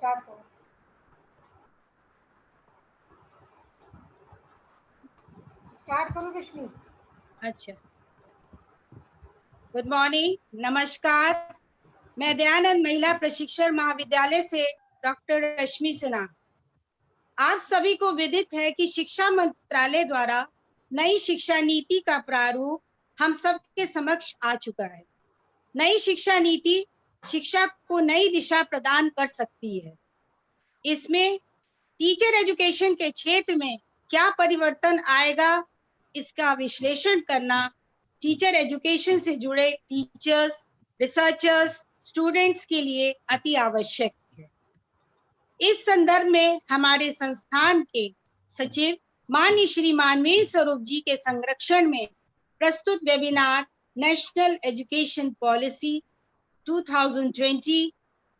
Start करो। Start करो रश्मि। अच्छा, गुड मॉर्निंग, नमस्कार। मैं दयानंद महिला प्रशिक्षण महाविद्यालय से डॉक्टर रश्मि सिन्हा। आप सभी को विदित है कि शिक्षा मंत्रालय द्वारा नई शिक्षा नीति का प्रारूप हम सबके समक्ष आ चुका है। नई शिक्षा नीति शिक्षा को नई दिशा प्रदान कर सकती है। इसमें टीचर एजुकेशन के क्षेत्र में क्या परिवर्तन आएगा, इसका विश्लेषण करना टीचर एजुकेशन से जुड़े टीचर्स, रिसर्चर्स, स्टूडेंट्स के लिए अति आवश्यक है। इस संदर्भ में हमारे संस्थान के सचिव माननीय श्री मानवेय स्वरूप जी के संरक्षण में प्रस्तुत webinar national education policy 2020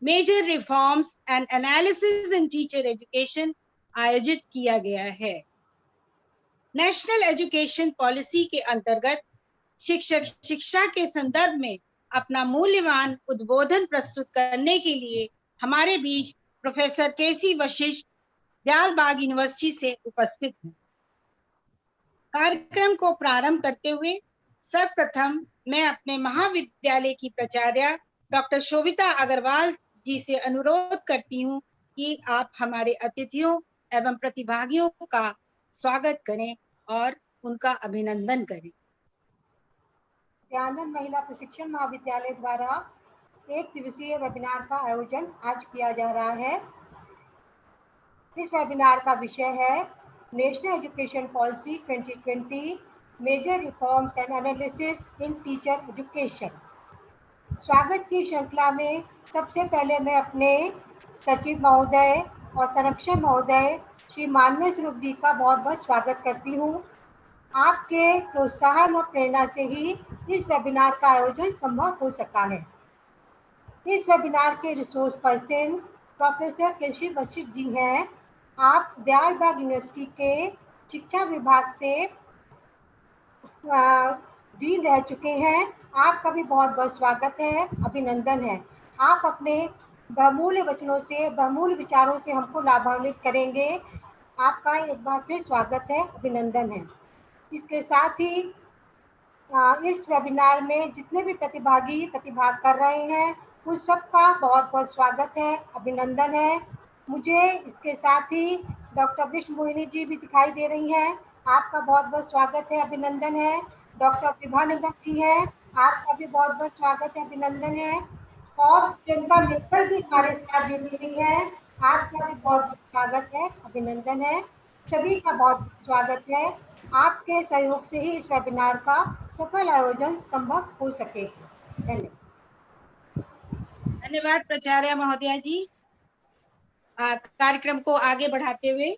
major reforms and analysis in teacher education आयोजित किया गया है। नेशनल एजुकेशन पॉलिसी के अंतर्गत शिक्षक शिक्षा के संदर्भ में अपना मूल्यवान उद्बोधन प्रस्तुत करने के लिए हमारे बीच प्रोफेसर केसी वशिष्ठ दयालबाग यूनिवर्सिटी से उपस्थित हैं। कार्यक्रम को प्रारंभ करते हुए सर्वप्रथम मैं अपने महाविद्यालय की प्राचार्य डॉक्टर शोभिता अग्रवाल जी से अनुरोध करती हूँ कि आप हमारे अतिथियों एवं प्रतिभागियों का स्वागत करें और उनका अभिनंदन करें। दयानंद महिला प्रशिक्षण महाविद्यालय द्वारा एक दिवसीय वेबिनार का आयोजन आज किया जा रहा है। इस वेबिनार का विषय है national education policy 2020 major reforms and analysis in teacher education. स्वागत की श्रृंखला में सबसे पहले मैं अपने सचिव महोदय और संरक्षक महोदय श्री मानवेय स्वरूप जी का बहुत बहुत स्वागत करती हूँ। आपके प्रोत्साहन और प्रेरणा से ही इस वेबिनार का आयोजन संभव हो सका है। इस वेबिनार के रिसोर्स पर्सन प्रोफेसर केसी वशिष्ठ जी हैं। आप दयालबाग यूनिवर्सिटी के शिक्षा विभाग से डीन रह चुके हैं। आपका भी बहुत बहुत स्वागत है, अभिनंदन है। आप अपने बहुमूल्य वचनों से, बहुमूल्य विचारों से हमको लाभान्वित करेंगे। आपका एक बार फिर स्वागत है, अभिनंदन है। इसके साथ ही इस वेबिनार में जितने भी प्रतिभाग कर रहे हैं उन सबका बहुत बहुत स्वागत है, अभिनंदन है। मुझे इसके साथ ही डॉक्टर विश्व मोहिनी जी भी दिखाई दे रही हैं। आपका बहुत बहुत स्वागत है, अभिनंदन है। डॉक्टर विभा निगम जी हैं, आपका भी बहुत बहुत स्वागत है, अभिनंदन है। और प्रियंका मित्तल भी हमारे साथ जुड़ी हुई है, आपका भी बहुत बहुत स्वागत है, अभिनंदन है। सभी का बहुत स्वागत है। आपके सहयोग से ही इस वेबिनार का सफल आयोजन संभव हो सके। धन्यवाद प्राचार्य महोदया जी। कार्यक्रम को आगे बढ़ाते हुए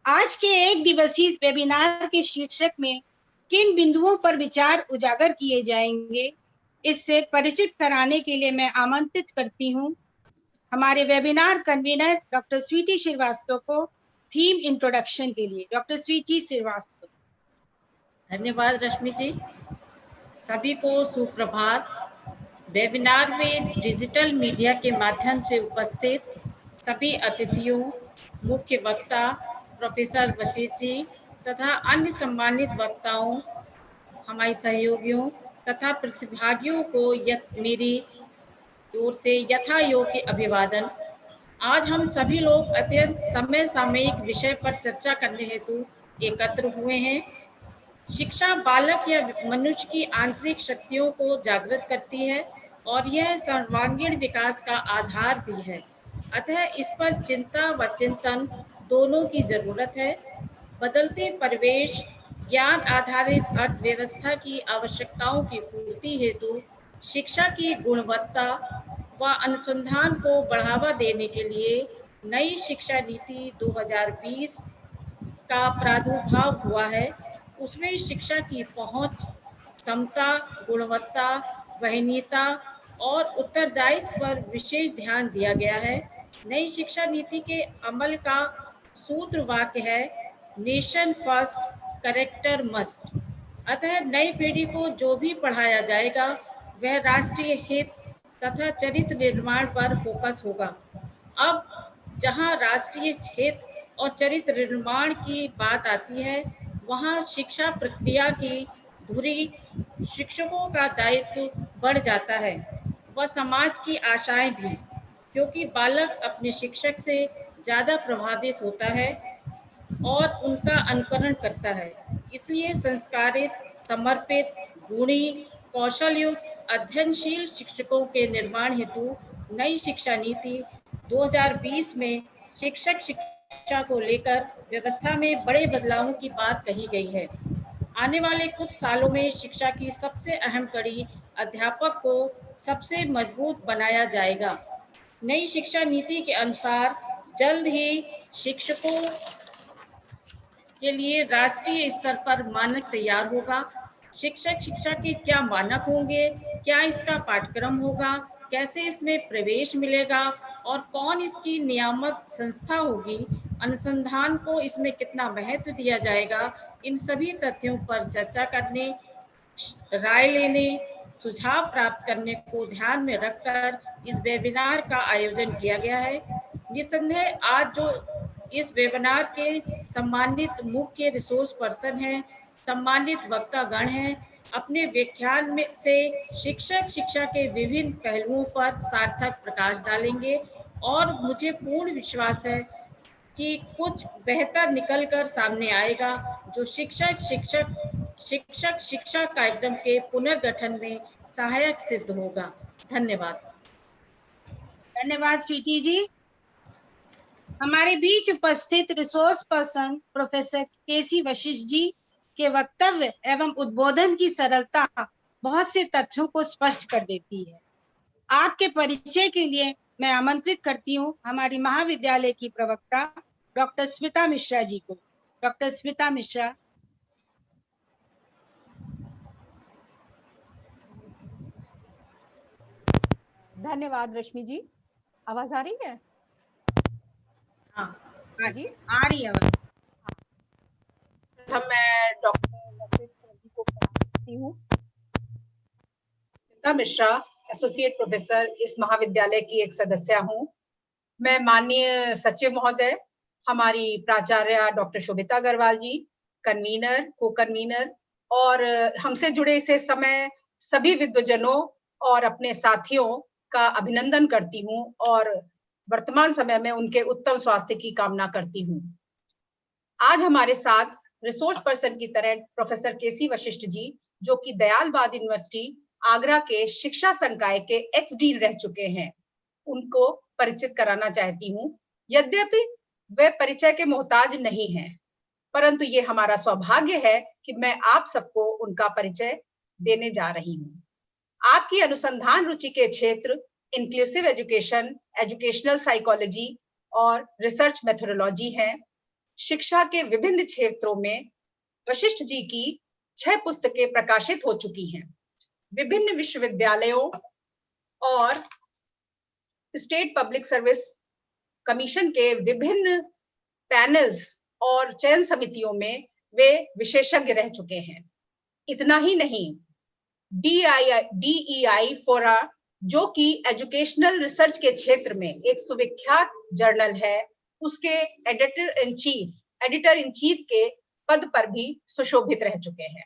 आज के एक दिवसीय वेबिनार के शीर्षक में किन बिंदुओं पर विचार उजागर किए जाएंगे, इससे परिचित कराने के लिए मैं आमंत्रित करती हूँ हमारे webinar convener doctor Sweety Srivastava को थीम इंट्रोडक्शन के लिए। डॉक्टर स्वीटी श्रीवास्तव। धन्यवाद रश्मि जी। सभी को सुप्रभात। वेबिनार में डिजिटल मीडिया के माध्यम से उपस्थित सभी अतिथियों, मुख्य वक्ता प्रोफेसर वशिष्ठ जी तथा अन्य सम्मानित वक्ताओं, हमारे सहयोगियों तथा प्रतिभागियों को मेरी ओर से यथायोग्य अभिवादन। आज हम सभी लोग अत्यंत सामयिक विषय पर चर्चा करने हेतु एकत्र हुए हैं। शिक्षा बालक या मनुष्य की आंतरिक शक्तियों को जागृत करती है और यह सर्वांगीण विकास का आधार भी है। अतः इस पर चिंता व चिंतन दोनों की जरूरत है। बदलते परिवेश, ज्ञान आधारित अर्थव्यवस्था की आवश्यकताओं की पूर्ति हेतु शिक्षा की गुणवत्ता व अनुसंधान को बढ़ावा देने के लिए नई शिक्षा नीति 2020 का प्रादुर्भाव हुआ है। उसमें शिक्षा की पहुंच, समता, गुणवत्ता, वहनीयता और उत्तरदायित्व पर विशेष ध्यान दिया गया है। नई शिक्षा नीति के अमल का सूत्र वाक्य है नेशन फर्स्ट, कैरेक्टर मस्ट। अतः नई पीढ़ी को जो भी पढ़ाया जाएगा वह राष्ट्रीय हित तथा चरित्र निर्माण पर फोकस होगा। अब जहां राष्ट्रीय हित और चरित्र निर्माण की बात आती है, वहां शिक्षा प्रक्रिया की धुरी शिक्षकों का दायित्व बढ़ जाता है व समाज की आशाएं भी, क्योंकि बालक अपने शिक्षक से ज़्यादा प्रभावित होता है और उनका अनुकरण करता है। इसलिए संस्कारित, समर्पित, गुणी, कौशलयुक्त, अध्ययनशील शिक्षकों के निर्माण हेतु नई शिक्षा नीति 2020 में शिक्षक शिक्षा को लेकर व्यवस्था में बड़े बदलावों की बात कही गई है। आने वाले कुछ सालों में शिक्षा की सबसे अहम कड़ी अध्यापक को सबसे मजबूत बनाया जाएगा। नई शिक्षा नीति के अनुसार जल्द ही शिक्षकों के लिए राष्ट्रीय स्तर पर मानक तैयार होगा। शिक्षक शिक्षा के क्या मानक होंगे, क्या इसका पाठ्यक्रम होगा, कैसे इसमें प्रवेश मिलेगा और कौन इसकी नियामक संस्था होगी, अनुसंधान को इसमें कितना महत्व दिया जाएगा, इन सभी तथ्यों पर चर्चा करने, राय लेने, सुझाव प्राप्त करने को ध्यान में रखकर इस वेबिनार का आयोजन किया गया है। निसंदेह आज जो इस वेबिनार के सम्मानित मुख्य रिसोर्स पर्सन हैं, सम्मानित वक्तागण हैं, अपने व्याख्यान में से शिक्षक शिक्षा के विभिन्न पहलुओं पर सार्थक प्रकाश डालेंगे और मुझे पूर्ण विश्वास है कि कुछ बेहतर निकल कर सामने आएगा, जो शिक्षक शिक्षा कार्यक्रम के पुनर्गठन में सहायक सिद्ध होगा। धन्यवाद। धन्यवाद स्वीटी जी। हमारे बीच उपस्थित रिसोर्स पर्सन प्रोफेसर केसी वशिष्ठ जी के वक्तव्य एवं उद्बोधन की सरलता बहुत से तथ्यों को स्पष्ट कर देती है। आपके परिचय के लिए मैं आमंत्रित करती हूँ हमारी महाविद्यालय की प्रवक्ता डॉक्टर स्मिता मिश्रा जी को। डॉक्टर स्मिता मिश्रा। धन्यवाद रश्मि जी। आवाज आ रही है? हाँ जी आ रही है आवाज। मैं डॉक्टर वशिष्ठ जी को प्रणाम करती हूँ। स्मिता मिश्रा, एसोसिएट प्रोफेसर इस महाविद्यालय की एक सदस्य हूँ। मैं माननीय सचिव महोदय, हमारी प्राचार्य डॉक्टर शोभिता अग्रवाल जी, कन्वीनर, को कन्वीनर और हमसे जुड़े इस समय सभी विद्वजनों और अपने साथियों का अभिनंदन करती हूँ और वर्तमान समय में उनके उत्तम स्वास्थ्य की कामना करती हूँ। आज हमारे साथ रिसोर्स पर्सन की तरह प्रोफेसर केसी वशिष्ठ जी, जो कि दयाल बाद यूनिवर्सिटी आगरा के शिक्षा संकाय के एक्स डीन रह चुके हैं, उनको परिचित कराना चाहती हूँ। यद्यपि वे परिचय के मोहताज नहीं हैं, परंतु ये हमारा सौभाग्य है कि मैं आप सबको उनका परिचय देने जा रही हूँ। आपकी अनुसंधान रुचि के क्षेत्र इंक्लूसिव एजुकेशन, एजुकेशनल साइकोलॉजी और रिसर्च मेथोडोलॉजी है। शिक्षा के विभिन्न क्षेत्रों में वशिष्ठ जी की 6 पुस्तकें प्रकाशित हो चुकी हैं। विभिन्न विश्वविद्यालयों और स्टेट पब्लिक सर्विस कमीशन के विभिन्न पैनल्स और चयन समितियों में वे विशेषज्ञ रह चुके हैं। इतना ही नहीं, DEI फोरा, जो कि एजुकेशनल रिसर्च के क्षेत्र में एक सुविख्यात जर्नल है, उसके एडिटर इन चीफ के पद पर भी सुशोभित रह चुके हैं।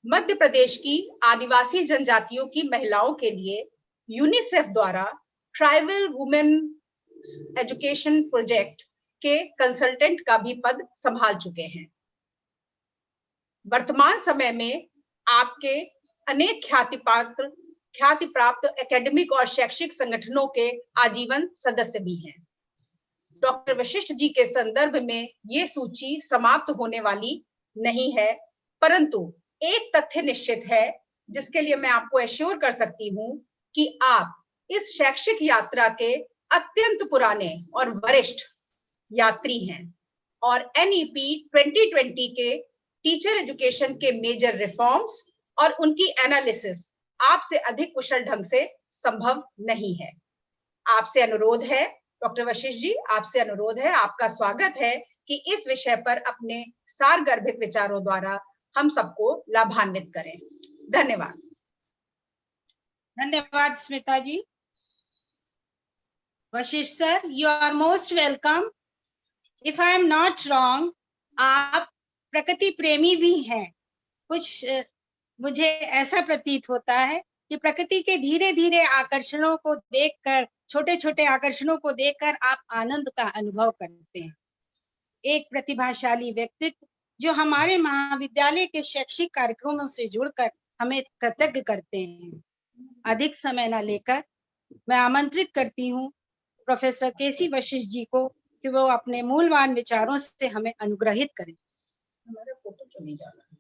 मध्य प्रदेश की आदिवासी जनजातियों की महिलाओं के लिए यूनिसेफ द्वारा ट्राइबल वुमेन एजुकेशन प्रोजेक्ट के कंसल्टेंट का भी पद संभाल चुके हैं। वर्तमान समय में आपके अनेक ख्याति प्राप्त एकेडमिक और शैक्षिक संगठनों के आजीवन सदस्य भी हैं। डॉक्टर वशिष्ठ जी के संदर्भ में ये सूची समाप्त होने वाली नहीं है, परंतु एक तथ्य निश्चित है जिसके लिए मैं आपको एश्योर कर सकती हूँ कि आप इस शैक्षिक यात्रा के अत्यंत पुराने और वरिष्ठ यात्री हैं और NEP 2020 के टीचर एजुकेशन के मेजर रिफॉर्म्स और उनकी एनालिसिस आपसे अधिक कुशल ढंग से संभव नहीं है। आपसे अनुरोध है डॉक्टर वशिष्ठ जी, आपसे अनुरोध है, आपका स्वागत है कि इस विषय पर अपने सारगर्भित विचारों द्वारा हम सबको लाभान्वित करें। धन्यवाद। धन्यवाद Smita ji. Vashisht sir, you are most welcome. If I am not wrong, आप प्रकृति प्रेमी भी हैं। कुछ मुझे ऐसा प्रतीत होता है कि प्रकृति के धीरे धीरे आकर्षणों को देखकर, छोटे छोटे आकर्षणों को देखकर आप आनंद का अनुभव करते हैं। एक प्रतिभाशाली व्यक्तित्व जो हमारे महाविद्यालय के शैक्षिक कार्यक्रमों से जुड़कर हमें कृतज्ञ करते हैं। अधिक समय न लेकर मैं आमंत्रित करती हूँ प्रोफेसर केसी वशिष्ठ जी को कि वो अपने मूल्यवान विचारों से हमें अनुग्रहित करें। हमारा फोटो क्यों नहीं जा रहा?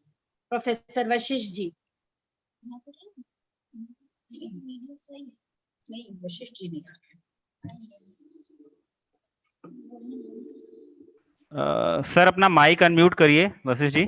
प्रोफेसर वशिष्ठ जी। नहीं, वशिष्ठ जी नहीं आ रहे। सर अपना माइक अनम्यूट करिए वशिष्ठ जी।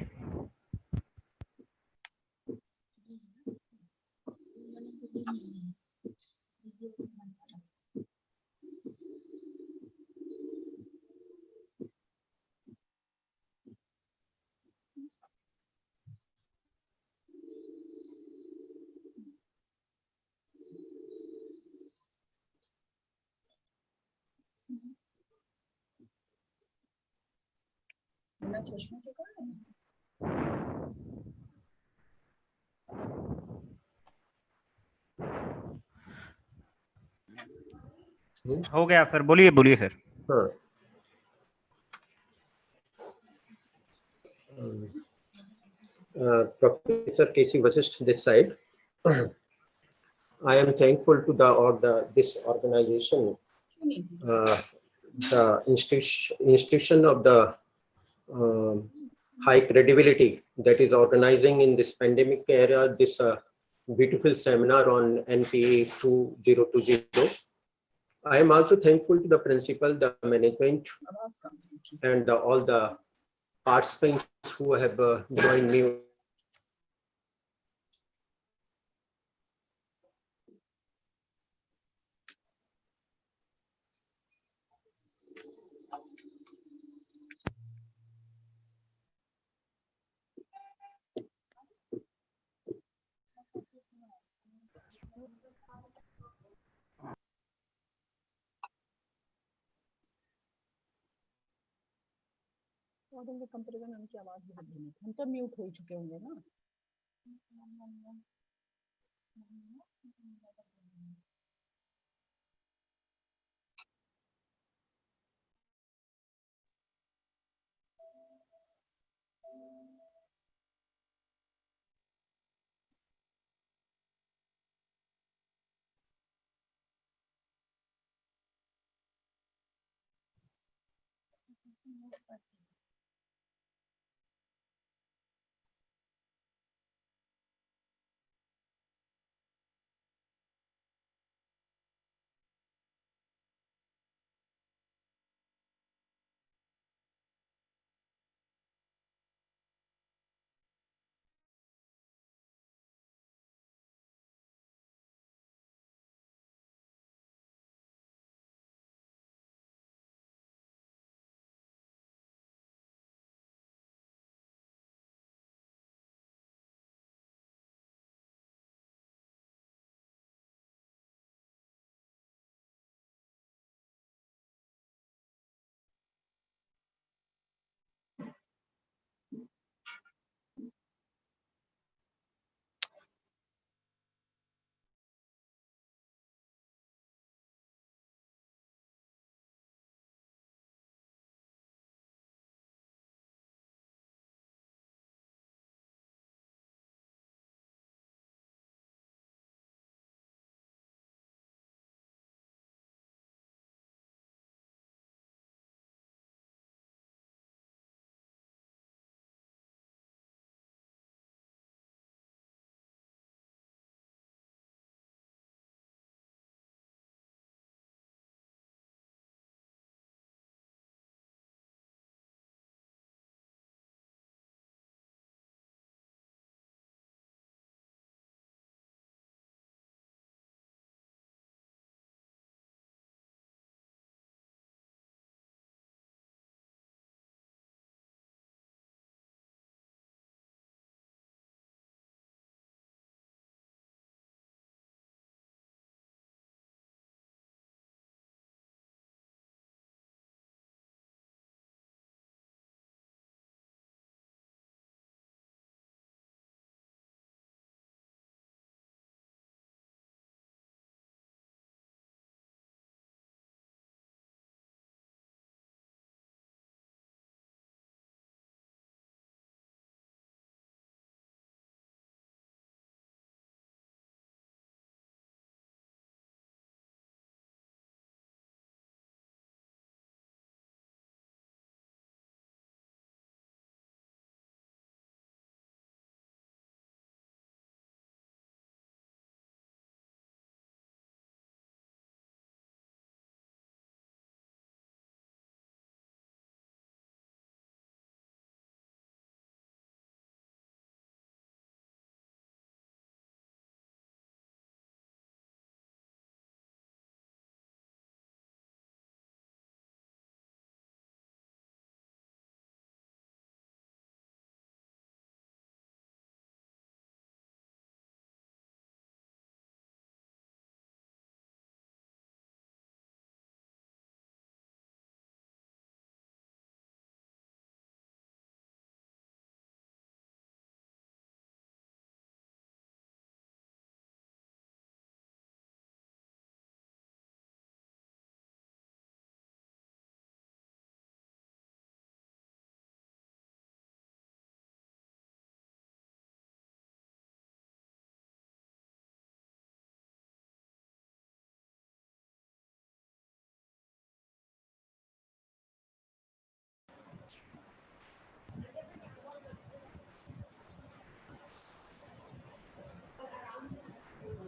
बिना चश्मे के कौन है? हो गया सर, बोलिए बोलिए सर। हाँ, Professor K.C. Vasisht this side. I am thankful to this organization, the institution of the high credibility that is organizing in this pandemic era this beautiful seminar on NPE 2020. I am also thankful to the principal, the management, and all the participants who have joined me comparison उनकी आवाज बहुत धीमी है। हम तो mute हो चुके होंगे ना।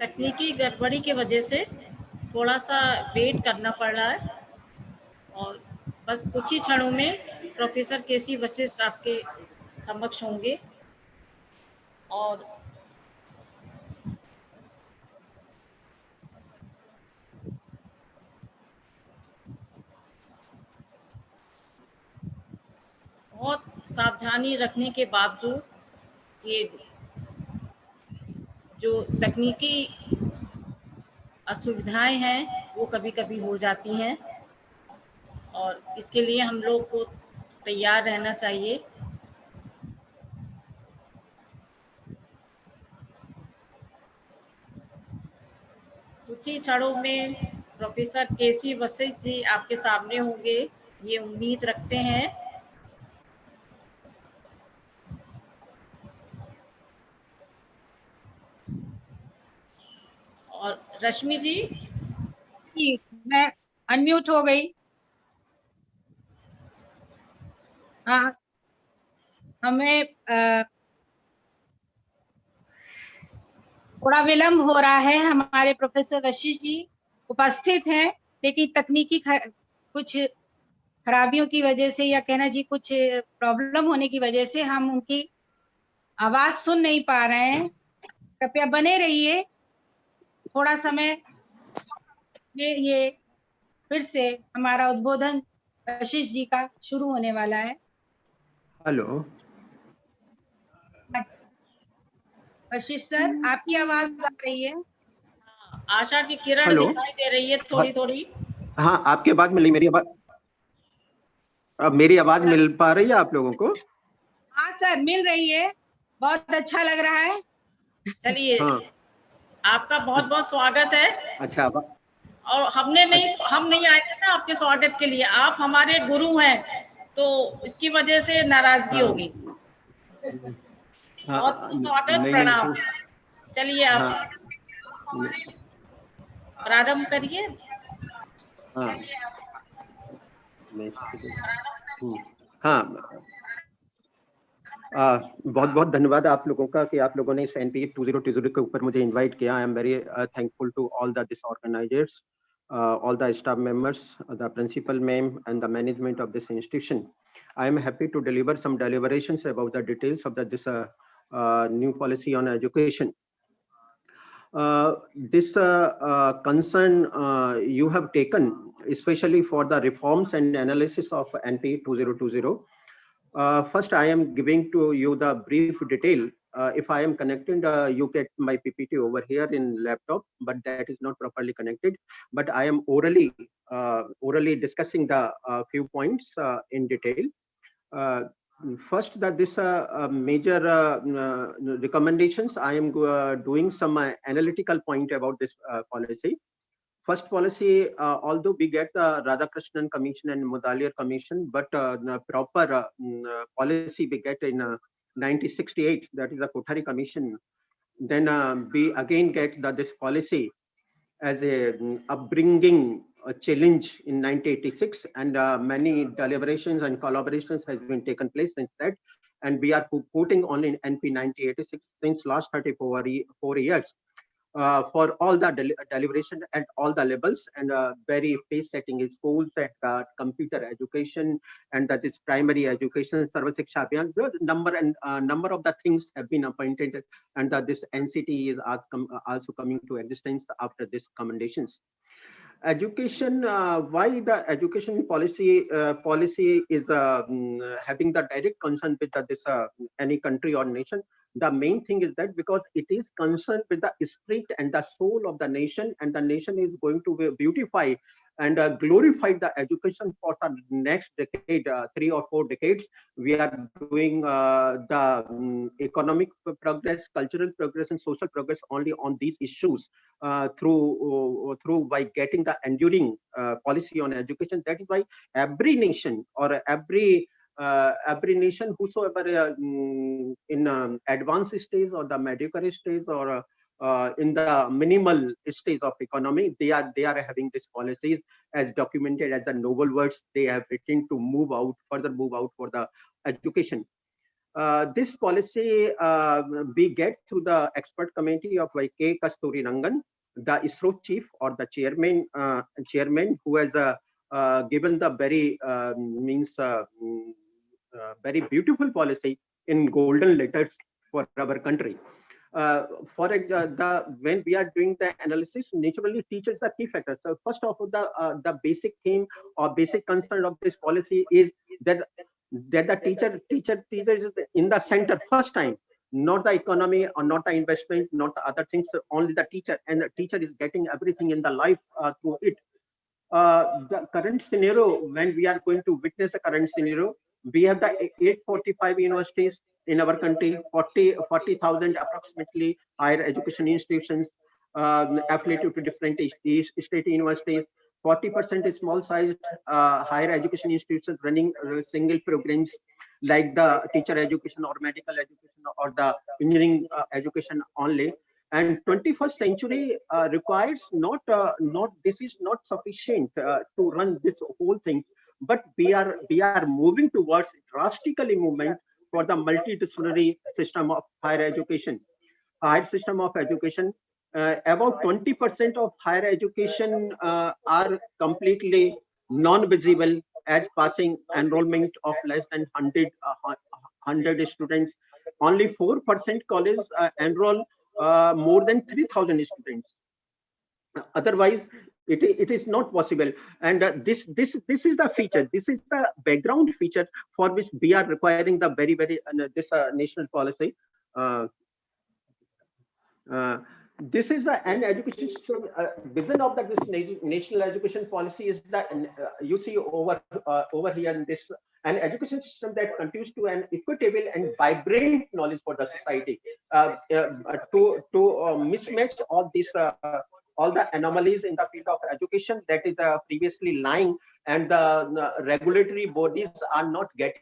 तकनीकी गड़बड़ी की वजह से थोड़ा सा वेट करना पड़ रहा है और बस कुछ ही क्षणों में प्रोफेसर केसी वशिष्ठ आपके समक्ष होंगे और बहुत सावधानी रखने के बावजूद ये जो तकनीकी असुविधाएं हैं वो कभी कभी हो जाती हैं और इसके लिए हम लोग को तैयार रहना चाहिए। कुछ ही क्षणों में प्रोफेसर केसी वशिष्ठ जी आपके सामने होंगे, ये उम्मीद रखते हैं। और रश्मि जी जी, मैं अनम्यूट हो गई। हाँ, हमें थोड़ा विलम्ब हो रहा है। हमारे प्रोफेसर वशिष्ठ जी उपस्थित हैं, लेकिन तकनीकी कुछ खराबियों की वजह से, या कहना जी कुछ प्रॉब्लम होने की वजह से हम उनकी आवाज सुन नहीं पा रहे हैं। कृपया बने रहिए, थोड़ा समय में ये फिर से हमारा उद्बोधन वशिष्ठ जी का शुरू होने वाला है। हेलो वशिष्ठ सर, आपकी आवाज आ रही है। आशा की किरण हेलो। दिखाई दे रही है थोड़ी थोड़ी। हाँ, आपकी आवाज मिल रही, मेरी आवाज मिल पा रही है आप लोगों को? हाँ सर, मिल रही है, बहुत अच्छा लग रहा है। चलिए, हाँ, आपका बहुत बहुत स्वागत है। अच्छा। और हम नहीं आए थे ना आपके स्वागत के लिए, आप हमारे गुरु हैं तो इसकी वजह से नाराजगी हाँ, होगी। हाँ, बहुत बहुत स्वागत, नहीं प्रणाम। नहीं, चलिए आप हाँ, प्रारंभ करिए। हाँ, हाँ, बहुत बहुत धन्यवाद आप लोगों का कि आप लोगों ने इस NPE 2020 के ऊपर मुझे इनवाइट किया। I am very thankful to all the this organisers, all the staff members, the principal ma'am, and the management of this institution. I am happy to deliver some deliberations about the details of this new policy on education. This concern you have taken, especially for the reforms and analysis of NPE 2020. First, I am giving to you the brief detail. If I am connected, you get my PPT over here in laptop, but that is not properly connected. But I am orally discussing the few points in detail. First, that this major recommendations, I am doing some analytical point about this policy. First policy, although we get the Radhakrishnan Commission and Mudaliar Commission, but the proper policy we get in 1968, that is the Kothari Commission. Then we again get this policy as a upbringing challenge in 1986, and many deliberations and collaborations has been taken place since that, and we are quoting only NP 1986 since last 34 years. For all the deliberation at all the levels, and very pace setting in schools, and computer education, and that is primary education, Sarva Shiksha Abhiyan. The number of the things have been appointed, and that this NCT is also coming to existence after these commendations. Education, why the education policy is having the direct concern with this any country or nation. The main thing is that because it is concerned with the spirit and the soul of the nation, and the nation is going to beautify and glorify the education for the next decade, 3 or 4 decades. We are doing the economic progress, cultural progress, and social progress only on these issues through by getting the enduring policy on education. That is why every nation or every nation whosoever in advanced stage or the mediocre stage or in the minimal stage of economy, they are having these policies as documented as the noble words they have written to move out for the education. This policy we get through the expert committee of like K. Kasturi Rangan, the ISRO chief or the chairman who has given the very very beautiful policy in golden letters for our country. When we are doing the analysis, naturally teachers are key factors. So first of all, the basic theme or basic concern of this policy is that the teacher is in the center first time, not the economy or not the investment, not the other things, only the teacher, and the teacher is getting everything in the life through it. The current scenario, when we are going to witness the current scenario, we have the 845 universities in our country, 40,000 approximately higher education institutions affiliated to different state universities. 40% is small-sized higher education institutions running single programs like the teacher education or medical education or the engineering education only. And 21st century requires not this is not sufficient to run this whole thing, but we are moving towards drastically movement for the multidisciplinary system of higher education. Higher system of education, about 20% of higher education are completely non-visible as passing enrollment of less than 100 students. Only 4% colleges enroll more than 3,000 students. Otherwise, it is not possible. And this is the feature. This is the background feature for which we are requiring the very this national policy. This is an education system. Vision of this national education policy is that you see over here in this an education system that continues to an equitable and vibrant knowledge for the society to mismatch all these all the anomalies in the field of education that is previously lying, and the regulatory bodies are not getting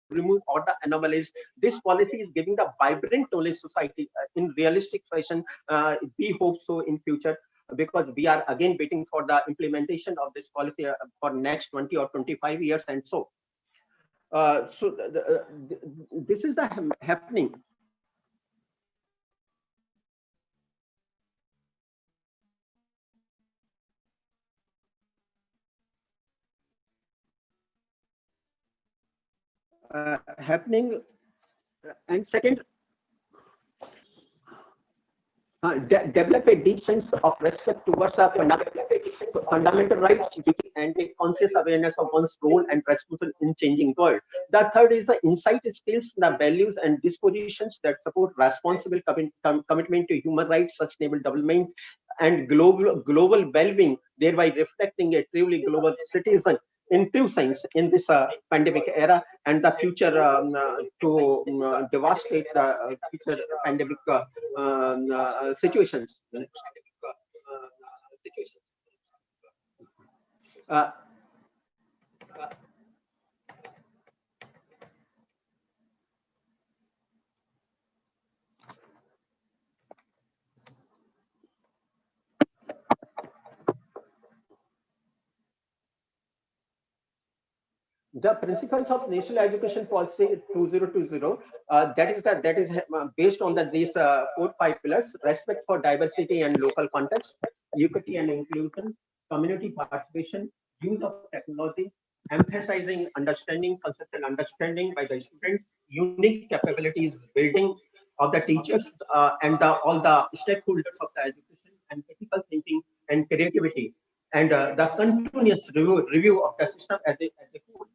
remove all the anomalies. This policy is giving the vibrant knowledge society in realistic fashion. We hope so in future, because we are again waiting for the implementation of this policy for next 20 or 25 years and so. This is the happening. And second, develop a deep sense of respect towards our fundamental rights and a conscious awareness of one's role and responsibility in changing world. The third is the insight skills, the values and dispositions that support responsible commitment to human rights, sustainable development, and global well-being, thereby reflecting a truly global citizen in true sense in this pandemic era and the future to devastate the future pandemic situations. The principles of National Education Policy 2020 that is based on these 4-5 pillars: respect for diversity and local context, equity and inclusion, community participation, use of technology, emphasizing understanding, conceptual understanding by the students, unique capabilities building of the teachers and all the stakeholders of the education, and critical thinking and creativity, and the continuous review of the system as a whole.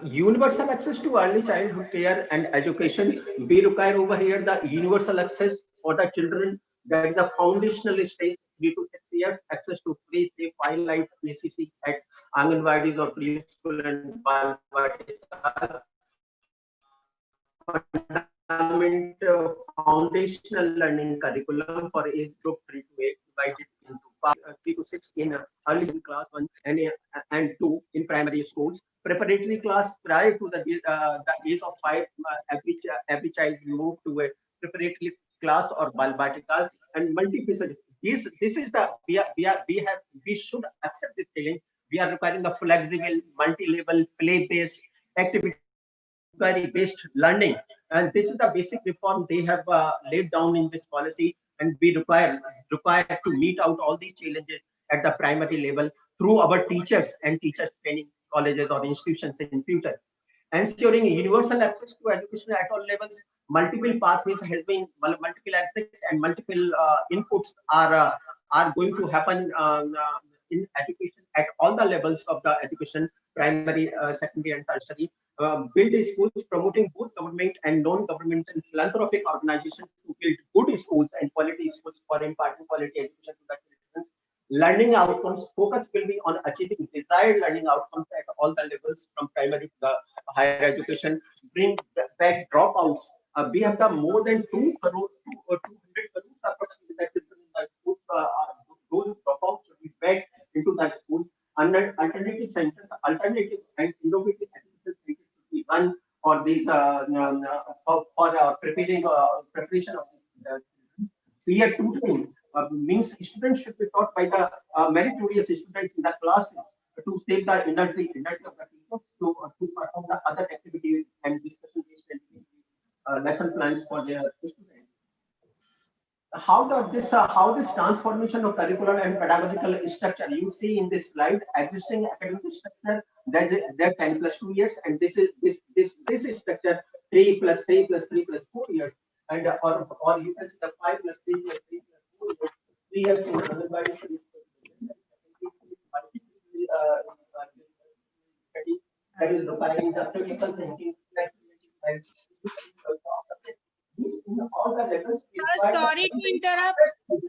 Universal access to early childhood care and education. We require over here the universal access for the children. That is the foundational stage, 3 to 6 years, access to free, safe, light ACC at Anganwadis or preschool and Balwadi. Foundational learning curriculum for age group 3 to 8, divided into 3 to 6 in early class 1 and 2 in primary schools. Preparatory class prior to the age of 5, every child move to a preparatory class or Balbati class, and multifaceted. This is the we should accept this challenge We are requiring the flexible, multi-level, play-based activity based learning, and this is the basic reform they have laid down in this policy, and we require to meet out all these challenges at the primary level through our teachers and teachers training colleges or institutions in future. Ensuring universal access to education at all levels, multiple pathways has been multiple aspects and multiple inputs are going to happen in education at all the levels of the education, primary, secondary, and tertiary. Build schools promoting both government and non-governmental philanthropic organizations to build good schools and quality schools for imparting quality education to the children. Learning outcomes focus will be on achieving desired learning outcomes at all the levels from primary to the higher education. Bring back dropouts. We have done more than 2 crore or 200 crores approximately that is in the schools. Those dropouts should be back into the schools. Alternative centers, alternative and innovative education centers should be run for these preparation of peer tutoring. Means students should be taught by the meritorious students in the classes to save the energy of the teachers to perform the other activities and discussion based lesson plans for their students. How this transformation of curricular and pedagogical structure you see in this slide, existing academic structure that's 10 plus 2 years, and this is structure 3 plus 3 plus 3 plus 4 years, and or you can see the 5 plus 3 plus 3 plus 4 years, 3 years in another guidance that is requiring the critical thinking and all the levels. Sir, sorry to interrupt,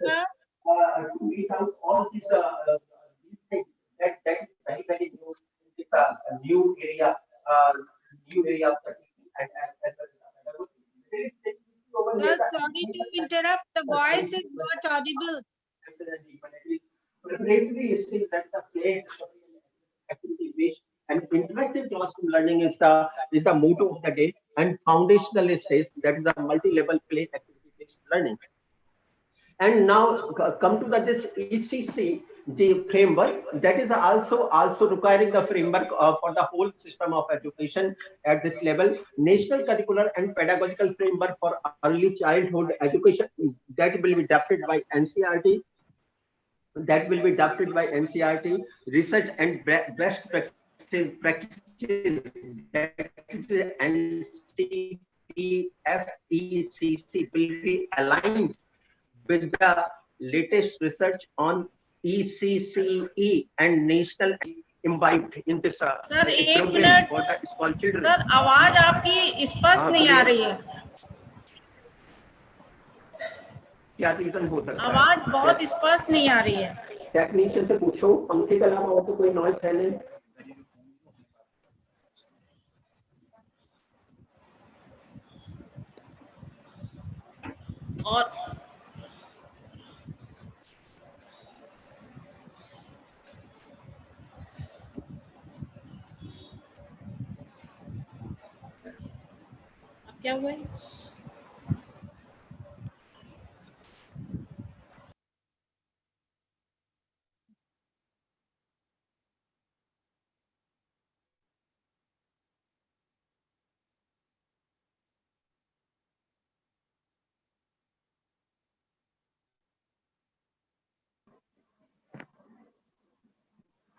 sir. To meet out all these things that is very very new in this new area of and Sir, sorry to interrupt. The voice is not audible. Preparatory is still that the play activity based and interactive classroom learning is the motto of the day, and foundational stage that is the multi-level play activity based learning. And now come to this ECC framework that is also requiring the framework for the whole system of education at this level. National curricular and pedagogical framework for early childhood education that will be adopted by NCERT. Research and best practices that is NCPFECC will be aligned with the latest research on ECCE and national imbibed in this sir एक minute sir आवाज आपकी स्पष्ट नहीं आ रही है क्या reason हो सकता है आवाज बहुत स्पष्ट नहीं आ रही है टेक्नीशियन से पूछो पंखे के अलावा और तो कोई नॉइज है नहीं और क्या हुआ है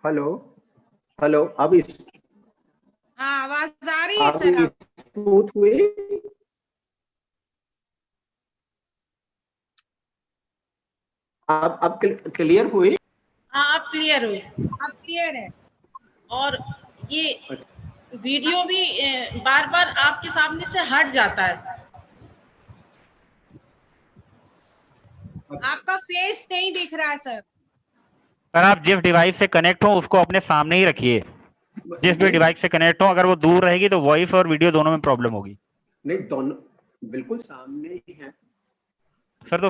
हेलो अब हाँ, आवाज आ रही है सर। स्मूथ हुई अब क्लियर हुई हाँ अब क्लियर हुई अब क्लियर है और ये वीडियो भी बार बार आपके सामने से हट जाता है आपका फेस नहीं दिख रहा है सर। सर आप जिस डिवाइस से कनेक्ट हो उसको अपने सामने ही रखिए। जिस भी डिवाइस से कनेक्ट हो अगर वो दूर रहेगी तो वॉइस और वीडियो दोनों में प्रॉब्लम होगी। नहीं दोनों बिल्कुल सामने ही है सर तो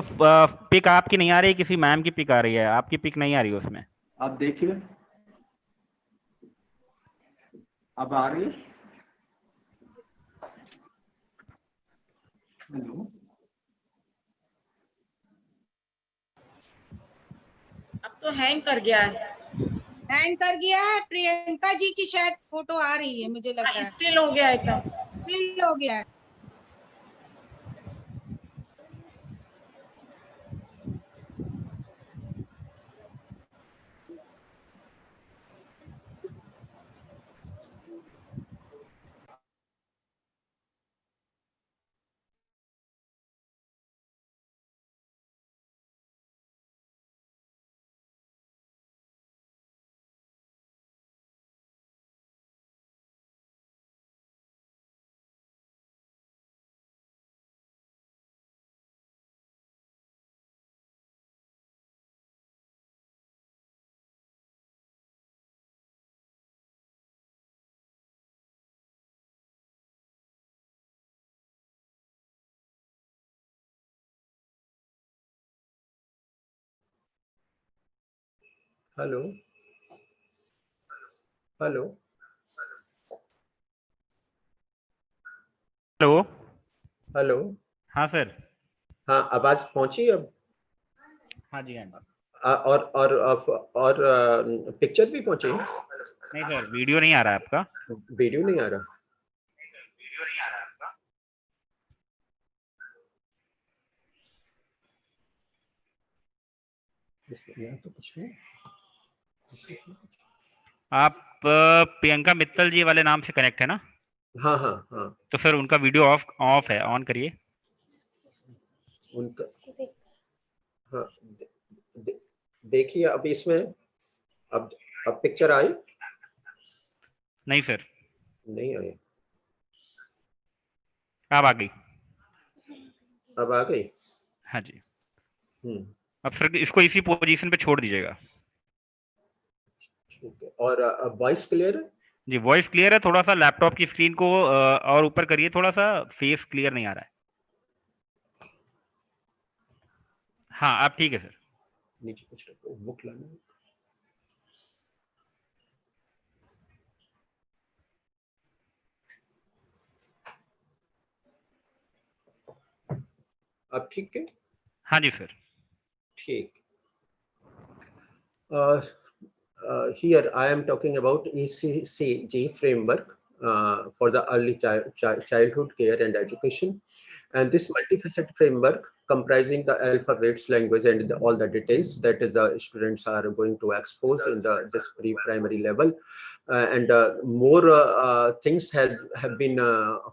पिक आपकी नहीं आ रही, किसी मैम की पिक आ रही है, आपकी पिक नहीं आ रही है उसमें। आप देखिए अब आ रही है। हेलो अब तो हैंग कर गया है हैंग कर गया है। प्रियंका जी की शायद फोटो आ रही है, मुझे लग रहा है। स्टिल हो गया एकदम, स्टिल हो गया है। Hello hello hello. हेलो। हाँ सर। हाँ, आवाज पहुंची अब? हाँ जी, हाँ जी। और पिक्चर भी पहुंचे? नहीं सर, वीडियो नहीं आ रहा है आपका। वीडियो नहीं आ रहा। यहाँ तो कुछ नहीं। आप प्रियंका मित्तल जी वाले नाम से कनेक्ट है ना? हाँ हाँ हाँ, तो फिर उनका वीडियो ऑफ ऑफ है, ऑन करिए। उनका हाँ, देखिए अब इसमें अब पिक्चर आई? नहीं सर, नहीं आई। अब आ गई। अब आ गई। हाँ जी। हम्म, अब सर इसको इसी पोजीशन पे छोड़ दीजिएगा। ठीक है। और वॉइस क्लियर है? जी, वॉइस क्लियर है। थोड़ा सा लैपटॉप की स्क्रीन को और ऊपर करिए, थोड़ा सा फेस क्लियर नहीं आ रहा है। हाँ, अब ठीक है सर। नीचे कुछ रखो, बुक लाना। अब ठीक है? हाँ जी सर। ठीक। Here I am talking about ECCG framework for the early childhood care and education, and this multifaceted framework comprising the alphabets, language, and all the details that the students are going to expose in this pre-primary level. And more things have been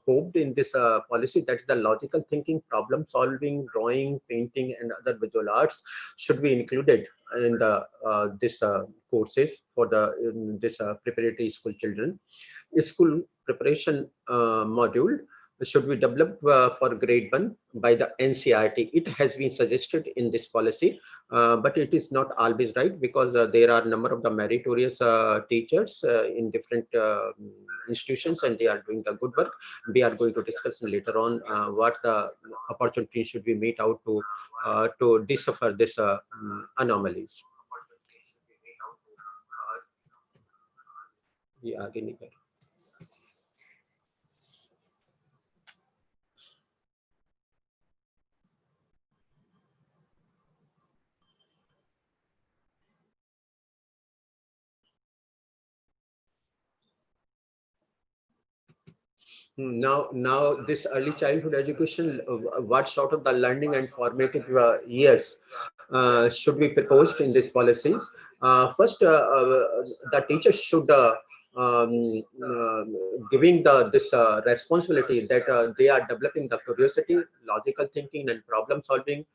hoped in this policy. That is the logical thinking, problem solving, drawing, painting, and other visual arts should be included in the this courses for this preparatory school children. School preparation module should be developed for grade 1 by the NCERT. It has been suggested in this policy, but it is not always right, because there are a number of the meritorious teachers in different institutions, and they are doing the good work. We are going to discuss later on what the opportunity should be made out to decipher this anomalies. ये आगे नहीं कर। Now this early childhood education, what sort of the learning and formative years should be proposed in these policies? First, the teachers should giving this responsibility that they are developing the curiosity, logical thinking, and problem solving.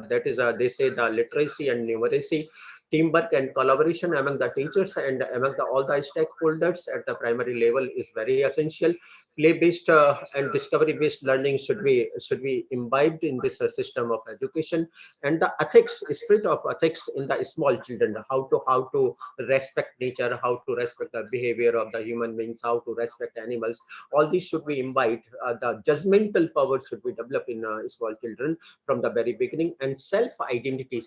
That is, they say the literacy and numeracy, teamwork and collaboration among the teachers and among all the stakeholders at the primary level is very essential. Play-based and discovery-based learning should be imbibed in this system of education, and the ethics, spirit of ethics in the small children, how to respect nature, how to respect the behavior of the human beings, how to respect animals. All these should be imbibed. The judgmental power should be developed in small children from the very beginning, and self identity,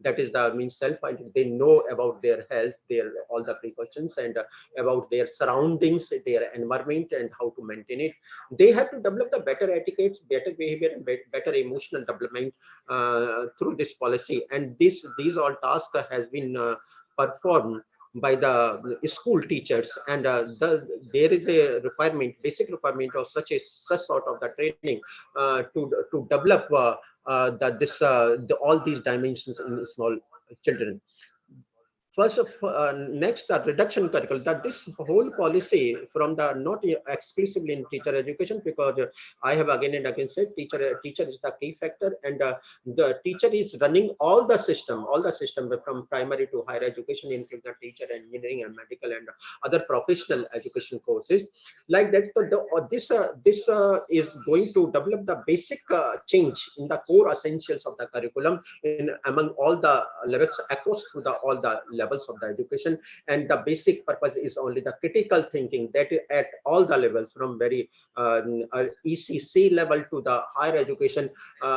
that is the means self-identity. They know about their health, their all the precautions, and about their surroundings, their environment, and how to maintain it. They have to develop the better etiquettes, better behavior, and better emotional development through this policy. And these all tasks has been performed by the school teachers, and there is a requirement, basic requirement of such sort of the training to develop all these dimensions in small children. First of next, the reduction curriculum. That this whole policy from the not exclusively in teacher education, because I have again and again said teacher is the key factor, and the teacher is running all the system from primary to higher education, including the teacher, engineering, and medical, and other professional education courses like that. So this is going to develop the basic change in the core essentials of the curriculum in among all the levels across through all the levels of the education. And the basic purpose is only the critical thinking, that at all the levels from very ECC level to the higher education,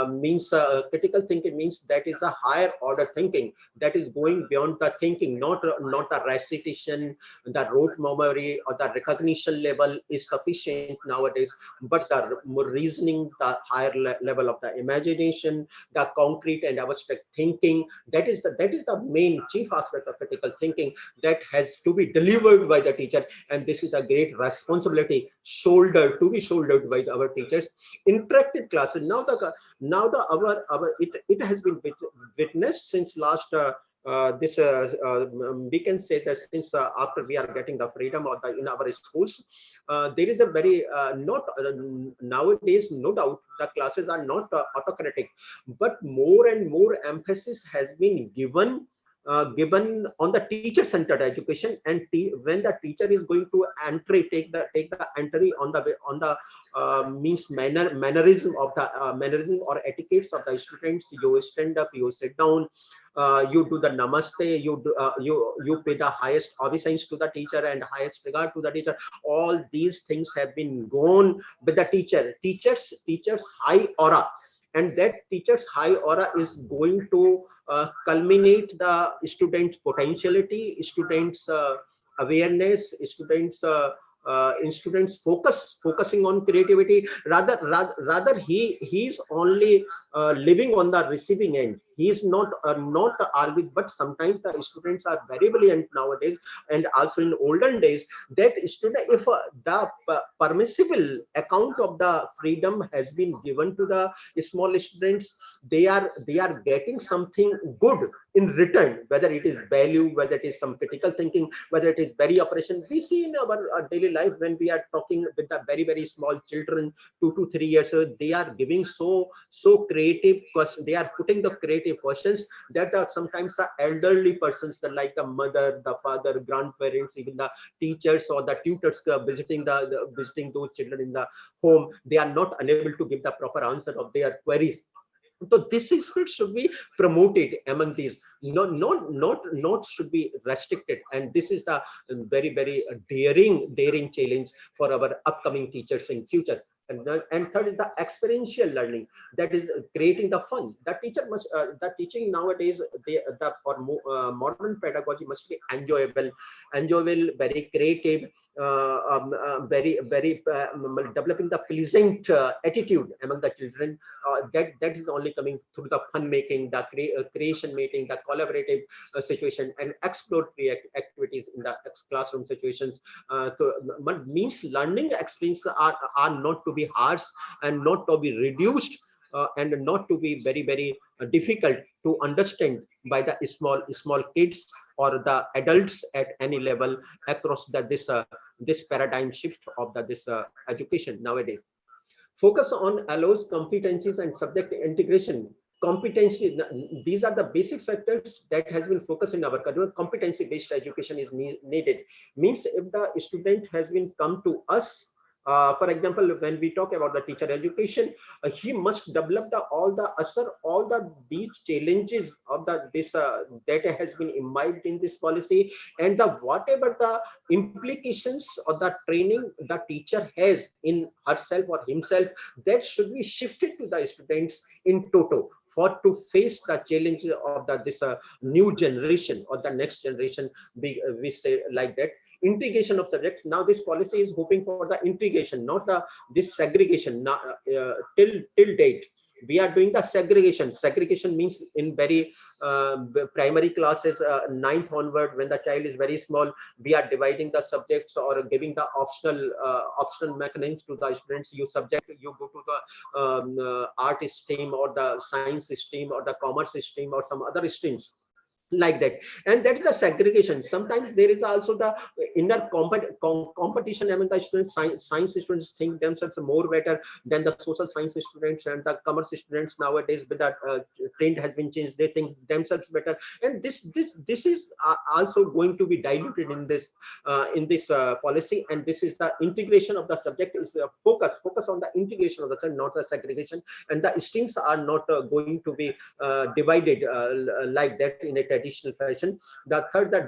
means critical thinking means that is a higher order thinking that is going beyond the thinking, not the recitation, the rote memory, or the recognition level is sufficient nowadays, but the more reasoning, the higher level of the imagination, the concrete and abstract thinking, that is the main chief aspect of critical thinking that has to be delivered by the teacher. And this is a great responsibility to be shouldered by our teachers. Interactive classes, it has been witnessed since last we can say that since after we are getting the freedom in our schools, there is a very nowadays, no doubt the classes are not autocratic, but more and more emphasis has been given on the teacher-centered education. And when the teacher is going to take the entry on the means mannerism or etiquettes of the students, you stand up, you sit down, you do the namaste, you pay the highest obeisance to the teacher and highest regard to the teacher. All these things have been gone with the teacher's high aura. And that teacher's high aura is going to culminate the students' potentiality, students' awareness, students' focusing on creativity. Rather he's only living on the receiving end. He is not always, but sometimes the students are very brilliant nowadays, and also in olden days, that student, if the permissible account of the freedom has been given to the small students, they are getting something good in return, whether it is value, whether it is some critical thinking, whether it is very operation. We see in our daily life when we are talking with the very, very small children, 2 to 3 years old, they are giving so creative, they are putting the creative questions that are sometimes the elderly persons, like the mother, the father, grandparents, even the teachers or the tutors visiting those children in the home, they are not unable to give the proper answer of their queries. So this spirit should be promoted among these, not should be restricted. And this is the very, very daring challenge for our upcoming teachers in future. And third is the experiential learning, that is creating the fun. The teaching nowadays, modern pedagogy must be enjoyable, very creative, very developing the pleasant attitude among the children. That is only coming through the fun making, the creation making, the collaborative situation, and exploratory activities in the classroom situations. So means learning experiences are not to be harsh and not to be reduced, and not to be very, very difficult to understand by the small kids or the adults at any level across this paradigm shift of this education nowadays. Focus on allows competencies and subject integration. Competency, these are the basic factors that has been focused in our curriculum. Competency based education is needed. Means if the student has been come to us, for example, when we talk about the teacher education, he must develop these challenges of that has been imbibed in this policy, and whatever the implications of the training the teacher has in herself or himself, that should be shifted to the students in toto. for to face the challenges of this new generation or the next generation. We say like that. Integration of subjects. Now this policy is hoping for the integration, not the this segregation. Now till date we are doing the segregation. Segregation means in very primary classes, 9th onward, when the child is very small, we are dividing the subjects or giving the optional mechanisms to the students. You go to the art stream or the science stream or the commerce stream or some other streams like that, and that is the segregation. Sometimes there is also the inner competition among the students. Science students think themselves more better than the social science students, and the commerce students nowadays with that trend has been changed, they think themselves better, and this is also going to be diluted in this policy. And this is the integration of the subject is focus on the integration of the subject, not the segregation, and the streams are not going to be divided like that in a traditional fashion. The third, the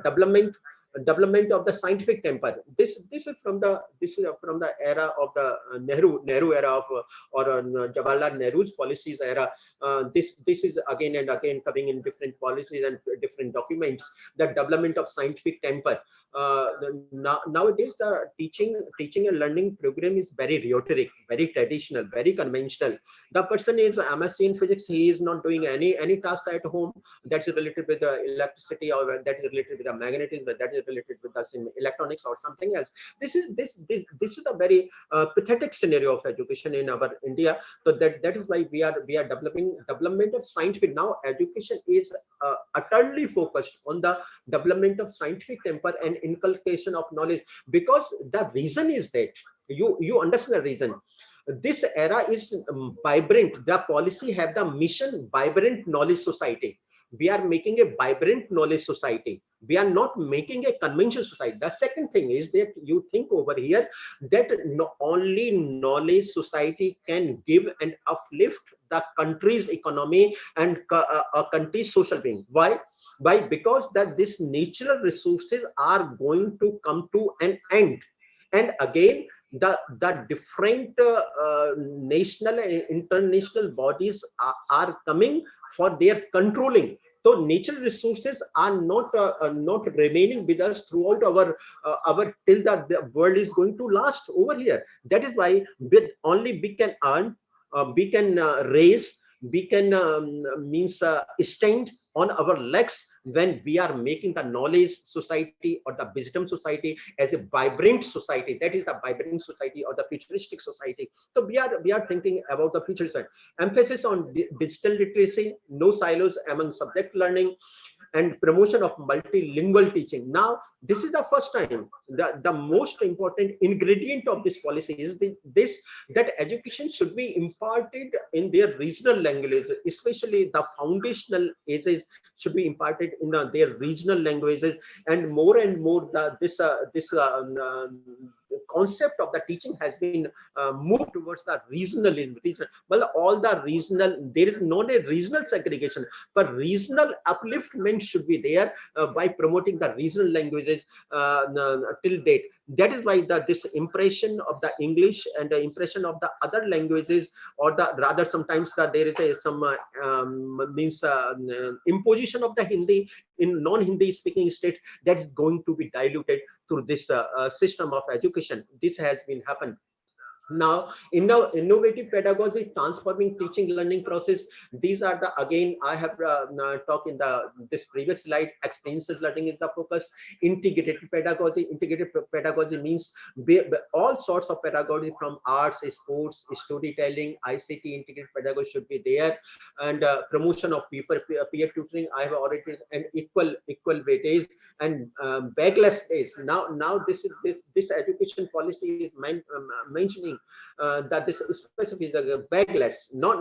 development of the scientific temper. This is from the era of the Nehru era of or Jawaharlal Nehru's policies era. This is again and again coming in different policies and different documents. The development of scientific temper. Nowadays the teaching and learning program is very rhetoric, very traditional, very conventional. The person is MSc in physics, he is not doing any task at home that's related with the electricity, or that is related with the magnetism, that is related with the electronics or something else. This is a very pathetic scenario of education in our India. So that is why we are developing development of scientific. Now education is utterly focused on the development of scientific temper and inculcation of knowledge, because the reason is that you understand the reason. This era is vibrant. The policy have the mission vibrant knowledge society. We are making a vibrant knowledge society. We are not making a conventional society. The second thing is that you think over here that only knowledge society can give and uplift the country's economy and a country's social being. Why? Because that this natural resources are going to come to an end, and again the different national and international bodies are coming for their controlling. So natural resources are not remaining with us throughout our till the world is going to last over here. That is why only we can earn, we can raise, we can stand on our legs when we are making the knowledge society or the wisdom society as a vibrant society. That is the vibrant society or the futuristic society. So we are thinking about the future side. Emphasis on digital literacy, no silos among subject learning, and promotion of multilingual teaching. Now, this is the first time the most important ingredient of this policy is that education should be imparted in their regional languages, especially the foundational ages should be imparted in their regional languages, and more this concept of the teaching has been moved towards the regionalism. Well, all the regional, there is not a regional segregation, but regional upliftment should be there by promoting the regional languages till date. That is why this impression of the English and the impression of the other languages, or the rather sometimes there is some imposition of the Hindi in non-Hindi speaking states, that is going to be diluted through this system of education. This has been happened. Now, innovative pedagogy, transforming teaching learning process. These are the, again, I have talked in this previous slide. Experiential learning is the focus. Integrated pedagogy. Integrated pedagogy means all sorts of pedagogy from arts, sports, storytelling, ICT. Integrated pedagogy should be there, and promotion of peer tutoring. I have already, and equal weightage and bagless days. Now this education policy is mentioning that this specific is a bagless, not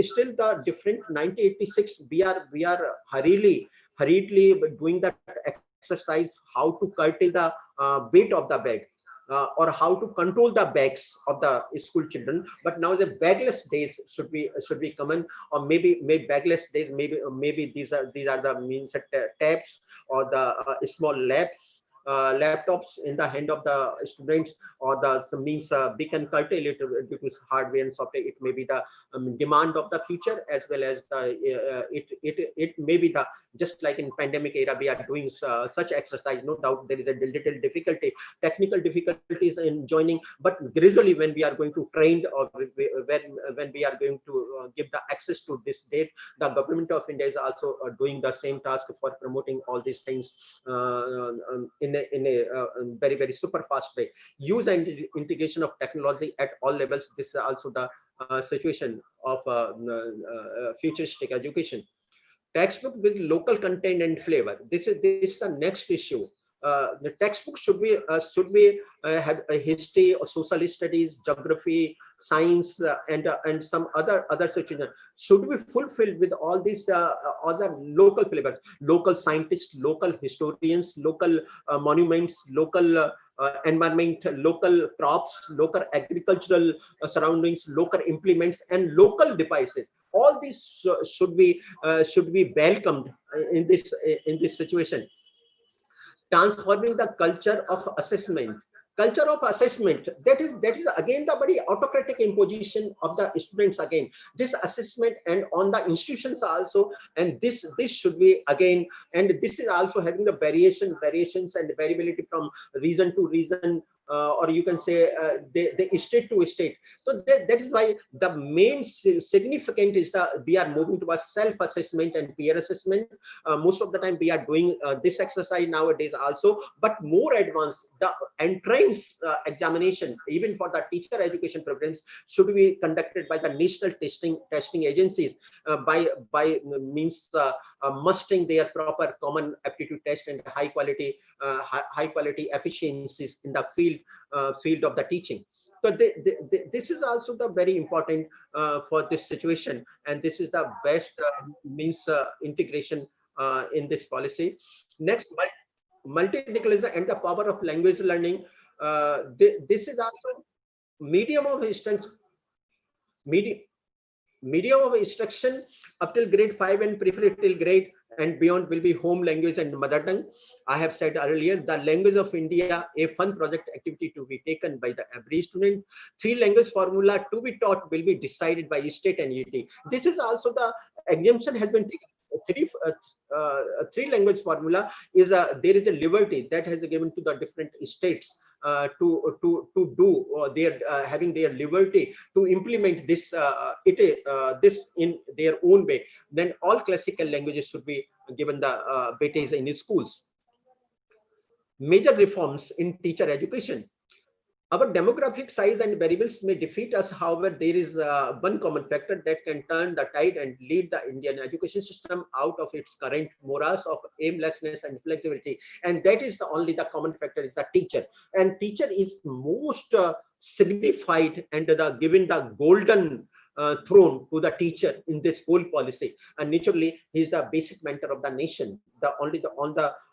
still the different. 1986 we are hurriedly doing that exercise, how to curtail the weight of the bag, or how to control the bags of the school children. But now the bagless days should be common, or maybe bagless days, maybe these are the means tabs or the small labs laptops in the hand of the students, or the means we can curtail it due to hardware and software. It may be the demand of the future, as well as the it may be the, just like in pandemic era we are doing such exercise. No doubt there is a little difficulty, technical difficulties in joining, but gradually when we are going to train, or when we are going to give the access to this date, the government of India is also doing the same task for promoting all these things in a very, very super fast way. Use and integration of technology at all levels. This is also the situation of futuristic education. Textbook with local content and flavor. This is the next issue. The textbook should be have a history or social studies, geography, science, and some other situations. Should be fulfilled with all these other local flavors, local scientists, local historians, local monuments, local environment, local crops, local agricultural surroundings, local implements, and local devices. All these should be welcomed in this situation. Transforming the culture of assessment. Culture of assessment, that is again the very autocratic imposition of the students again. This assessment and on the institutions also, and this should be again, and this is also having the variations and variability from region to region, or you can say the state to state. So that is why the main significant is we are moving to a self-assessment and peer assessment. Most of the time we are doing this exercise nowadays also, but more advanced, the entrance examination, even for the teacher education programs, should be conducted by the national testing agencies, by means mustering their proper common aptitude test and high quality efficiencies in the field of the teaching. So this is also the very important for this situation, and this is the best means integration in this policy. Next, multilingualism and the power of language learning. This is also medium of instruction up till grade 5 and preferred till grade and beyond will be home language and mother tongue. I have said earlier, the language of India, a fun project activity to be taken by the every student. 3 language formula to be taught will be decided by state and UT. This is also the exemption has been taken. 3 language formula is there is a liberty that has given to the different states to do their having their liberty to implement this this in their own way. Then all classical languages should be given the weightage in schools. Major reforms in teacher education. Our demographic size and variables may defeat us. However, there is one common factor that can turn the tide and lead the Indian education system out of its current morass of aimlessness and flexibility. And that is only the common factor is the teacher. And teacher is most signified and given the golden throne to the teacher in this whole policy. And naturally, he is the basic mentor of the nation.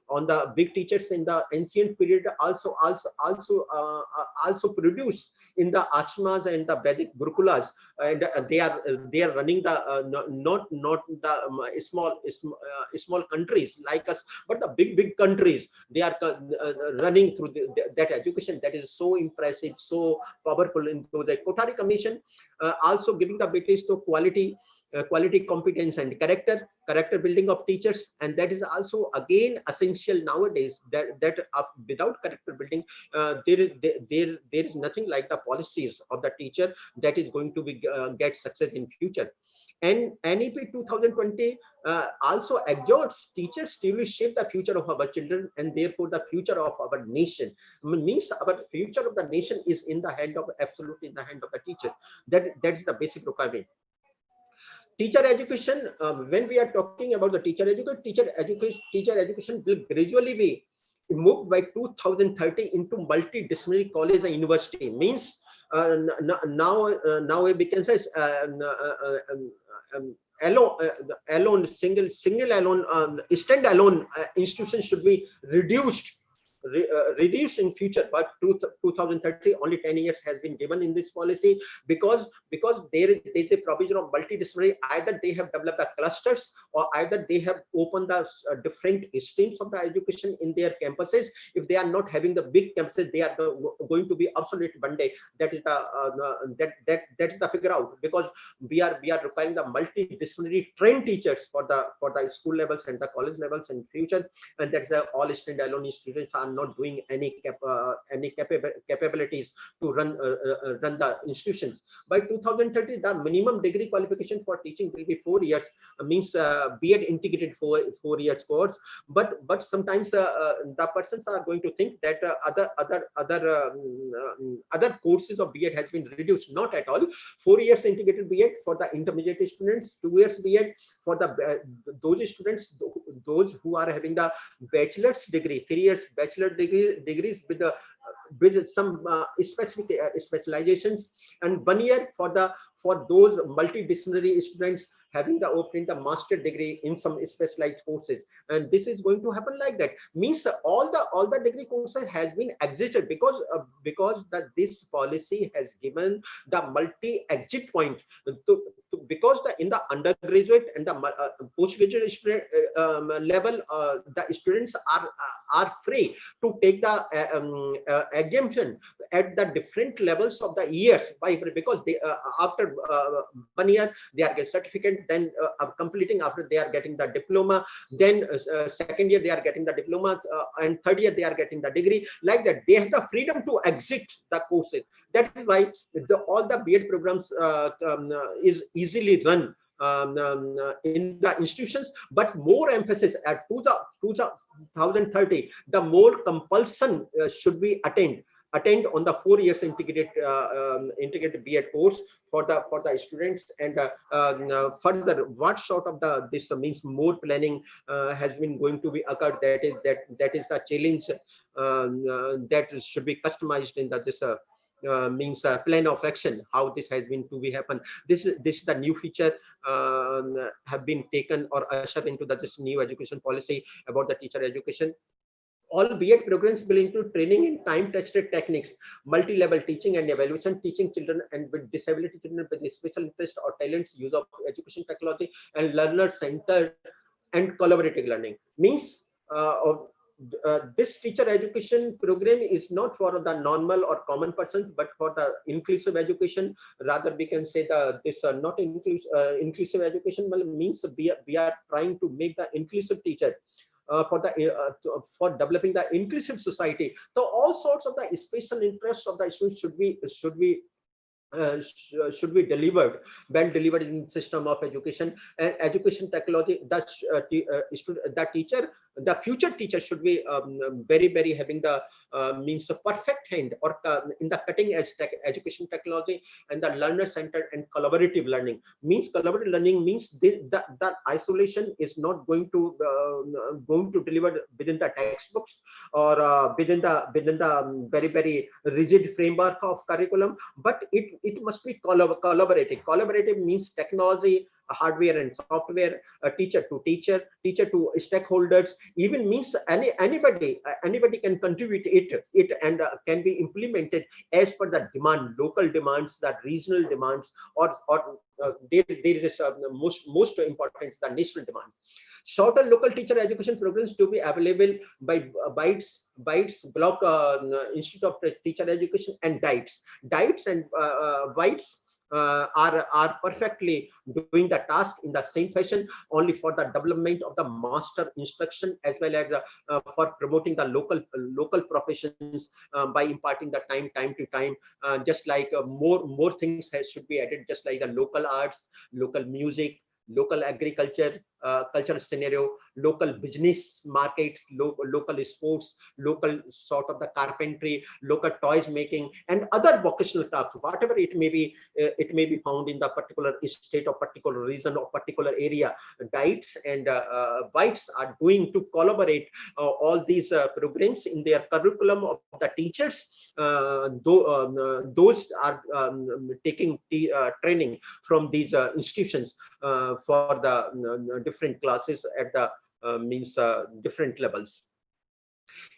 On the big teachers in the ancient period also produced in the ashramas and the Vedic gurukulas, and they are running the not the small countries like us, but the big countries. They are running through that education that is so impressive, so powerful. Into the Kothari Commission also giving the weightage to quality, competence, and character building of teachers, and that is also again essential nowadays. That without character building, there is nothing like the policies of the teacher that is going to be get success in future. And NEP 2020 also exhorts teachers to shape the future of our children and therefore the future of our nation. Means our future of the nation is in the hand of absolutely in the hand of the teacher. That is the basic requirement. Teacher education, when we are talking about the teacher education will gradually be moved by 2030 into multidisciplinary college and university. Means now we can say standalone institutions should be reduced reduced in future, but 2030 only 10 years has been given in this policy, because there is a provision of multidisciplinary. Either they have developed the clusters, or either they have opened the different streams of the education in their campuses. If they are not having the big campuses, they are going to be obsolete one day. That is the that is the figure out, because we are requiring the multidisciplinary trained teachers for the school levels and the college levels in future. And that's all standalone students are not doing any capabilities to run the institutions. By 2030, the minimum degree qualification for teaching will be 4 years, means B.Ed integrated 4 years course. But sometimes the persons are going to think that other courses of B.Ed has been reduced. Not at all. 4 years integrated B.Ed for the intermediate students, 2 years B.Ed for the those students, those who are having the bachelor's degree, 3 years bachelor degrees with some specific specializations, and 1 year for those multidisciplinary students having the obtained the master degree in some specialized courses. And this is going to happen like that. Means all the degree courses has been exited, because this policy has given the multi exit point because in the undergraduate and the postgraduate level, the students are free to take the exemption at the different levels of the years, because they after 1 year they are getting certificate, then completing, after they are getting the diploma, then second year they are getting the diploma, and third year they are getting the degree. Like that, they have the freedom to exit the courses. That is why all the B.Ed programs is easily run in the institutions, but more emphasis at 2030, the more compulsion should be attained on the 4 years integrated B.Ed course for the students. And further, what sort of this means more planning has been going to be occurred. That is the challenge that should be customized in this means plan of action, how this has been to be happen. This is the new feature have been taken or ushered into this new education policy about the teacher education. All B.Ed programs will include training in time-tested techniques, multi-level teaching and evaluation, teaching children and with disability children with special interest or talents, use of education technology, and learner-centered and collaborative learning. Means this teacher education program is not for the normal or common persons, but for the inclusive education. Rather, we can say this not inclusive education means we are trying to make the inclusive teacher. For developing the inclusive society. So all sorts of the special interests of the students should be delivered in system of education and education technology. That the future teacher should be very having the means the perfect hand or in the cutting edge education technology, and the learner centered and collaborative learning. Means collaborative learning means that isolation is not going to deliver within the textbooks or within the very rigid framework of curriculum, but it must be collaborative. Collaborative means technology, hardware and software, teacher to stakeholders, even means anybody can contribute it and can be implemented as per the demand, local demands, the regional demands, or there is most important, the national demand. Shorter local teacher education programs to be available by BITES, Block Institute of Teacher Education, and DITES and BITES are perfectly doing the task in the same fashion, only for the development of the master instruction as well as for promoting the local professions by imparting the time to time. Just like more things should be added, just like the local arts, local music, local agriculture, cultural scenario, local business markets, local sports, local sort of the carpentry, local toys making, and other vocational crafts, whatever it may be found in the particular state or particular region or particular area. DITES and BITES are doing to collaborate all these programs in their curriculum of the teachers. Those are taking training from these institutions for the different classes at the different levels.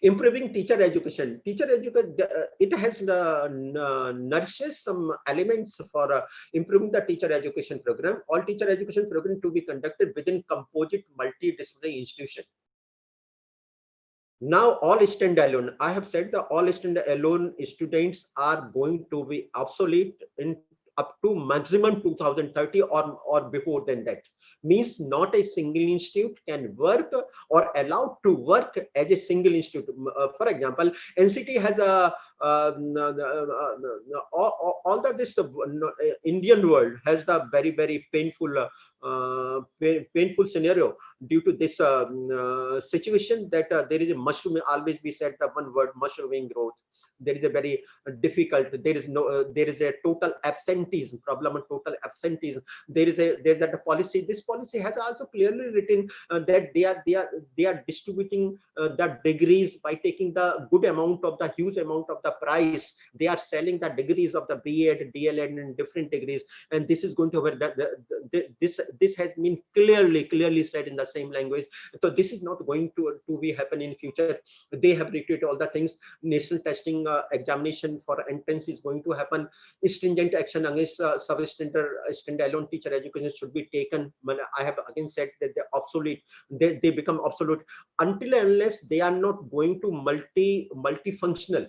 Improving teacher education. Teacher education, it has nourishes some elements for improving the teacher education program. All teacher education program to be conducted within composite multidisciplinary institution. Now all standalone. I have said that all standalone students are going to be obsolete in up to maximum 2030 or before than that. Means not a single institute can work or allowed to work as a single institute. For example, NCT has a all that this Indian world has the very painful painful scenario due to this situation that there is a mushroom. Always we said the one word, mushrooming growth. There is a very difficult. There is no. There is a total absenteeism problem. Total absenteeism. There's a policy. This policy has also clearly written that they are distributing the degrees by taking the good amount of the huge amount of the price. They are selling the degrees of the B.Ed, DLEd, and different degrees. And this is going to this has been clearly said in the same language. So this is not going to be happen in future. They have repeated all the things. National testing examination for entrance is going to happen. Stringent action against standalone teacher education should be taken. I have again said that they're obsolete. They become obsolete until and unless they are not going to multifunctional,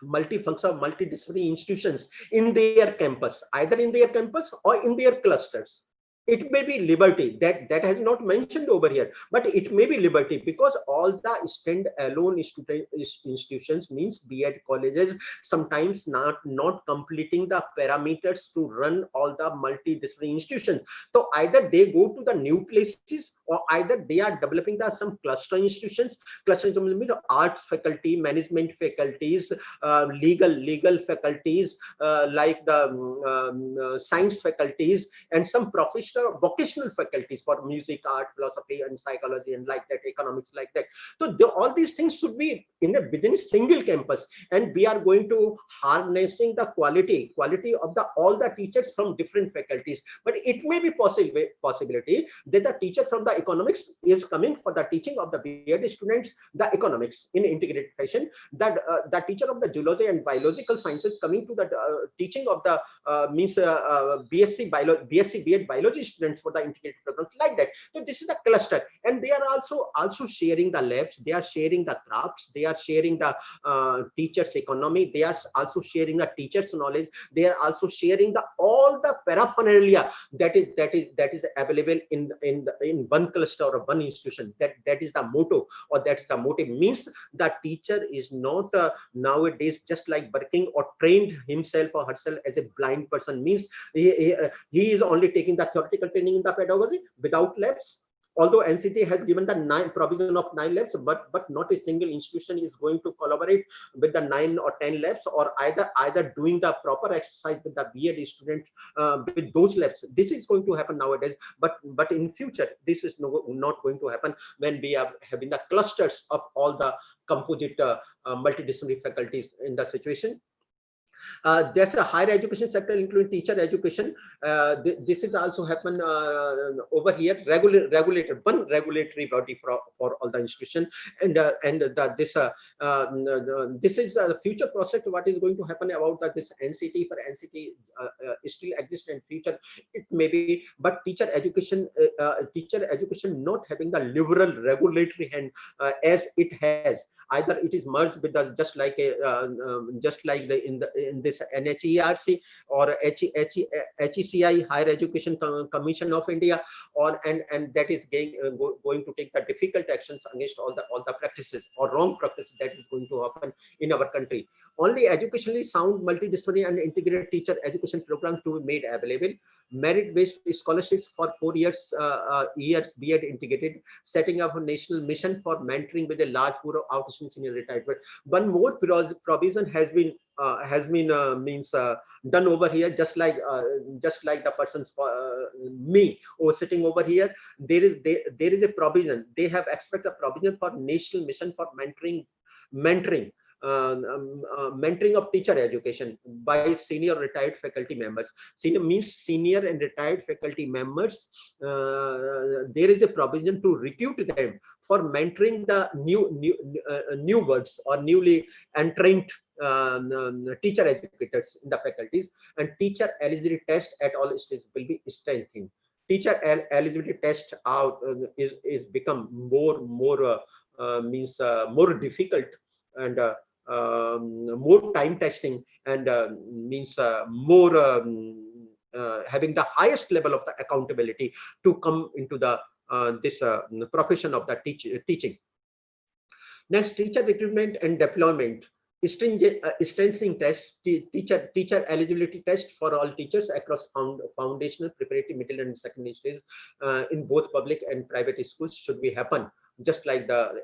multidisciplinary institutions in their campus, either in their campus or in their clusters. It may be liberty that has not mentioned over here, but it may be liberty because all the stand-alone institutions means B.Ed colleges sometimes not completing the parameters to run all the multidisciplinary institutions. So either they go to the new places or either they are developing some cluster institutions. Cluster means arts faculty, management faculties, legal faculties, like the science faculties, and some professional vocational faculties for music, art, philosophy, and psychology, and like that, economics, like that. So all these things should be within a single campus, and we are going to harnessing the quality of all the teachers from different faculties. But it may be possibility that the teacher from the economics is coming for the teaching of the B.Ed students the economics in integrated fashion. That the teacher of the zoology and biological sciences coming to the teaching of the BSc B.Ed biology students for the integrated programs, like that. So this is the cluster, and they are also sharing the labs, they are sharing the crafts, they are sharing the teachers economy, they are also sharing the teachers knowledge, they are also sharing the all the paraphernalia that is available in one cluster or one institution. That is the motto, or that is the motive. Means the teacher is not nowadays just like working or trained himself or herself as a blind person. Means he is only taking the theoretical training in the pedagogy without labs. Although NCT has given the provision of 9 labs, but not a single institution is going to collaborate with the 9 or 10 labs, or either doing the proper exercise with the B.Ed student with those labs. This is going to happen nowadays, but in future this is not going to happen when we are having the clusters of all the composite multidisciplinary faculties in the situation. There's a higher education sector, including teacher education. This is also happen over here. Regulated one regulatory body for all the institution, and this is the future prospect. What is going to happen about this NCT for NCT still exists in future? It may be, but teacher education not having the liberal regulatory hand as it has. Either it is merged with the just like in this NHERC or HECI, Higher Education Commission of India, or and that is going to take the difficult actions against all the practices or wrong practices that is going to happen in our country. Only educationally sound, multidisciplinary and integrated teacher education programs to be made available. Merit-based scholarships for 4 years B.Ed integrated, setting up a national mission for mentoring with a large pool of outstanding senior retired. One more provision has been done over here, just like the persons me or sitting over here. There is a provision. They have expect a provision for national mission for mentoring mentoring of teacher education by senior retired faculty members. Senior means senior and retired faculty members. There is a provision to recruit them for mentoring the new words or newly entrained teacher educators in the faculties, and teacher eligibility test at all stages will be strengthened. Teacher eligibility test out is become more difficult and more time testing, and means more having the highest level of the accountability to come into the this profession of the teaching. Next, teacher recruitment and deployment. Strengthening test, teacher eligibility test for all teachers across foundational, preparatory, middle and secondary stages in both public and private schools should be happen. Just like the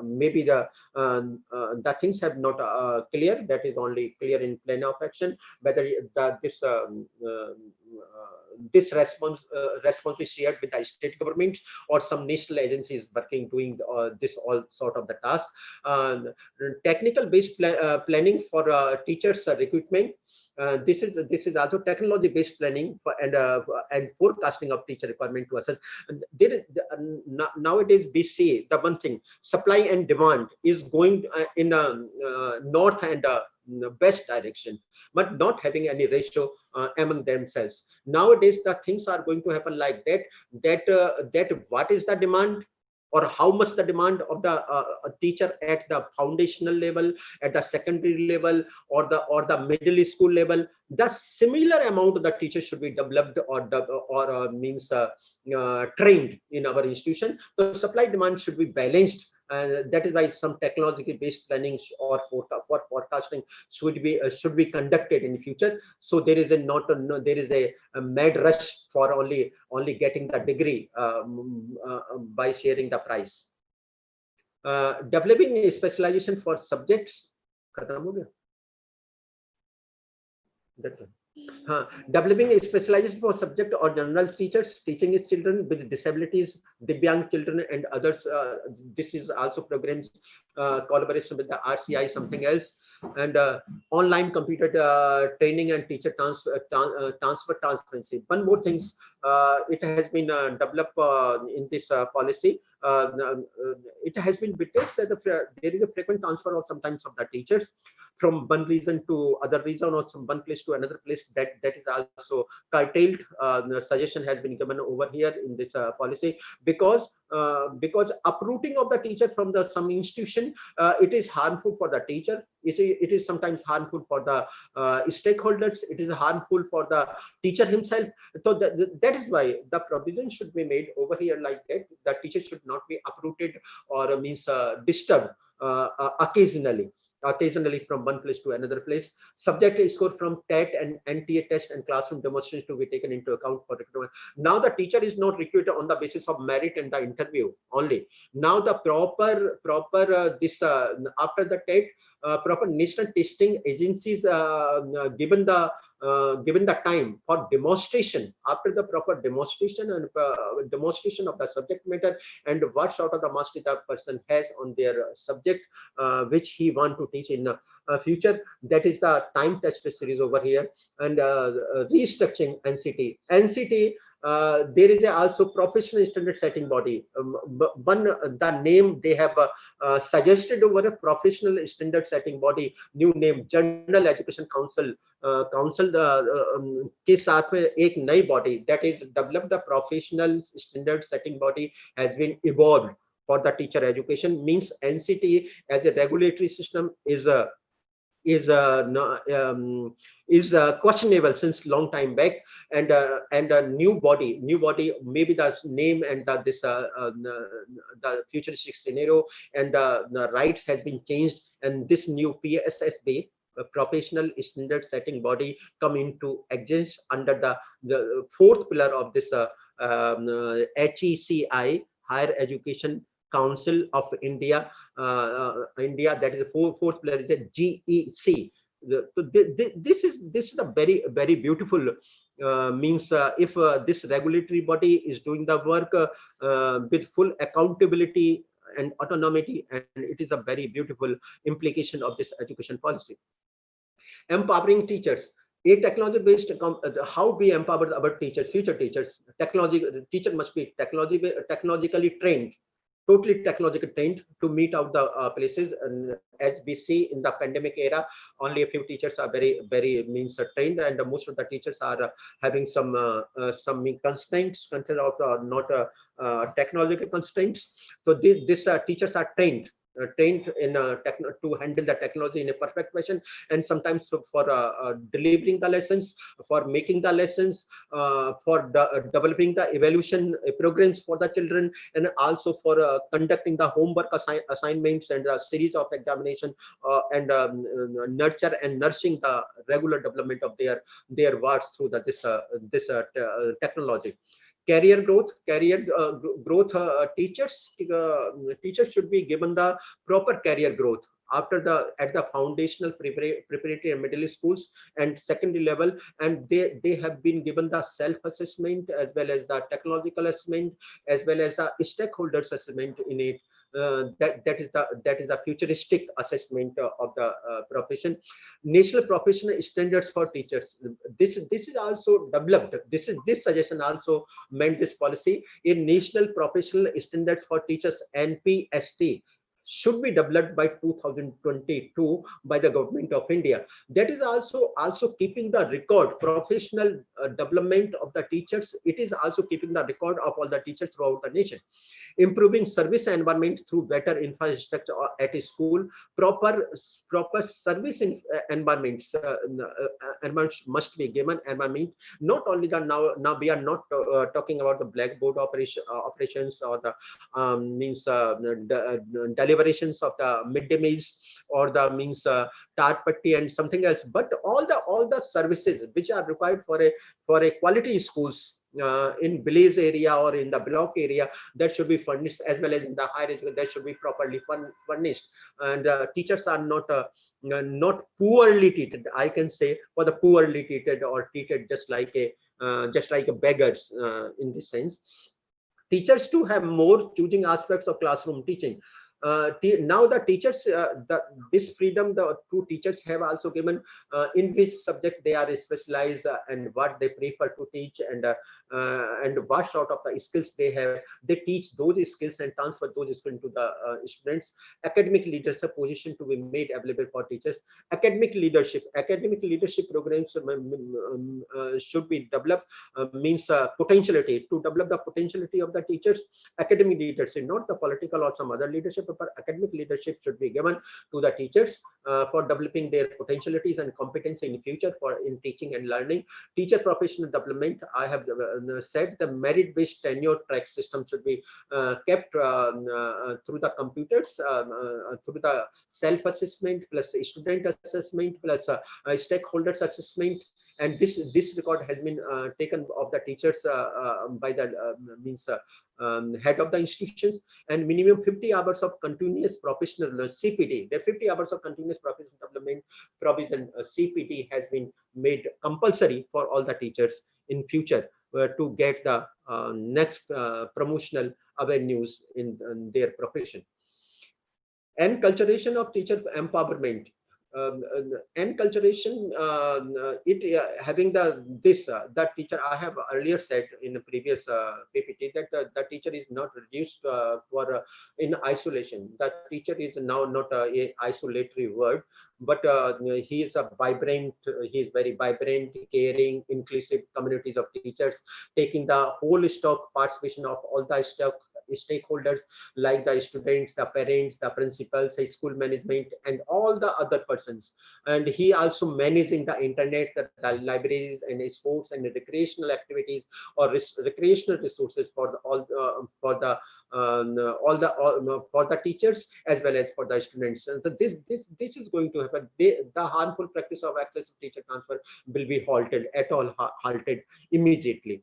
maybe the things have not clear. That is only clear in plan of action. Whether this response is shared with the state governments or some national agencies working doing this all sort of the tasks. Technical based planning for teachers recruitment. This is also technology based planning for, and forecasting of teacher requirement to assess. There is nowadays we see the one thing, supply and demand is going in north and west direction, but not having any ratio among themselves. Nowadays the things are going to happen like that what is the demand or how much the demand of the teacher at the foundational level, at the secondary level, or the middle school level, the similar amount of the teacher should be developed or trained in our institution. So supply demand should be balanced. And that is why some technological based planning or forecasting should be conducted in the future. So there is a mad rush for only getting the degree by sharing the price. Developing a specialization for subjects. Developing a specialization for subject or general teachers teaching his children with disabilities, Divyang children and others. This is also programs collaboration with the RCI, something else, and online computer training and teacher transfer transparency. One more things, it has been developed in this policy. It has been witnessed that there is a frequent transfer of sometimes of the teachers from one region to other region or from one place to another place. That is also curtailed. The suggestion has been given over here in this policy, because uprooting of the teacher from some institution, it is harmful for the teacher. It is sometimes harmful for the stakeholders. It is harmful for the teacher himself. So that is why the provision should be made over here like that. The teacher should not be uprooted or disturbed occasionally from one place to another place. Subject score from TET and NTA test and classroom demonstrations to be taken into account for recruitment. Now the teacher is not recruited on the basis of merit and the interview only. Now the proper after the TET, proper national testing agencies given the time for demonstration, after the proper demonstration and demonstration of the subject matter and what sort of the mastery the person has on their subject which he want to teach in future. That is the time test series over here. And restructuring NCT. There is also professional standard setting body. The name they have suggested over a professional standard setting body, new name General Education Council. Council के साथ में एक नई body that is developed, the professional standard setting body has been evolved for the teacher education. Means NCT as a regulatory system is questionable since long time back, and a new body, maybe the name and the futuristic scenario and the rights has been changed, and this new PSSB, professional standard setting body, come into existence under the fourth pillar of this HECI, Higher Education Council of India. That is the fourth pillar is a GEC. This is a very, very beautiful means if this regulatory body is doing the work with full accountability and autonomy, and it is a very beautiful implication of this education policy. Empowering teachers. A technology based, how we empower our teachers, future teachers. Teacher must be technologically trained, totally technologically trained to meet out the places. And as we see in the pandemic era, only a few teachers are very trained, and most of the teachers are having some constraints of not technological constraints. So these teachers are trained in to handle the technology in a perfect fashion, and sometimes for delivering the lessons, for making the lessons, for developing the evaluation programs for the children, and also for conducting the homework assignments and a series of examination, and nurture and nourishing the regular development of their words through this technology. Career growth. Teachers should be given the proper career growth at the foundational preparatory and middle schools and secondary level, and they have been given the self-assessment as well as the technological assessment as well as the stakeholders assessment in it. That is the futuristic assessment of the profession. National professional standards for teachers. This is also developed. This suggestion also meant this policy. In national professional standards for teachers, NPST, should be developed by 2022 by the government of India. That is also keeping the record, professional development of the teachers. It is also keeping the record of all the teachers throughout the nation. Improving service environment through better infrastructure at a school. Proper service environments must be given. Environment, not only the now we are not talking about the blackboard operations or the deliberations of the midday meals or the tar patti and something else, but all the services which are required for a quality schools in village area or in the block area, that should be furnished, as well as in the higher education that should be properly furnished. And teachers are not poorly treated, I can say, for the poorly treated or treated just like a beggars in this sense. Teachers to have more choosing aspects of classroom teaching. Now the teachers, this freedom the two teachers have also given in which subject they are specialized and what they prefer to teach, and what sort of the skills they have. They teach those skills and transfer those skills to the students. Academic leadership position to be made available for teachers. Academic leadership programs should be developed. Potentiality, to develop the potentiality of the teachers. Academic leadership, not the political or some other leadership, but academic leadership should be given to the teachers for developing their potentialities and competency in future in teaching and learning. Teacher professional development, I have said the merit-based tenure track system should be kept through the computers, through the self-assessment plus student assessment plus stakeholders assessment. And this record has been taken of the teachers by the head of the institutions. And minimum 50 hours of continuous professional CPD. The 50 hours of continuous professional development provision CPD has been made compulsory for all the teachers in future to get the next promotional avenues in their profession. Enculturation of teacher empowerment. Enculturation, having that teacher, I have earlier said in the previous PPT that the teacher is not reduced in isolation. That teacher is now not a isolatory word, but he is very vibrant, caring, inclusive communities of teachers, taking the whole stock participation of all the stakeholders like the students, the parents, the principals, the school management, and all the other persons. And he also managing the internet, the libraries and sports and recreational activities or recreational resources for the teachers as well as for the students. And so this is going to happen. The harmful practice of excessive teacher transfer will be halted immediately.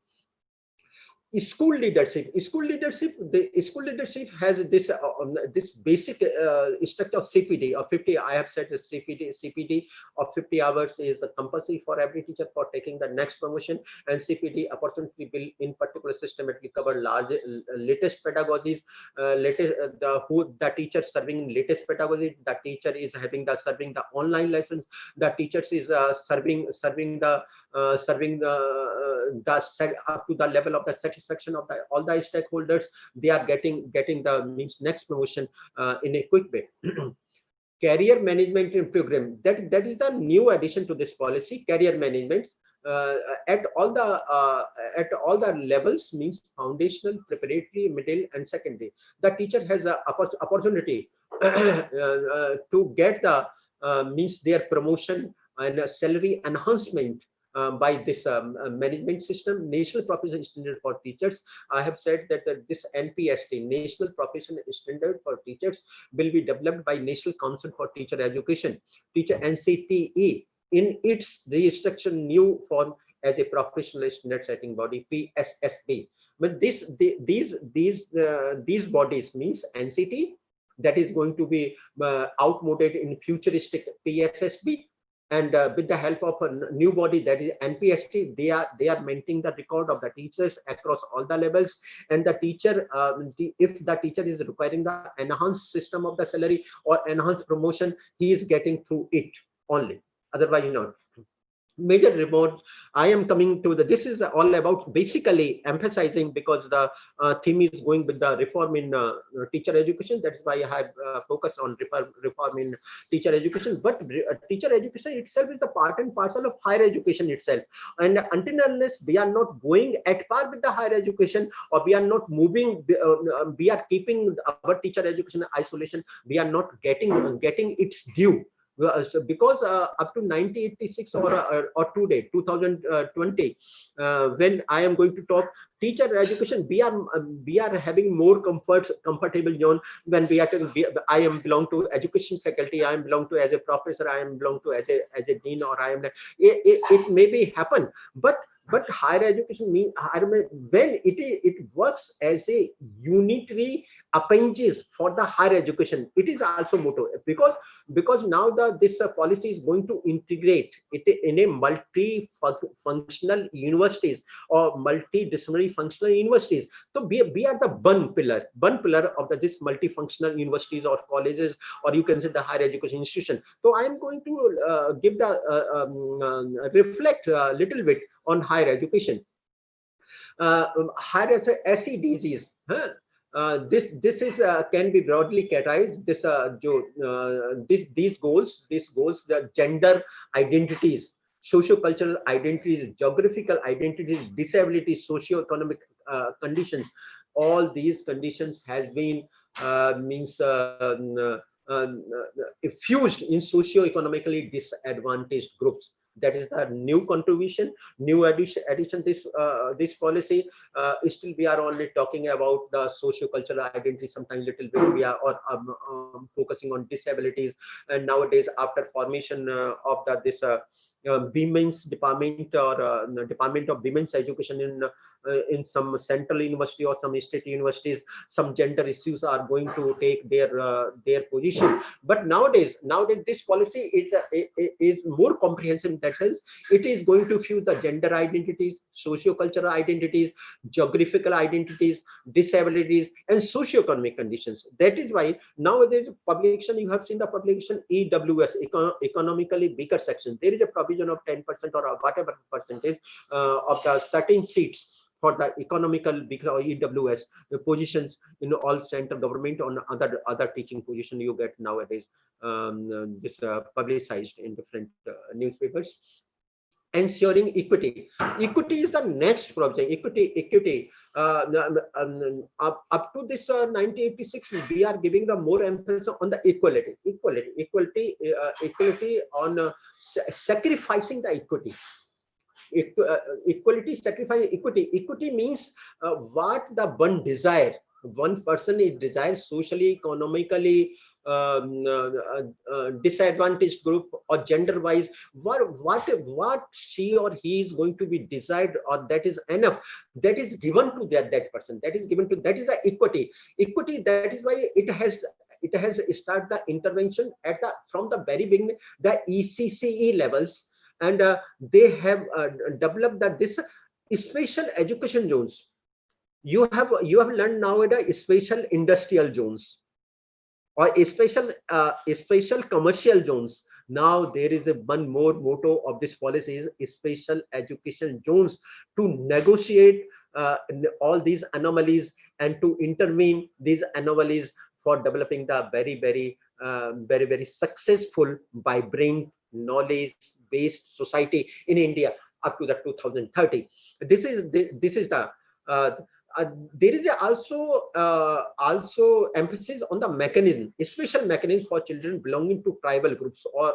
School leadership the school leadership has this this basic structure of CPD of 50. I have said the CPD of 50 hours is compulsory for every teacher for taking the next promotion, and CPD opportunity will in particular systematically cover large latest pedagogies, the teacher serving latest pedagogy, the teacher is having the serving the online lessons, the teachers is serving the up to the level of the satisfaction of all the stakeholders. They are getting the means next promotion in a quick way. Career management program, that is the new addition to this policy. Career management at all the levels, means foundational, preparatory, middle and secondary. The teacher has a opportunity to get the means their promotion and salary enhancement by this management system, National Professional Standard for Teachers. I have said that this NPST, National Professional Standard for Teachers, will be developed by National Council for Teacher Education, teacher NCTE, in its restriction new form as a professional standard setting body, PSSB. But these bodies, means NCT, that is going to be outmoded in futuristic PSSB, and with the help of a new body, that is NPST, they are maintaining the record of the teachers across all the levels, and the teacher, if the teacher is requiring the enhanced system of the salary or enhanced promotion, he is getting through it only, otherwise not. Major reforms, I am coming to this is all about basically emphasizing, because the theme is going with the reform in teacher education. That's why I have focused on reform in teacher education. But teacher education itself is the part and parcel of higher education itself, and until unless we are not going at par with the higher education, or we are not moving, we are keeping our teacher education in isolation, we are not getting its due. Because up to 1986 or today 2020, when I am going to talk teacher education, we are having more comfortable zone when we are I am belong to education faculty, I am belong to as a professor, I am belong to as a dean, or I am it may be happen, but higher education mean when it works as a unitary appendages for the higher education, it is also motto, because now this policy is going to integrate it in a multi-functional universities or multidisciplinary functional universities. So we are the one pillar of this multifunctional universities or colleges, or you can say the higher education institution. So I am going to give the reflect a little bit on higher education. Higher SEDCs, this is can be broadly categorized. These goals, the gender identities, socio-cultural identities, geographical identities, disability, socio-economic conditions. All these conditions has been fused in socio-economically disadvantaged groups. That is the new contribution, new addition this policy. Still we are only talking about the socio-cultural identity, sometimes little bit we are focusing on disabilities. And nowadays, after formation of this women's department, or Department of Women's Education in some central university or some state universities, some gender issues are going to take their position. But nowadays this policy is more comprehensive in that sense. It is going to fuse the gender identities, socio-cultural identities, geographical identities, disabilities, and socio-economic conditions. That is why nowadays publication, you have seen the publication EWS, economically weaker section. There is a provision of 10% or whatever percentage of the certain seats for the economical weaker or EWS positions in all central government on other teaching position you get nowadays. This publicized in different newspapers. Ensuring equity is the next project. Equity up to this 1986 we are giving the more emphasis on the equality on sacrificing the equity. Equality, sacrifice equity means what the one desire, one person is desires socially, economically, disadvantaged group or gender wise, what she or he is going to be desired, or that is enough, that is given to that person, that is given to, that is the equity. That is why it has started the intervention at the from the very beginning, the ECCE levels, and they have developed that this special education zones. You have learned nowadays special industrial zones or special commercial zones. Now there is one more motto of this policy is special education zones, to negotiate all these anomalies and to intervene these anomalies for developing the very successful, vibrant, knowledge-based society in India up to the 2030. This is the there is also emphasis on the mechanism, special mechanism for children belonging to tribal groups or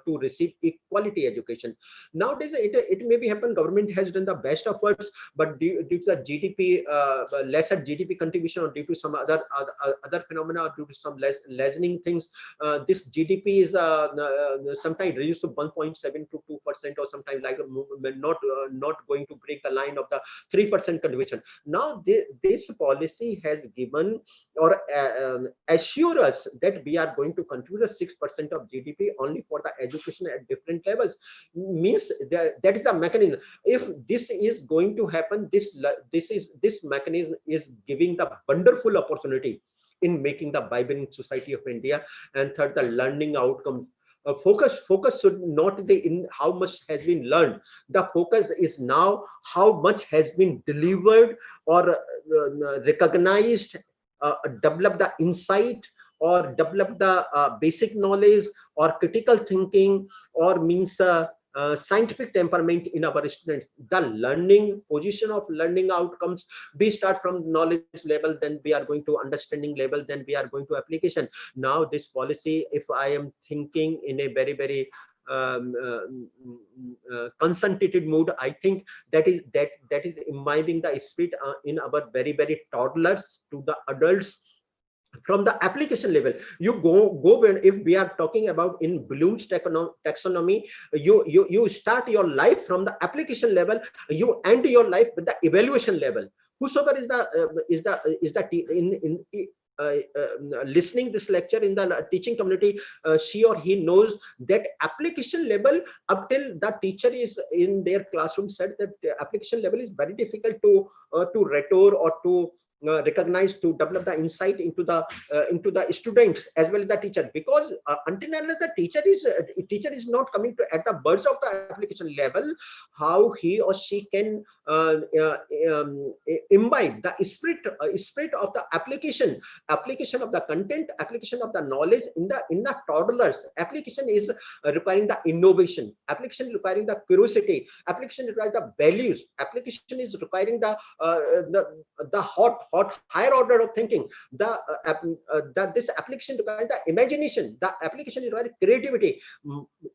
to receive equality education. Nowadays, it may be happen government has done the best efforts, but due to the GDP lesser GDP contribution, or due to some other phenomena, or due to some lessening things, this GDP is sometimes reduced to 1.7 to 2%, or sometimes like not going to break the line of the 3% contribution. Now this policy has given or assure us that we are going to contribute 6% of GDP only for the education at different levels. Means that is the mechanism. If this is going to happen, this mechanism is giving the wonderful opportunity in making the vibrant society of India. And third, the learning outcomes. Focus should not be in how much has been learned. The focus is now how much has been delivered or recognized, develop the insight, or develop the basic knowledge or critical thinking, or means scientific temperament in our students. The learning position of learning outcomes, we start from knowledge level, then we are going to understanding level, then we are going to application. Now this policy, if I am thinking in a very concentrated mood, I think that is imbibing the spirit in our very toddlers to the adults. From the application level, you go when, if we are talking about in Bloom's taxonomy, you start your life from the application level, you end your life with the evaluation level. Whosoever listening this lecture in the teaching community, she or he knows that application level, up till the teacher is in their classroom, said that the application level is very difficult to rhetor or to recognize, to develop the insight into the students as well as the teacher, because until and unless the teacher is not coming to at the birds of the application level, how he or she can imbibe the spirit of the application of the content, application of the knowledge in the toddlers. Application is requiring the innovation, application requiring the curiosity, application requiring the values, application is requiring the hot higher order of thinking, this application requires the imagination, the application requires creativity.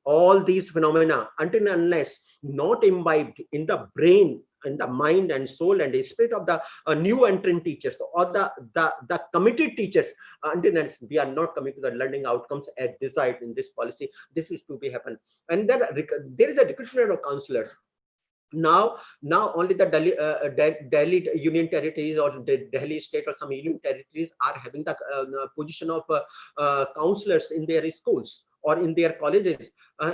All these phenomena, until and unless not imbibed in the brain, in the mind and soul and the spirit of the new entrant teachers or the committed teachers, until and we are not coming to the learning outcomes as desired in this policy, this is to be happen. And then there is a recruitment of counselors. Now only the Delhi Union Territories or the Delhi state or some union territories are having the position of counselors in their schools or in their colleges.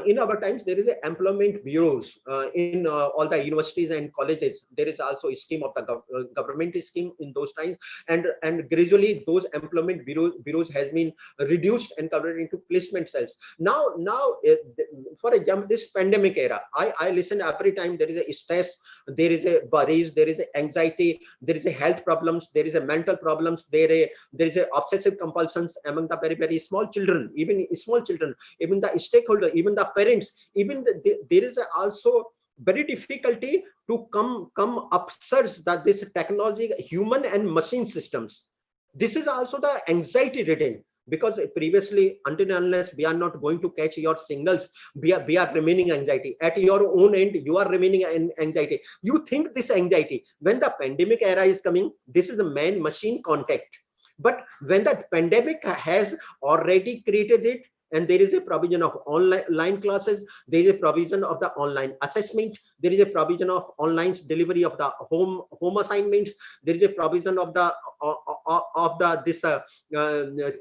In our times, there is employment bureaus in all the universities and colleges. There is also a scheme of the government scheme in those times, and gradually those employment bureaus has been reduced and converted into placement cells. Now, for example, this pandemic era, I listen every time there is a stress, there is a worries, there is a anxiety, there is a health problems, there is a mental problems, there is a obsessive compulsions among the very small children, even small children, even the stakeholder, even the parents, even there is also very difficulty to come upsurge that this technology, human and machine systems. This is also the anxiety ridden, because previously, until and unless we are not going to catch your signals, we are remaining anxiety. At your own end, you are remaining in anxiety. You think this anxiety, when the pandemic era is coming, this is a man-machine contact. But when the pandemic has already created it, and there is a provision of online classes, there is a provision of the online assessment, there is a provision of online delivery of the home assignments, there is a provision of the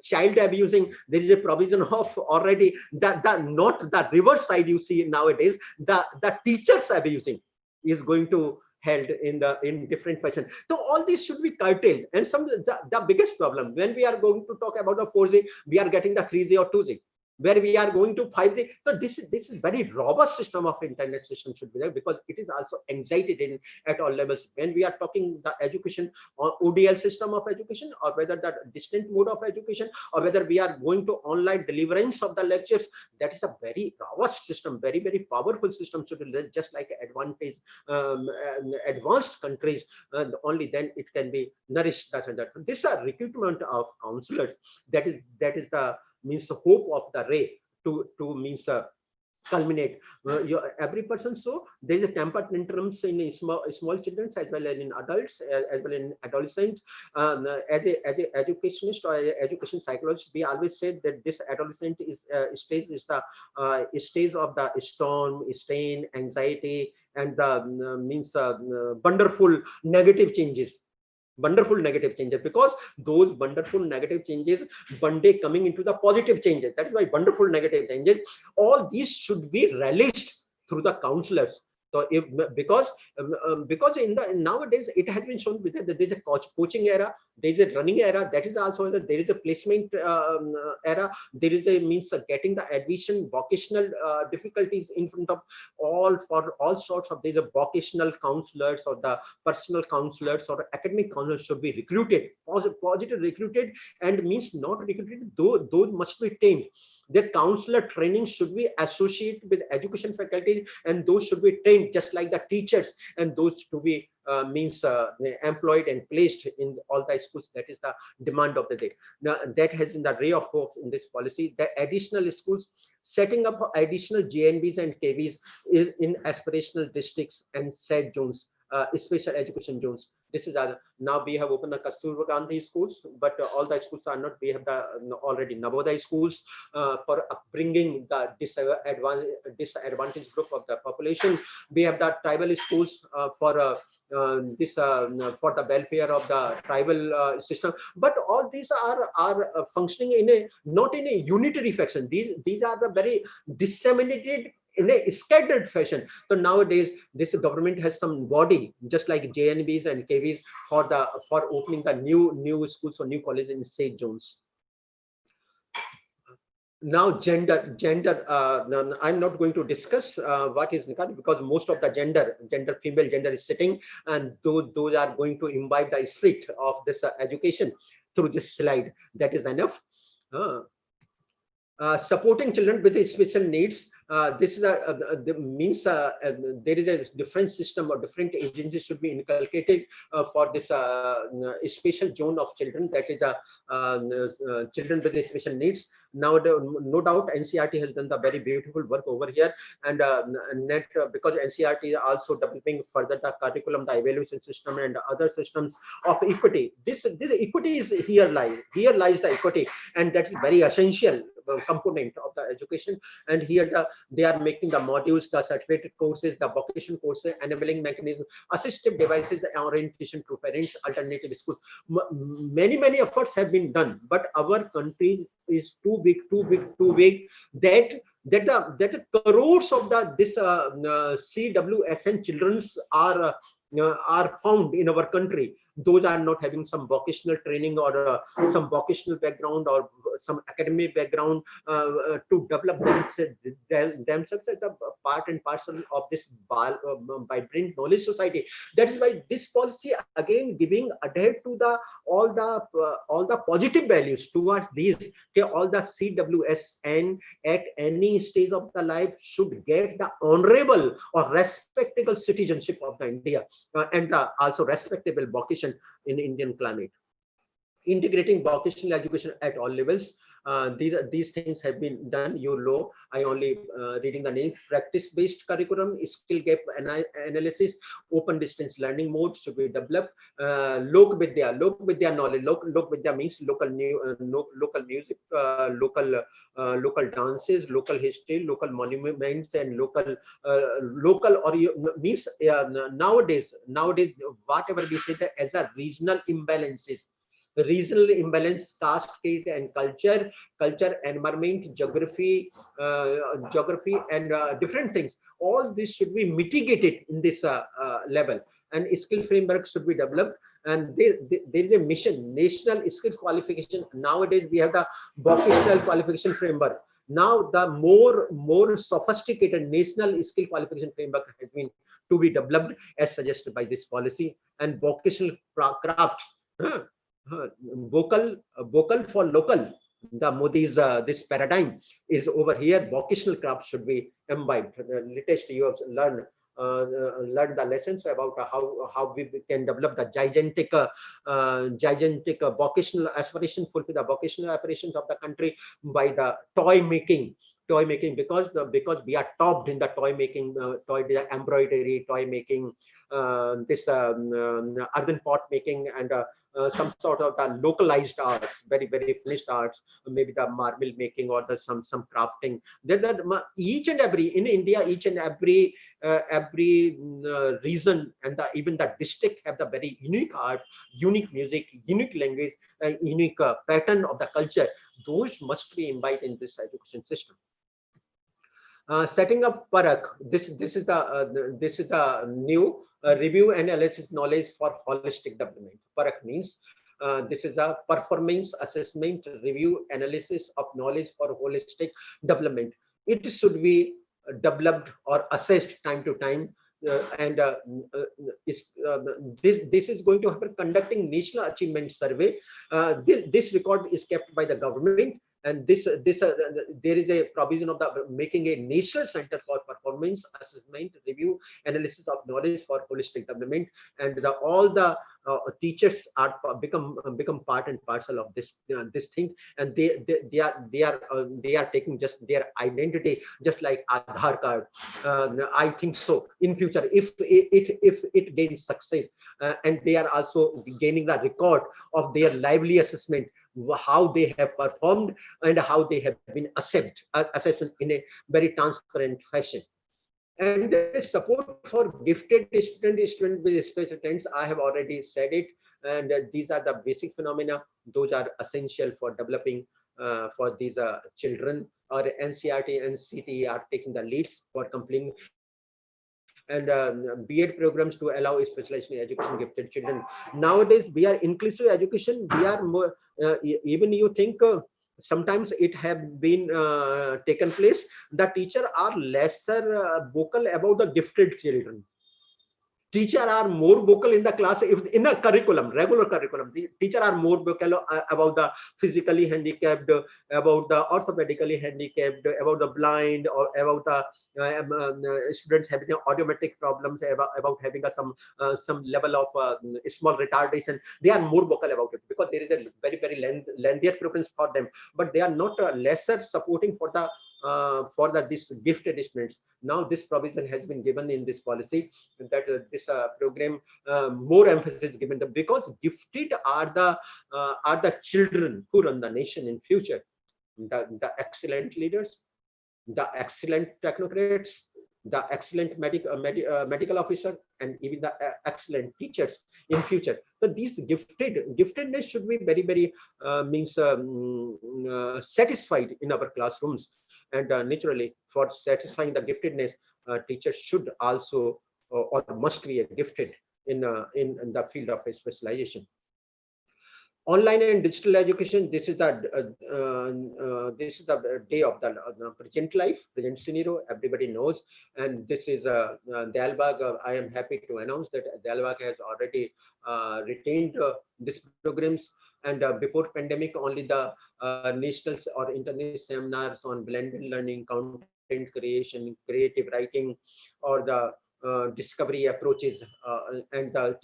child abusing, there is a provision of already the not the reverse side you see nowadays, the teachers abusing is going to held in different fashion. So all these should be curtailed. And the biggest problem when we are going to talk about the 4G, we are getting the 3G or 2G, where we are going to 5G. So this is very robust system of internet system should be there, because it is also anxiety at all levels. When we are talking the education or ODL system of education, or whether the distant mode of education, or whether we are going to online deliverance of the lectures, that is a very robust system, very, very powerful system, should be just like advanced countries, only then it can be nourished. This is a recruitment of counselors. That is the means the hope of the ray to means culminate every person. So there is a temper tantrums in small children as well as in adults, as well as in adolescents. As a educationist or education psychologist, we always said that this adolescent stage is the stage of the storm, strain, anxiety, and the means wonderful negative changes. Wonderful negative changes, because those wonderful negative changes one day coming into the positive changes. That is why wonderful negative changes, all these should be relished through the counselors. So because in nowadays it has been shown that there is a coaching era, there is a running era, that is also there is a placement era, there is a means of getting the admission vocational difficulties in front of all sorts of, there is a vocational counselors or the personal counselors or academic counselors should be recruited, positive recruited, and means not recruited, those must be tamed. The counselor training should be associated with education faculty, and those should be trained just like the teachers, and those to be employed and placed in all the schools. That is the demand of the day. Now that has been the ray of hope in this policy. The additional schools, setting up additional JNBs and KVs is in aspirational districts and SED zones, special education zones. This is now we have opened the Kasturba Gandhi schools, but all the schools are not. We have the already Navodaya schools for upbringing the disadvantaged group of the population. We have the tribal schools for the welfare of the tribal system. But all these are functioning in a not in a unitary fashion. These are the very disseminated in a scattered fashion. So nowadays this government has some body just like JNBs and KVs for opening the new schools or new colleges in safe zones. Now gender I'm not going to discuss what is Nikah, because most of the gender female gender is sitting, and those are going to imbibe the spirit of this education through this slide. That is enough. Supporting children with special needs. This is means there is a different system or different agencies should be inculcated for this special zone of children, that is children with special needs. Now no doubt NCERT has done the very beautiful work over here, and because NCERT is also developing further the curriculum, the evaluation system, and other systems of equity. This equity is here lies the equity, and that is very essential component of the education. And here they are making the modules, the certificate courses, the vocation courses, enabling mechanism, assistive devices, orientation to parents, alternative schools. Many efforts have been done, but our country is too big that the crores of this CWSN childrens are found in our country. Those are not having some vocational training or some vocational background or some academic background to develop themselves as a part and parcel of this vibrant knowledge society. That is why this policy again giving adhere to all the positive values towards these. Okay, all the CWSN at any stage of the life should get the honorable or respectable citizenship of the India, and also respectable vocation in Indian climate. integrating vocational education at all levels. These things have been done. You know, I only reading the name: practice-based curriculum, skill gap analysis, open distance learning mode should be developed. Lok Vidya knowledge. Lok Vidya means local local music, local dances, local history, local monuments, and local or means nowadays whatever we say that as a regional imbalances. The regional imbalance, caste, creed, and culture, environment, geography, and different things. All this should be mitigated in this level, and skill framework should be developed. And there is a mission, national skill qualification. Nowadays, we have the vocational qualification framework. Now, the more sophisticated national skill qualification framework has been to be developed as suggested by this policy, and vocational crafts. Vocal for local. The Modi's this paradigm is over here. Vocational craft should be imbibed. Latest, you have learned the lessons about how we can develop the gigantic vocational aspiration, fulfill the vocational aspirations of the country by the toy making, because we are topped in the toy making, embroidery, toy making, this earthen pot making, and some sort of the localized arts, very finished arts, maybe the marble making or the some crafting. Each and every in India, each and every region and even the district have the very unique art, unique music, unique language, unique pattern of the culture. Those must be imbibed in this education system. Setting up Parakh. This is the new review analysis knowledge for holistic development. Parakh means this is a performance assessment review analysis of knowledge for holistic development. It should be developed or assessed time to time. This is going to happen conducting national achievement survey. This record is kept by the government. And there is a provision of the making a national center for performance assessment, review, analysis of knowledge for holistic development, and all the teachers are become part and parcel of this thing, and they are taking just their identity, just like Aadhaar card. I think so. In future, if it gains success, and they are also gaining the record of their lively assessment, how they have performed and how they have been assessed in a very transparent fashion. And there is support for gifted student with special talents. I have already said it, and these are the basic phenomena. Those are essential for developing for these children. Or NCERT and CTE are taking the leads for completing and B.Ed programs to allow specialization in education gifted children. Nowadays, we are inclusive education. We are more, even you think sometimes it have been taken place. The teacher are lesser vocal about the gifted children. Teacher are more vocal in the class. If in a curriculum, regular curriculum, the teacher are more vocal about the physically handicapped, about the orthopedically handicapped, about the blind, or about the students having audiometric problems, about having some level of small retardation. They are more vocal about it because there is a very lengthier preference for them. But they are not lesser supporting for this gifted students. Now this provision has been given in this policy that this program more emphasis given because gifted are the children who run the nation in future. The excellent leaders, the excellent technocrats, the excellent medical officer, and even the excellent teachers in future. So these giftedness should be very satisfied in our classrooms. And naturally, for satisfying the giftedness, teachers should also or must be gifted in the field of specialization. Online and digital education. This is the day of the present life, present scenario. Everybody knows, and this is Dalbagh. I am happy to announce that Dalbagh has already retained these programs. And before pandemic, only the national or international seminars on blended learning, content creation, creative writing, or the discovery approaches and the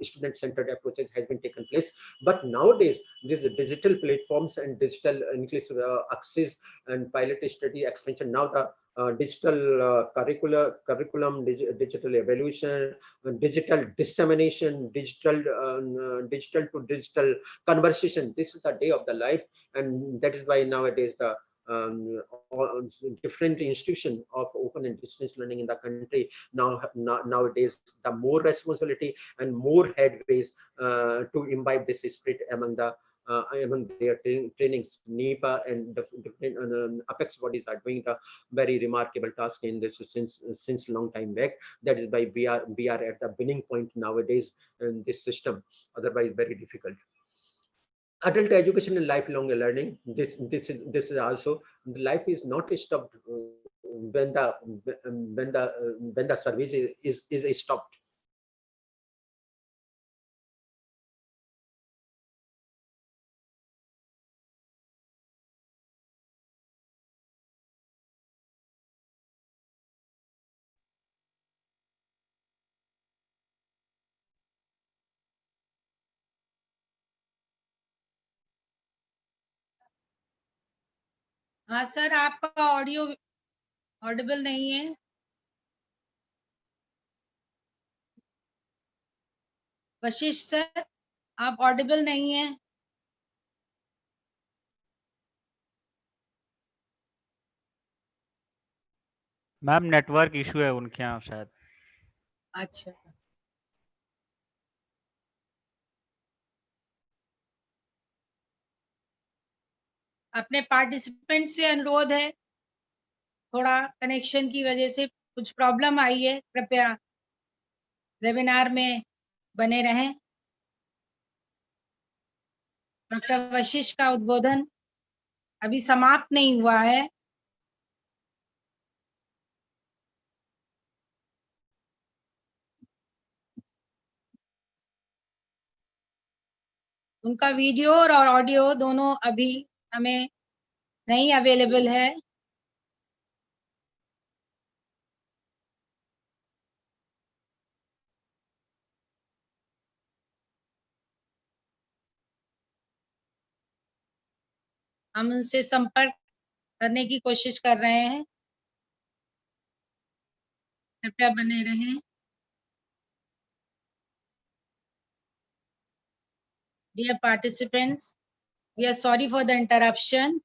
student-centered approaches has been taken place. But nowadays, these digital platforms and digital inclusive access and pilot study expansion, now the digital curriculum, digital evaluation, digital dissemination, digital to digital conversation. This is the day of the life, and that is why nowadays the different institution of open and distance learning in the country nowadays the more responsibility and more headways to imbibe this spirit among their trainings. NEPA and the different apex bodies are doing the very remarkable task in this since long time back. That is why we are at the beginning point nowadays in this system. Otherwise, very difficult. Adult education and lifelong learning. This is also, life is not stopped when the service is stopped. हाँ sir, आपका audio Audible नहीं है। Vashishtha sir, आप Audible नहीं है। Ma'am network issue है उनके यहाँ शायद। अच्छा, अपने पार्टिसिपेंट से अनुरोध है, थोड़ा कनेक्शन की वजह से कुछ प्रॉब्लम आई है, कृपया वेबिनार में बने रहें। डॉक्टर वशिष्ठ का उद्बोधन अभी समाप्त नहीं हुआ है। उनका वीडियो और ऑडियो दोनों अभी हमें नहीं अवेलेबल है। हम उनसे संपर्क करने की कोशिश कर रहे हैं, कृपया बने रहें। Dear participants, we are sorry for the interruption.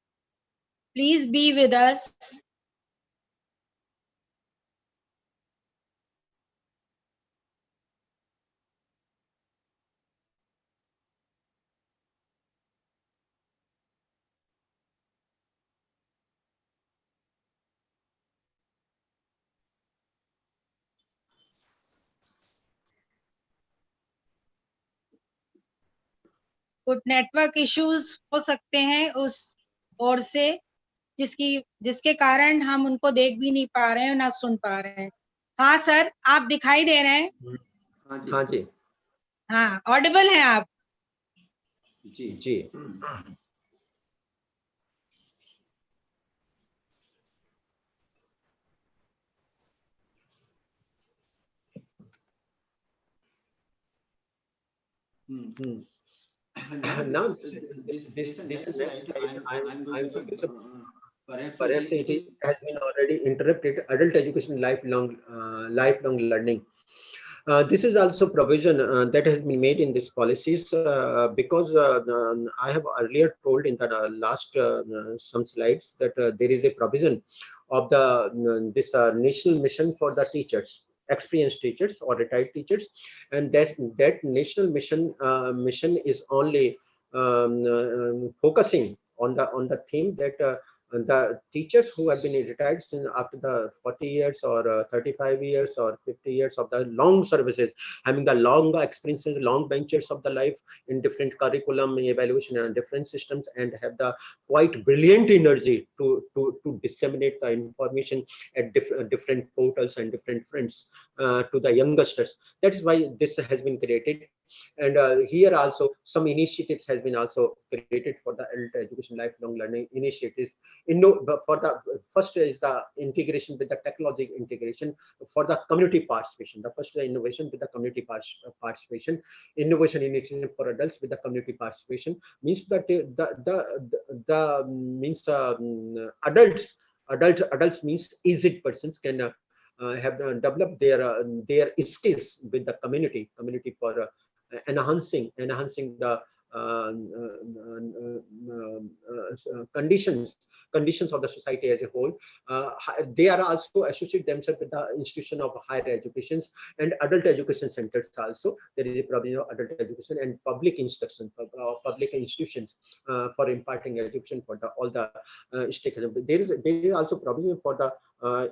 Please be with us. कुछ नेटवर्क इश्यूज हो सकते हैं उस ओर से, जिसके कारण हम उनको देख भी नहीं पा रहे हैं, ना सुन पा रहे हैं। हाँ सर, आप दिखाई दे रहे हैं? हाँ जी, हाँ, ऑडिबल हैं आप? जी जी। Now this next slide, I'm going to perhaps it has been already interrupted. Adult education, lifelong learning. This is also provision that has been made in these policies because I have earlier told in the last some slides that there is a provision of the this national mission for the teachers, experienced teachers or retired teachers, and that national mission is only focusing on the theme that the teachers who have been retired since after the 40 years or 35 years or 50 years of the long services, having the long experiences, long ventures of the life in different curriculum, evaluation and different systems, and have the quite brilliant energy to disseminate the information at different portals and different fronts to the youngsters. That is why this has been created. And here also some initiatives has been also created for the adult education lifelong learning initiatives. For the first is the integration with the technology integration for the community participation. The first is innovation with the community participation. Innovation initiative for adults with the community participation means that the means adults means aged persons can have developed their skills with the community for enhancing the conditions of the society as a whole. They are also associate themselves with the institution of higher educations and adult education centers. Also, there is a provision of adult education and public instruction, public institutions for imparting education for all the stakeholders. There is also provision for the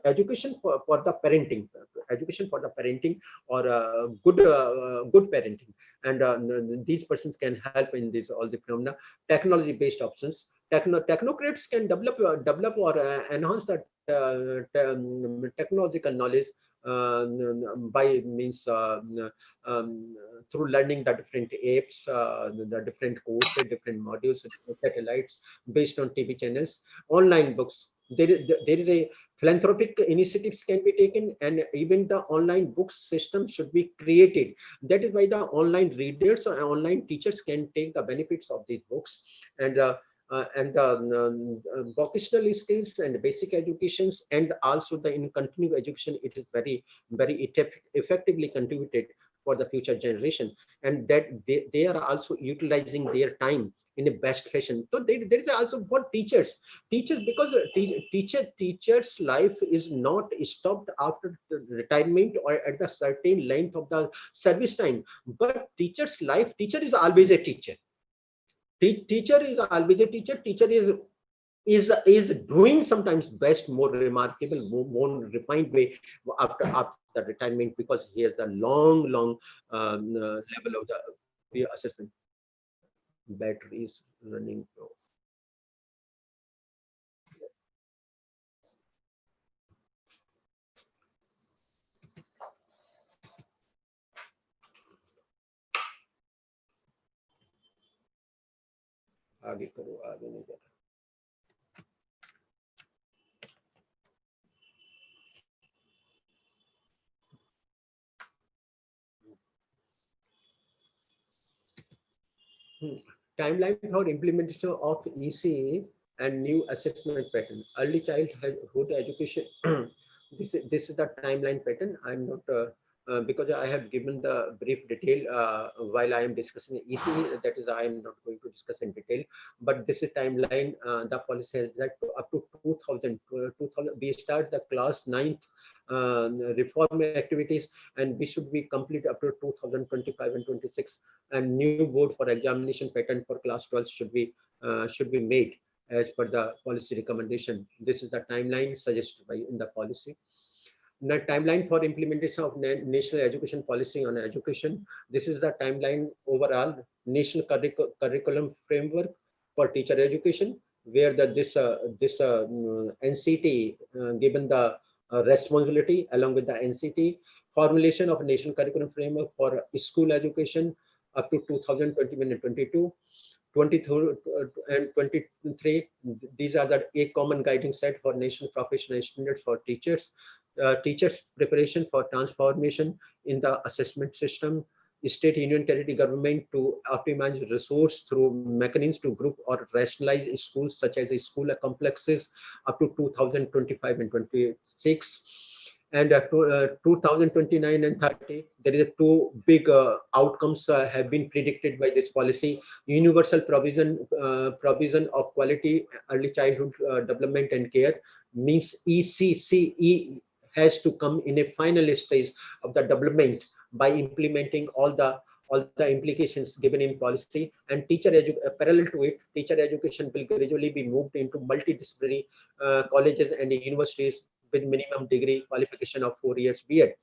education for the parenting, or good parenting, and these persons can help in this all the phenomena. Technology based options. Technocrats can develop or enhance that technological knowledge by means through learning the different apps, the different courses, different modules, different satellites based on TV channels, online books. There is a philanthropic initiatives can be taken, and even the online book system should be created. That is why the online readers or online teachers can take the benefits of these books. And vocational skills and basic educations, and also the in continuing education, it is very effectively contributed for the future generation, and that they are also utilizing their time in a best fashion. So there is also for teachers, because teachers life is not stopped after retirement or at the certain length of the service time, but teacher is always a teacher. Teacher is always a teacher. Teacher is doing sometimes best, more remarkable, more refined way after the retirement, because he has the long level of the assessment. Battery is running low. आगे करो, आगे नहीं जा रहा। Timeline for implementation of ECE and new assessment pattern. Early childhood education. This is the timeline pattern. I'm not because I have given the brief detail while I am discussing ECE. That is, I am not going to discuss in detail. But this is timeline. The policy has that up to 2000. We start the class 9th reform activities, and we should be complete up to 2025 and 26. And new board for examination pattern for class 12 should be made as per the policy recommendation. This is the timeline suggested by in the policy. The timeline for implementation of national education policy on education. This is the timeline overall national curriculum framework for teacher education, where this NCT given the responsibility along with the NCT. Formulation of national curriculum framework for school education up to 2021 and 22. 22 and 23, these are the a common guiding set for national professional standards for teachers. Teachers preparation for transformation in the assessment system. State, union, territory government to optimize resource through mechanisms to group or rationalize schools such as school complexes up to 2025 and 26. And 2029 and 30, there is two big outcomes have been predicted by this policy. Universal provision of quality early childhood development and care, means ECCE has to come in a final stage of the development by implementing all the implications given in policy. And parallel to it, teacher education will gradually be moved into multidisciplinary colleges and universities with minimum degree qualification of 4 years B.Ed.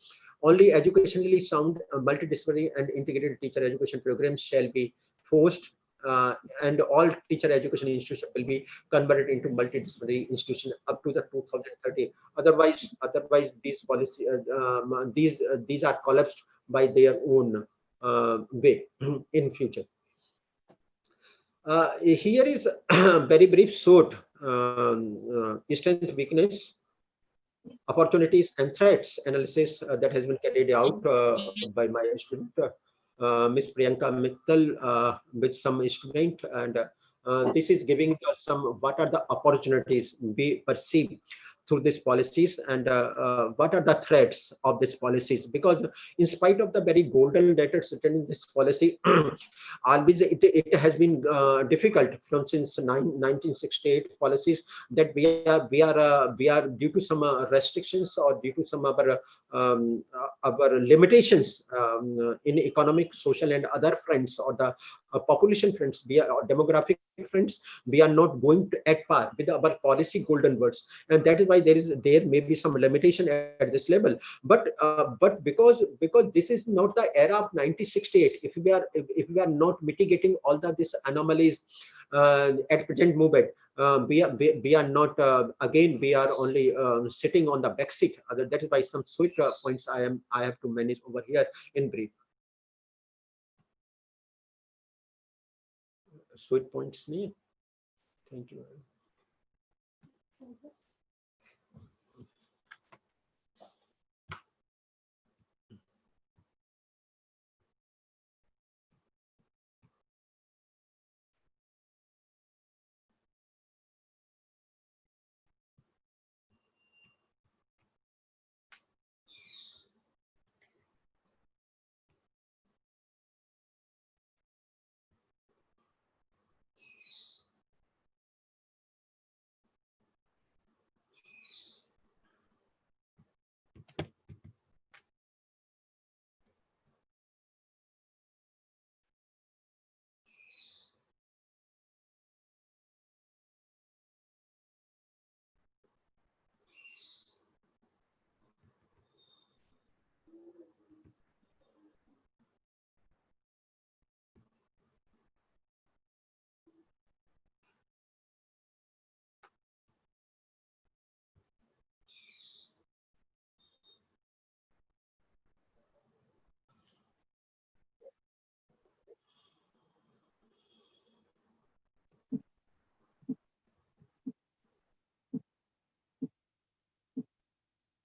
Only educationally sound multidisciplinary and integrated teacher education programs shall be forced, and all teacher education institutions will be converted into multidisciplinary institutions up to the 2030. Otherwise these policy these are collapsed by their own way in future. Here is very brief short strength, weakness, opportunities and threats analysis that has been carried out by my student, Ms. Priyanka Mittal, with some student, and this is giving some what are the opportunities we perceive through these policies, and what are the threats of these policies, because in spite of the very golden letters written in this policy, always it has been difficult from since 1968 policies, that we are due to some restrictions or due to some our limitations in economic, social and other fronts, or the population fronts, we are demographic fronts, we are not going to at par with our policy golden words, and that is why there may be some limitation at this level. But because this is not the era of 1968, if we are not mitigating all this anomalies at present moment, we are not again, we are only sitting on the back seat. That is why some sweet points I have to manage over here in brief. Sweet points me. Thank you.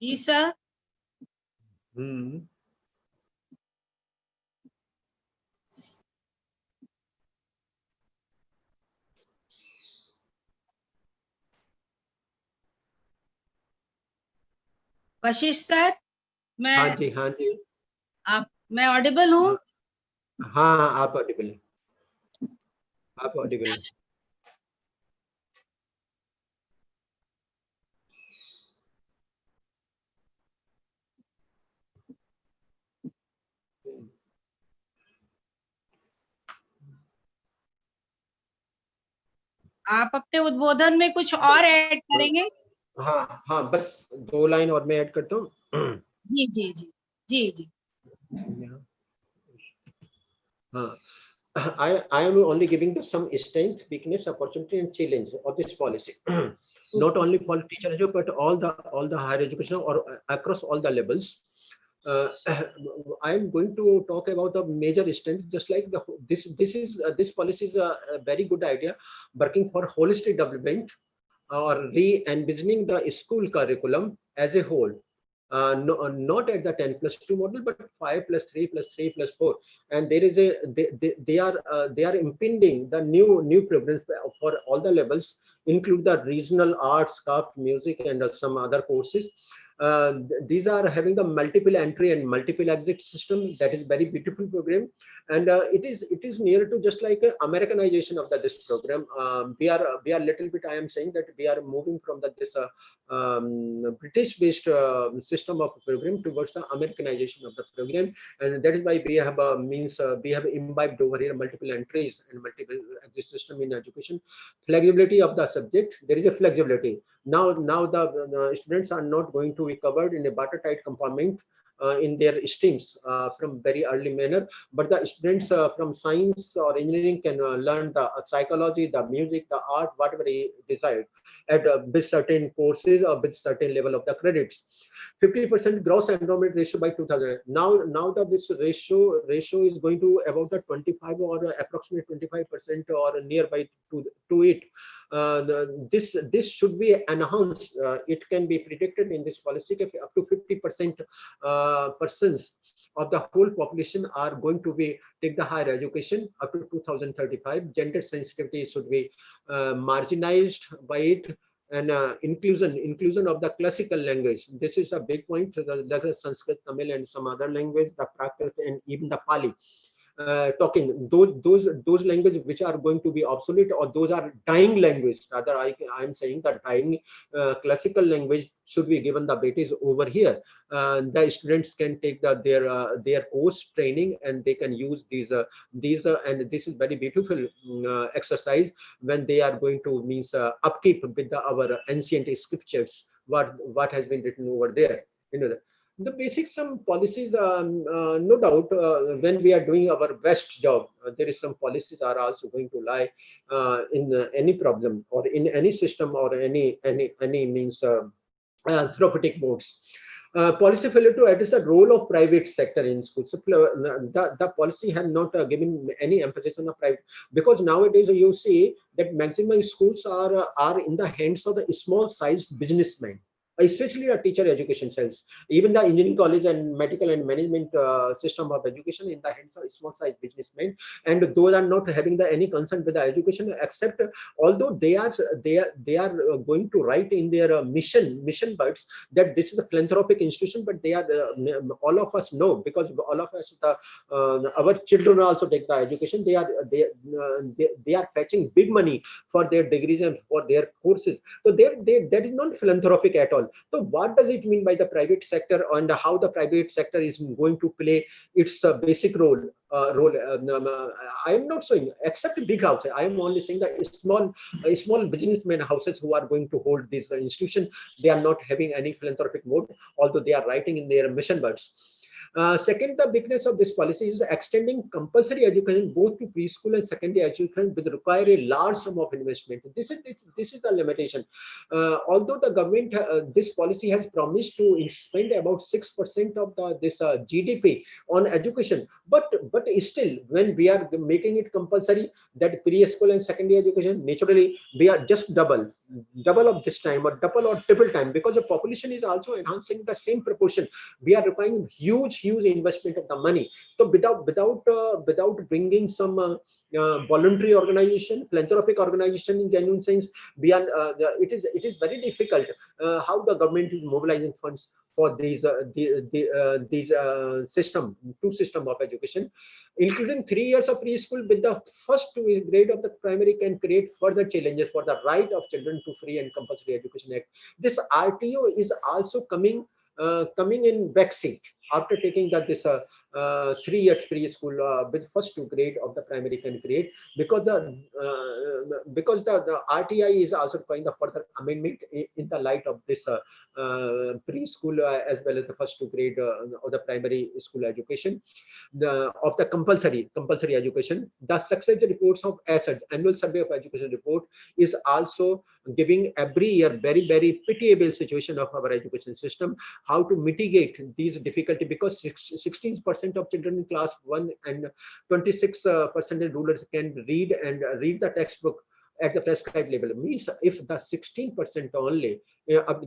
जी sir. Kashish sir, हाँ जी मैं Audible हूँ? हाँ, आप Audible हैं, आप Audible हैं। आप अपने उद्बोधन में कुछ और ऐड करेंगे? हाँ, बस 2 लाइन और मैं ऐड करता हूँ। जी जी जी जी जी। I am only giving some strength, weakness, opportunity, and challenge of this policy. Not only for teacher, but all the higher education or across all the levels. I am going to talk about the major strength. Just like this policy is a very good idea, working for holistic development or re-envisioning the school curriculum as a whole. Not at the 10+2 model, but 5+3+3+4, and there is they are impending the new programs for all the levels, include the regional arts, craft, music, and some other courses. These are having the multiple entry and multiple exit system. That is very beautiful program, and it is near to just like Americanization of this program. We are little bit, I am saying that we are moving from this British based system of program towards the Americanization of the program, and that is why we have we have imbibed over here multiple entries and multiple exit system in education. Flexibility of the subject, there is a flexibility. Now the students are not going to be covered in a watertight compartment. in their streams from very early manner. But the students from science or engineering can learn the psychology, the music, the art, whatever he desired at with certain courses or with certain level of the credits. 50% gross enrollment ratio by 2000. Now that this ratio is going to about the 25 or approximate 25% or nearby to it. This should be enhanced. It can be predicted in this policy that up to 50% persons of the whole population are going to be take the higher education up to 2035. Gender sensitivity should be marginalized by it. And inclusion of the classical language. This is a big point. The Sanskrit, Tamil, and some other language, the Prakrit, and even the Pali. Talking those languages which are going to be obsolete, or those are dying language. Rather, I'm saying that dying classical language should be given the weightage over here. The students can take their course training, and they can use these and this is very beautiful exercise when they are going to means upkeep with our ancient scriptures, what has been written over there. The basic some policies, no doubt, when we are doing our best job, there is some policies are also going to lie in any problem or in any system or any means therapeutic modes. Policy failure to address the role of private sector in schools. So, the policy has not given any emphasis on the private, because nowadays you see that maximum schools are in the hands of the small sized businessmen, especially a teacher education cells. Even the engineering college and medical and management system of education in the hands of small size businessmen, and those are not having any concern with the education, except although they are going to write in their mission words that this is a philanthropic institution, but they are all of us know, because all of us our children also take the education. They are fetching big money for their degrees and for their courses. So that is not philanthropic at all. So what does it mean by the private sector, and how the private sector is going to play its basic role? I am not saying except big houses. I am only saying that small businessmen houses who are going to hold this institution, they are not having any philanthropic mode, although they are writing in their mission words. Second, the weakness of this policy is extending compulsory education both to preschool and secondary education, will require a large sum of investment. This is the limitation. Although the government, this policy has promised to spend about 6% of this GDP on education, but still, when we are making it compulsory, that preschool and secondary education, naturally we are just double of this time, or double or triple time, because the population is also enhancing the same proportion. We are requiring huge investment of the money. So without bringing some voluntary organization, philanthropic organization in genuine sense, beyond it is very difficult how the government is mobilizing funds for these two system of education, including 3 years of preschool with the first grade of the primary, can create further challenges for the right of children to free and compulsory education act. This RTO is also coming in backseat after taking that this 3 years preschool with first 2 grade of the primary can create, because the RTI is also requiring the further amendment in the light of this preschool as well as the first 2 grade of the primary school education, of the compulsory education. The success reports of ASED, annual survey of education report, is also giving every year very pitiable situation of our education system, how to mitigate these difficulties, because 16% of children in class 1 and 26% in rural can read the textbook at the prescribed level. Means if the 16% only,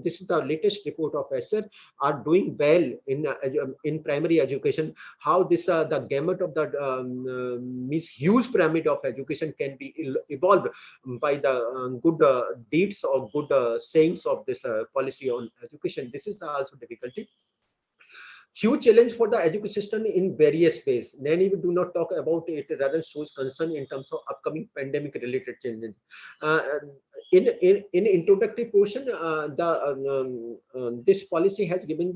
this is the latest report of ASED, are doing well in primary education, how this the gamut of the means huge pyramid of education can be evolved by the good deeds or good sayings of this policy on education. This is also difficulty. Huge challenge for the education system in various ways. Many do not talk about it, rather shows concern in terms of upcoming pandemic related changes. in introductory portion, this policy has given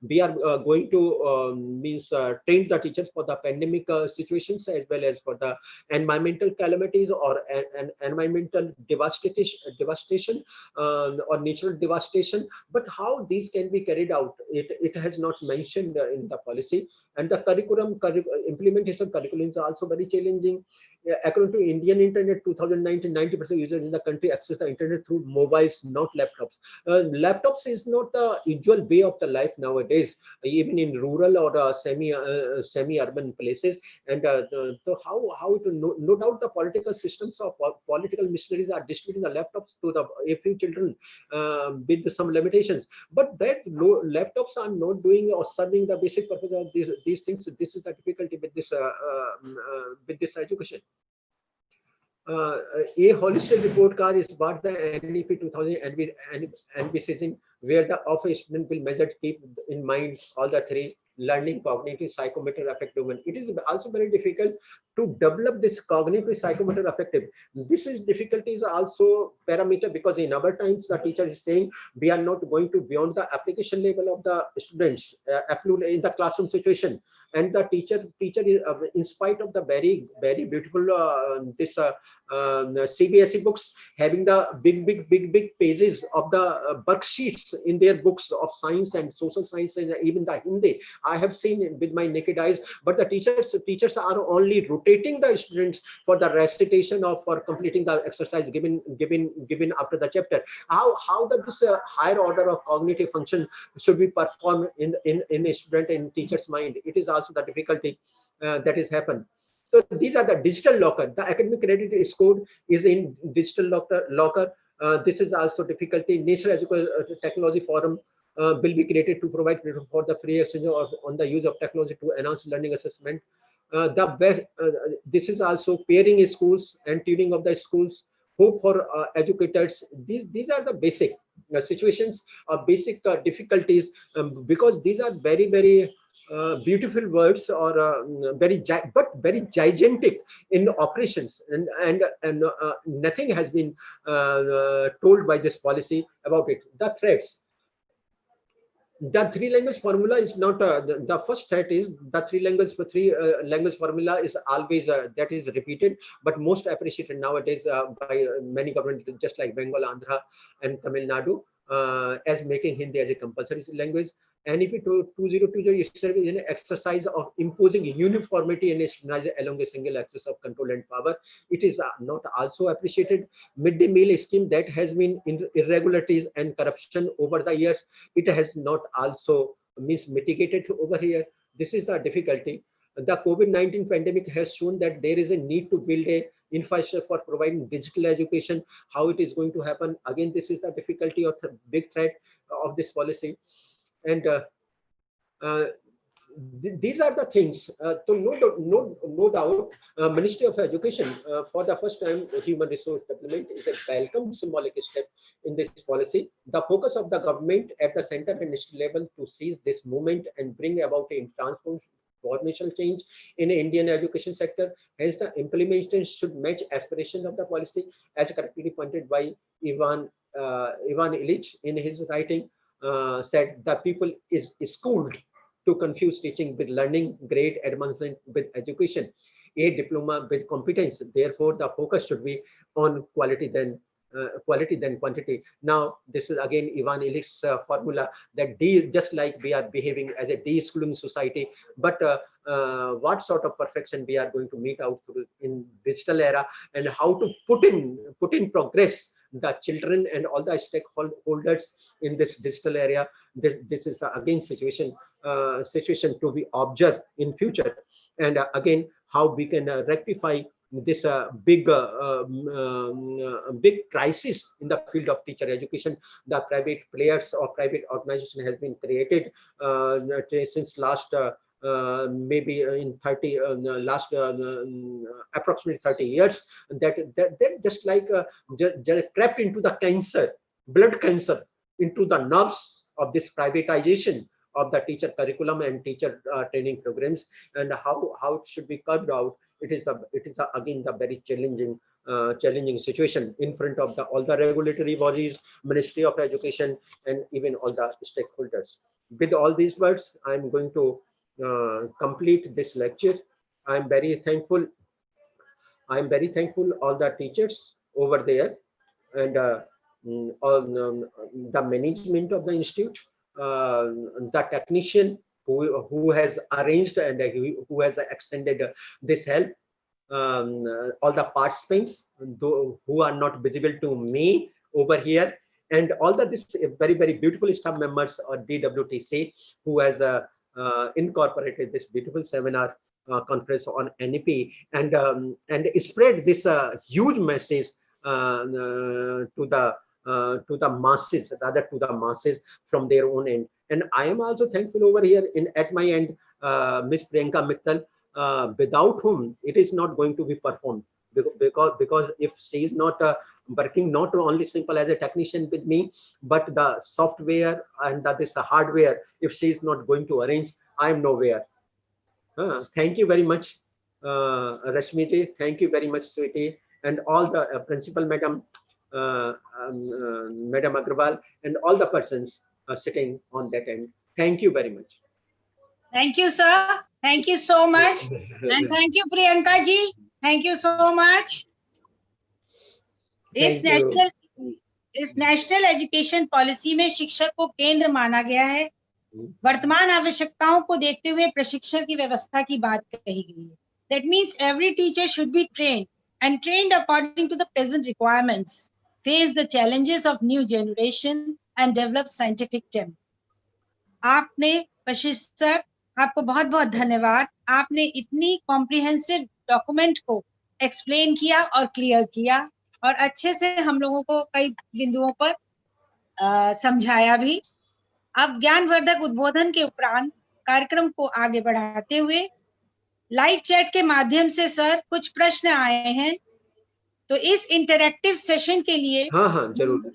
we are going to train the teachers for the pandemic situations, as well as for the environmental calamities or environmental devastation or natural devastation. But how these can be carried out, it has not mentioned in the policy. And the implementation curriculum is also very challenging. According to Indian Internet 2019, 90% users in the country access the internet through mobiles, not laptops. Laptops is not the usual way of the life nowadays, even in rural or semi-urban places. And so how to no doubt the political systems or political missionaries are distributing the laptops to a few children with some limitations. But that laptops are not doing or serving the basic purpose of these things. This is the difficulty with this education. A holistic report card is what the NEP 2000 envisaging, where the of a student will measure, keep in mind all the three: learning, cognitive, psychomotor, affective domain. It is also very difficult to develop this cognitive, psychomotor, affective. This is difficulty is also parameter, because in our times the teacher is saying we are not going to beyond the application level of the students in the classroom situation. And the teacher is in spite of the very beautiful CBSE books having the big pages of the worksheets in their books of science and social science and even the Hindi. I have seen with my naked eyes. But the teachers are only rotating the students for the recitation or for completing the exercise given after the chapter. How that this higher order of cognitive function should be performed in a student and teacher's mind? It is also the difficulty that is happened. So these are the digital locker. The academic credit scored is in digital locker. This is also difficulty. National Education Technology Forum will be created to provide for the free exchange on the use of technology to enhance learning assessment. This is also pairing schools and tuning of the schools. Hope for educators. These are the basic situations or basic difficulties, because these are very beautiful words, or very gigantic in operations, and nothing has been told by this policy about it. The threats. The three language formula is not the first threat. Is the three language formula is always that is repeated, but most appreciated nowadays by many governments, just like Bengal, Andhra, and Tamil Nadu, as making Hindi as a compulsory language. NEP 2020 itself is an exercise of imposing uniformity and standardization along a single axis of control and power. It is not also appreciated. Midday meal scheme that has been irregularities and corruption over the years. It has not also mitigated over here. This is the difficulty. The COVID-19 pandemic has shown that there is a need to build a infrastructure for providing digital education. How it is going to happen? Again, this is the difficulty of the big threat of this policy. And these are the things. So no doubt, Ministry of Education, for the first time, human resource development is a welcome symbolic step in this policy. The focus of the government at the center and national level to seize this movement and bring about a transformational change in the Indian education sector. Hence, the implementation should match aspirations of the policy, as correctly pointed by Ivan Illich in his writing. Said the people is schooled to confuse teaching with learning, grade advancement with education, a diploma with competence. Therefore, the focus should be on quality than quantity. Now, this is again Ivan Illich's formula that just like we are behaving as a de-schooling society, but what sort of perfection we are going to meet out in digital era, and how to put in progress the children and all the stakeholders in this digital area. This is again situation to be observed in future, and again how we can rectify this big crisis in the field of teacher education. The private players or private organization has been created since last maybe in approximately 30 years, that just like just crept into the blood cancer into the nerves of this privatization of the teacher curriculum and teacher training programs, and how it should be carved out. It is again the very challenging challenging situation in front of all the regulatory bodies, Ministry of Education, and even all the stakeholders. With all these words, I'm going to complete this lecture. I'm very thankful all the teachers over there, and all the management of the institute, the technician who has arranged and who has extended this help, all the participants who are not visible to me over here, and all this very, very beautiful staff members of DWTC who has incorporated this beautiful seminar conference on NEP, and spread this huge message to the masses, rather to the masses from their own end. And I am also thankful over here at my end, Miss Priyanka Mittal, without whom it is not going to be performed, because if she is not working not only simple as a technician with me, but the software and this hardware, if she is not going to arrange, I am nowhere. Thank you very much, Rashmi ji. Thank you very much, sweetie, and all the principal madam, Madam Agrawal, and all the persons sitting on that end. Thank you very much. Thank you, sir. Thank you so much. And thank you, Priyanka ji. Thank you so much. इस national education policy में शिक्षक को केंद्र माना गया है। वर्तमान आवश्यकताओं को देखते हुए प्रशिक्षण की व्यवस्था की बात कही गई है। That means every teacher should be trained and trained according to the present requirements, face the challenges of new generation and develop scientific talent. आपने वशिष्ठ सर, आपको बहुत बहुत धन्यवाद। आपने इतनी कॉम्प्रिहेंसिव डॉक्यूमेंट को एक्सप्लेन किया और क्लियर किया, और अच्छे से हम लोगों को कई बिंदुओं पर समझाया भी। अब ज्ञानवर्धक उद्बोधन के उपरांत कार्यक्रम को आगे बढ़ाते हुए लाइव चैट के माध्यम से सर कुछ प्रश्न आए हैं, तो इस इंटरैक्टिव सेशन के लिए जरूर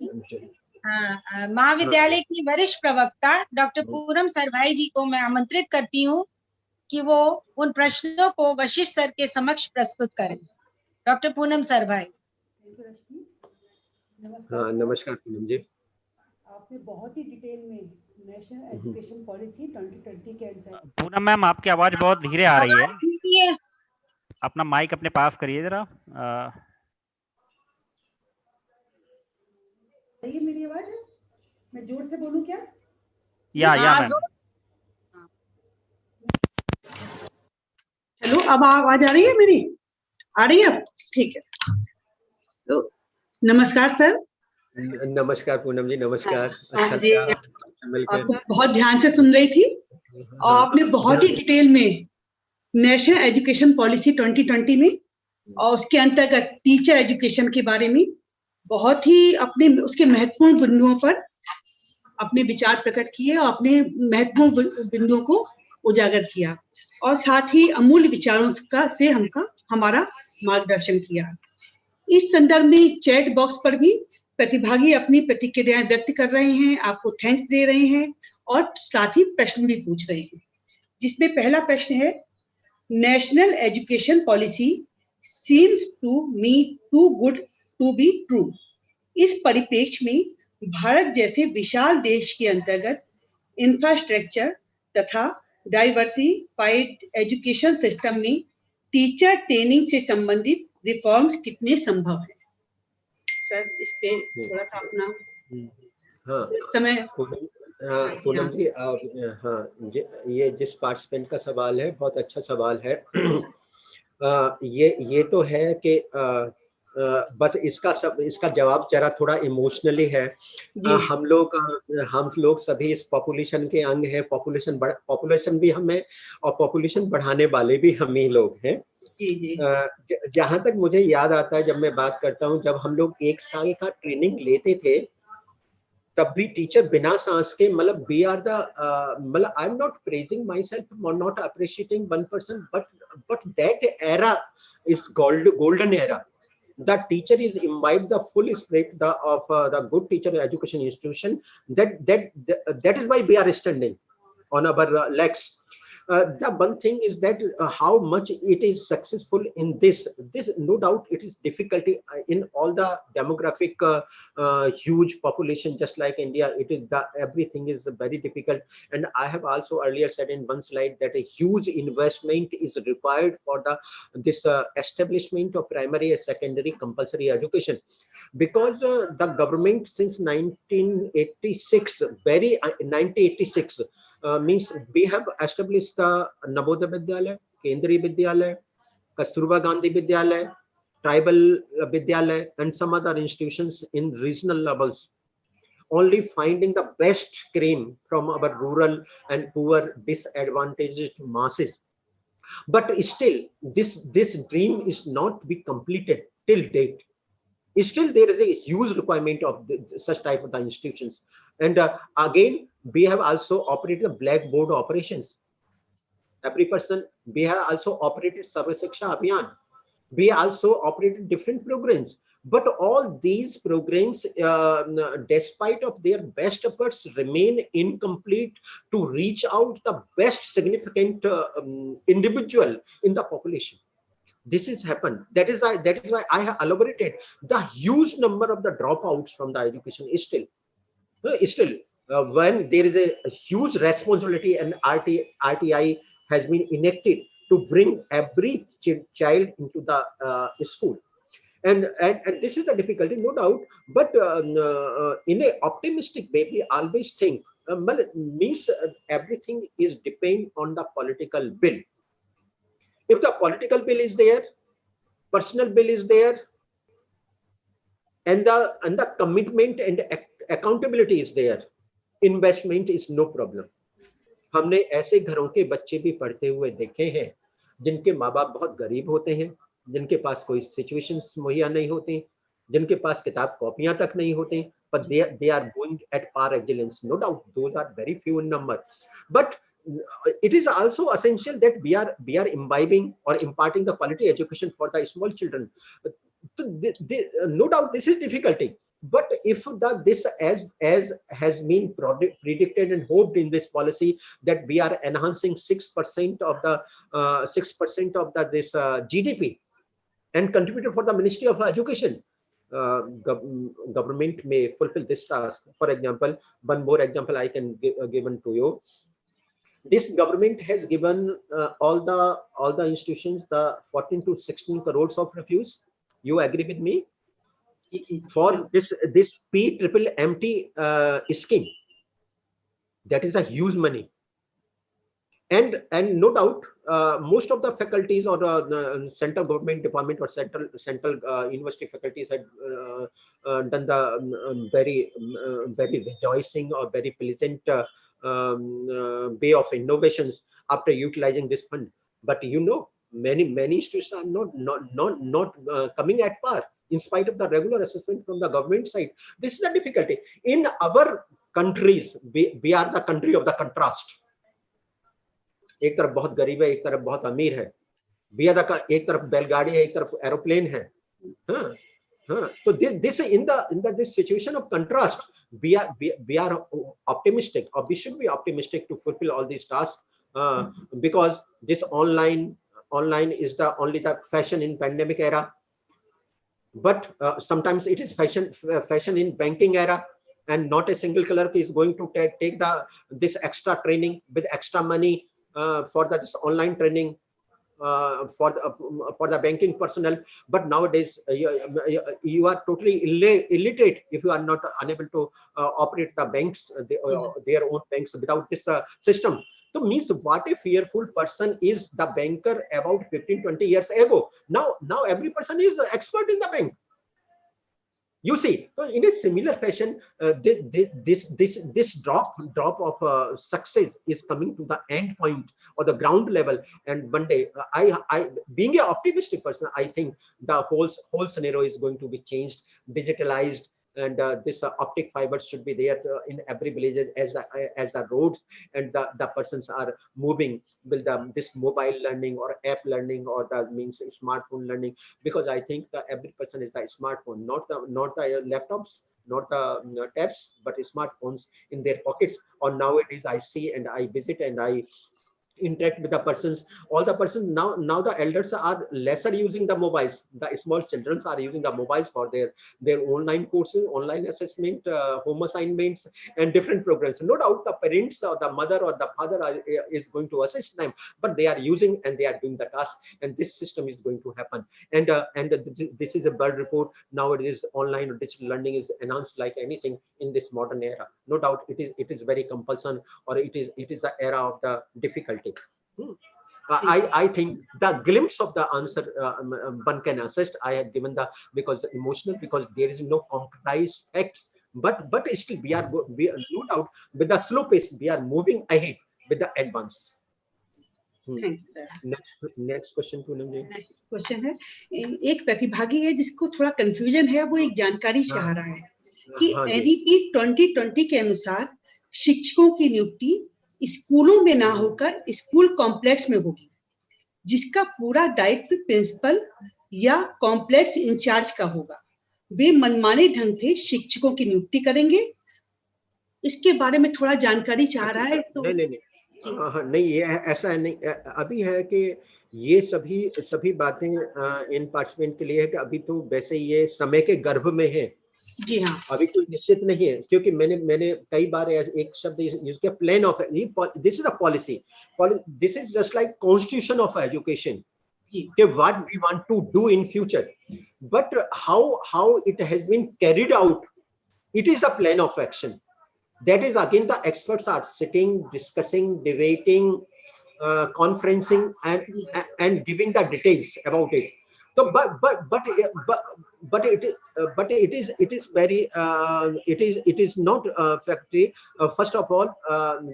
महाविद्यालय की वरिष्ठ प्रवक्ता डॉक्टर पूनम सरभाई जी को मैं आमंत्रित करती हूँ कि वो उन प्रश्नों को वशिष्ठ सर के समक्ष प्रस्तुत करें। डॉक्टर पूनम सरभाई। नमस्कार पूनम जी। आपने बहुत ही डिटेल में नेशनल एजुकेशन पॉलिसी 2020 के अंदर। पूनम मैम, आपकी आवाज बहुत धीरे आ रही है, अपना माइक अपने पास करिए जरा। ये मेरी आवाज है, मैं जोर से बोलूं क्या? या मैम। चलो, अब आवाज आ रही है मेरी? आ रही है? ठीक है। तो नमस्कार सर। नमस्कार पूनम जी, नमस्कार। अच्छा जी, आपको बहुत ध्यान से सुन रही थी और आपने बहुत ही डिटेल में नेशनल एजुकेशन पॉलिसी 2020 में और उसके अंतर्गत टीचर एजुकेशन के बारे में बहुत ही अपने उसके महत्वपूर्ण बिंदुओं पर अपने विचार प्रकट किए और अपने महत्वपूर्ण बिंदुओं को उजागर किया, और साथ ही अमूल्य विचारों का से हमारा मार्गदर्शन किया। इस संदर्भ में चैट बॉक्स पर भी प्रतिभागी अपनी प्रतिक्रियाएं व्यक्त कर रहे हैं, आपको थैंक्स दे रहे हैं और साथ ही प्रश्न भी पूछ रहे हैं, जिसमें पहला प्रश्न है, national education policy seems to me too good to be true. इस परिप्रेक्ष्य में भारत जैसे विशाल देश के अंतर्गत इंफ्रास्ट्रक्चर तथा डाइवर्सिफाइड एजुकेशन सिस्टम में टीचर ट्रेनिंग से संबंधित रिफॉर्म्स कितने संभव हैं? सर, इस पे थोड़ा सा अपना समय। पूनम जी, ये जिस पार्टिसिपेंट का सवाल है बहुत अच्छा सवाल है। ये तो है कि बस इसका जवाब जरा थोड़ा इमोशनली है। हम लोग सभी इस पॉपुलेशन के अंग हैं, पॉपुलेशन भी हम हैं और पॉपुलेशन बढ़ाने वाले भी हम ही लोग हैं। जहां तक मुझे याद आता है, जब मैं बात करता हूं, जब हम लोग 1 साल का ट्रेनिंग लेते थे तब भी टीचर बिना सांस के, मतलब वी आर द, मतलब I am not praising myself और not appreciating one person, but that era is golden era. The teacher is imbibed the full spirit of the good teacher education institution. That is why we are standing on our legs. The one thing is that how much it is successful in this no doubt it is difficulty in all the demographic huge population just like India. It is the everything is very difficult, and I have also earlier said in one slide that a huge investment is required for this establishment of primary and secondary compulsory education, because the government since 1986 means we have established the Navodaya Vidyalaya, Kendriya Vidyalaya, Kasturba Gandhi Vidyalaya, Tribal Vidyalaya, and some other institutions in regional levels, only finding the best cream from our rural and poor disadvantaged masses. But still, this dream is not be completed till date. Still, there is a huge requirement of such type of the institutions. And again, we have also operated blackboard operations. Every person, we have also operated Sarva Shiksha Abhiyan. We also operated different programs. But all these programs, despite of their best efforts, remain incomplete to reach out the best significant individual in the population. This has happened. That is why I have elaborated the huge number of the dropouts from the education is still when there is a huge responsibility, and RTI has been enacted to bring every child into the school. And this is the difficulty, no doubt. But in a optimistic way, we always think means everything is depend on the political will. If the political will is there, personal will is there, and the commitment and accountability is there, investment is no problem. हमने ऐसे घरों के बच्चे भी पढ़ते हुए देखे हैं जिनके माँ बाप बहुत गरीब होते हैं, जिनके पास कोई सिचुएशंस मुहैया नहीं होती, जिनके पास किताब कॉपियां तक नहीं होती, but they are going at par excellence. No doubt, those are very few in number. But it is also essential that we are imbibing or imparting the quality education for the small children. No doubt, this is difficulty. But if this as has been predicted and hoped in this policy, that we are enhancing 6% of the this GDP and contributed for the Ministry of Education, government may fulfill this task. For example, one more example I can given to you. This government has given all the institutions the 14 to 16 crores of refuse. You agree with me? For this PMMT scheme, that is a huge money, and no doubt most of the faculties or central government department or central university faculties had done the very rejoicing or very pleasant way of innovations after utilizing this fund. But you know, many students are not coming at par in spite of the regular assessment from the government side. This is the difficulty. In our countries, we are the country of the contrast. एक तरफ बहुत गरीब है, एक तरफ बहुत अमीर है. We are the एक तरफ बैलगाड़ी है, एक तरफ एरोप्लेन है. So this in this situation of contrast, we are optimistic, or we should be optimistic to fulfill all these tasks, because this online is only the fashion in pandemic era. But sometimes it is fashion in banking era, and not a single clerk is going to take this extra training with extra money for this online training for the banking personnel. But nowadays you are totally illiterate if you are not unable to operate the banks, their own banks, without this system. So means what a fearful person is the banker about 15-20 years ago. Now every person is expert in the bank. You see, so in a similar fashion, this drop of success is coming to the end point or the ground level. And one day, I being an optimistic person, I think the whole scenario is going to be changed, digitalized, and this optic fibers should be there in every village as the roads, and the persons are moving with this mobile learning or app learning, or that means smartphone learning, because I think every person is the smartphone, not the laptops, not the tabs, but smartphones in their pockets. Or nowadays I see and I visit and I interact with the persons. All the persons now the elders are lesser using the mobiles. The small children are using the mobiles for their online courses, online assessment, home assignments, and different programs. No doubt the parents or the mother or the father is going to assist them, but they are using and they are doing the task, and this system is going to happen. And this is a bird report. Nowadays online or digital learning is announced like anything in this modern era. No doubt it is very compulsion, or it is the era of the difficulty. I think the glimpse of the answer one can assist. I have given the, because emotional, because there is no concretized facts, but still we are no doubt with the slow pace we are moving ahead with the advance. Thank you sir. Next question Poonam ji. Next question है, एक प्रतिभागी है जिसको थोड़ा confusion है, वो एक जानकारी चाह रहा है कि एनईपी 2020 के अनुसार शिक्षकों की नियुक्ति स्कूलों में ना होकर स्कूल कॉम्प्लेक्स में होगी, जिसका पूरा दायित्व प्रिंसिपल या कॉम्प्लेक्स इंचार्ज का होगा। वे मनमाने ढंग से शिक्षकों की नियुक्ति करेंगे। इसके बारे में थोड़ा जानकारी चाह रहा है। तो नहीं, ये ऐसा है नहीं, अभी है कि ये सभी बातें इन पार्टिसिपेंट के लिए है कि अभी तो वैसे ये समय के गर्भ में है। जी हाँ, अभी कोई निश्चित नहीं है, क्योंकि मैंने कई बार एक शब्द यूज किया, plan of, this is a policy, this is just like constitution of education, कि what we want to do in future, but how it has been carried out, it is a plan of action. That is again the experts are sitting, discussing, debating, conferencing, and giving the details about it. So, but it is very it is not factory. First of all,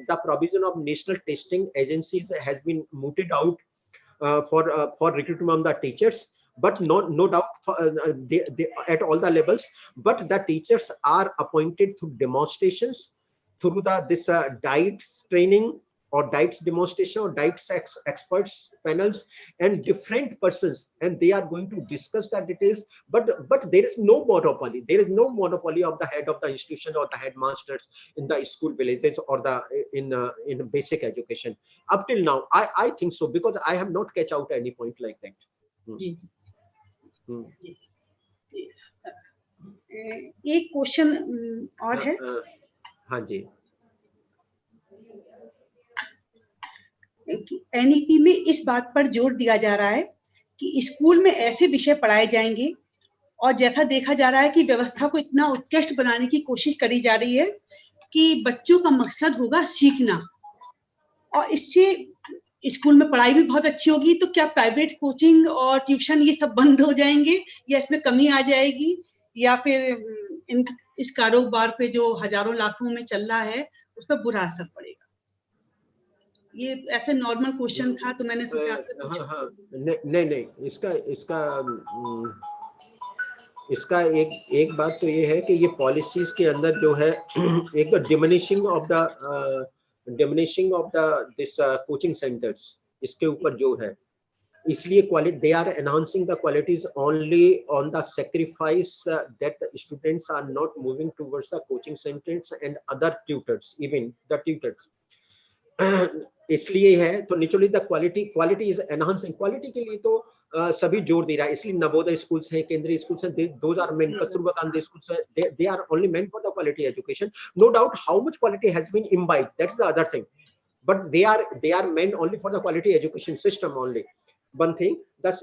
the provision of national testing agencies has been mooted out for recruitment of the teachers. But no doubt they at all the levels. But the teachers are appointed through demonstrations, through this diets training or diets demonstration or diets experts panels and different persons, and they are going to discuss the details. But there is no monopoly. There is no monopoly of the head of the institution or the headmasters in the school villages or the in basic education up till now. I think so, because I have not catch out any point like that. एक question और है। हाँ जी। NEP में इस बात पर जोर दिया जा रहा है कि स्कूल में ऐसे विषय पढ़ाए जाएंगे, और जैसा देखा जा रहा है कि व्यवस्था को इतना उत्कृष्ट बनाने की कोशिश करी जा रही है कि बच्चों का मकसद होगा सीखना, और इससे स्कूल में पढ़ाई भी बहुत अच्छी होगी। तो क्या प्राइवेट कोचिंग और ट्यूशन ये सब बंद हो जाएंगे, या इसमें कमी आ जाएगी, या फिर इस कारोबार पे जो हजारों लाखों में चल रहा है उस पर बुरा असर पड़ेगा? ये ऐसे नॉर्मल क्वेश्चन था, तो मैंने सोचा नहीं, इसका एक बात तो ये है कि ये पॉलिसीज के अंदर जो है एक तो diminishing of the this coaching centres, इसके ऊपर जो है, इसलिए quality, they are enhancing the qualities only on the sacrifice that the students are not moving towards the coaching centres and other tutors, even the tutors, इसलिए है। तो naturally the quality is enhancing, quality के लिए तो सभी जोर दे रहा है। इसलिए नवोदय स्कूल्स हैं, केंद्रीय स्कूल्स हैं, those are main, Kasturba Gandhi schools हैं, they are only meant for the quality education. No doubt how much quality has been imbibed, that's the other thing, but they are meant only for the quality education system only. One thing, that's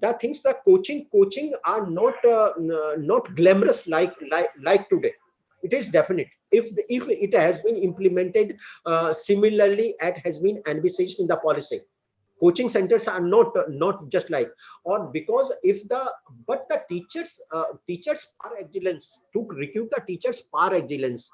the things, the coaching are not glamorous like today. It is definite if it has been implemented similarly as has been envisaged in the policy. Coaching centers are not just like, or because but the teachers par excellence, to recruit the teachers par excellence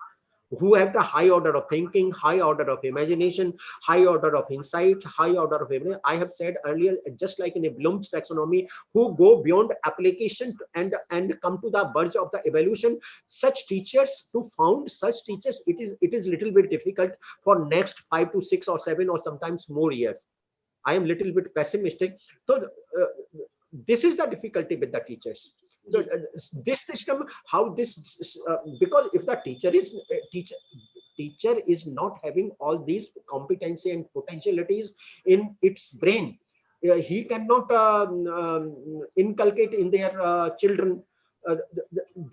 who have the high order of thinking, high order of imagination, high order of insight, high order of everything. I have said earlier, just like in a Bloom's taxonomy, who go beyond application and come to the verge of the evolution. Such teachers, to found such teachers, it is little bit difficult for next 5 to 6 or 7 or sometimes more years. I am little bit pessimistic. So this is the difficulty with the teachers. This system, how this, because if the teacher is not having all these competency and potentialities in its brain, he cannot inculcate in their children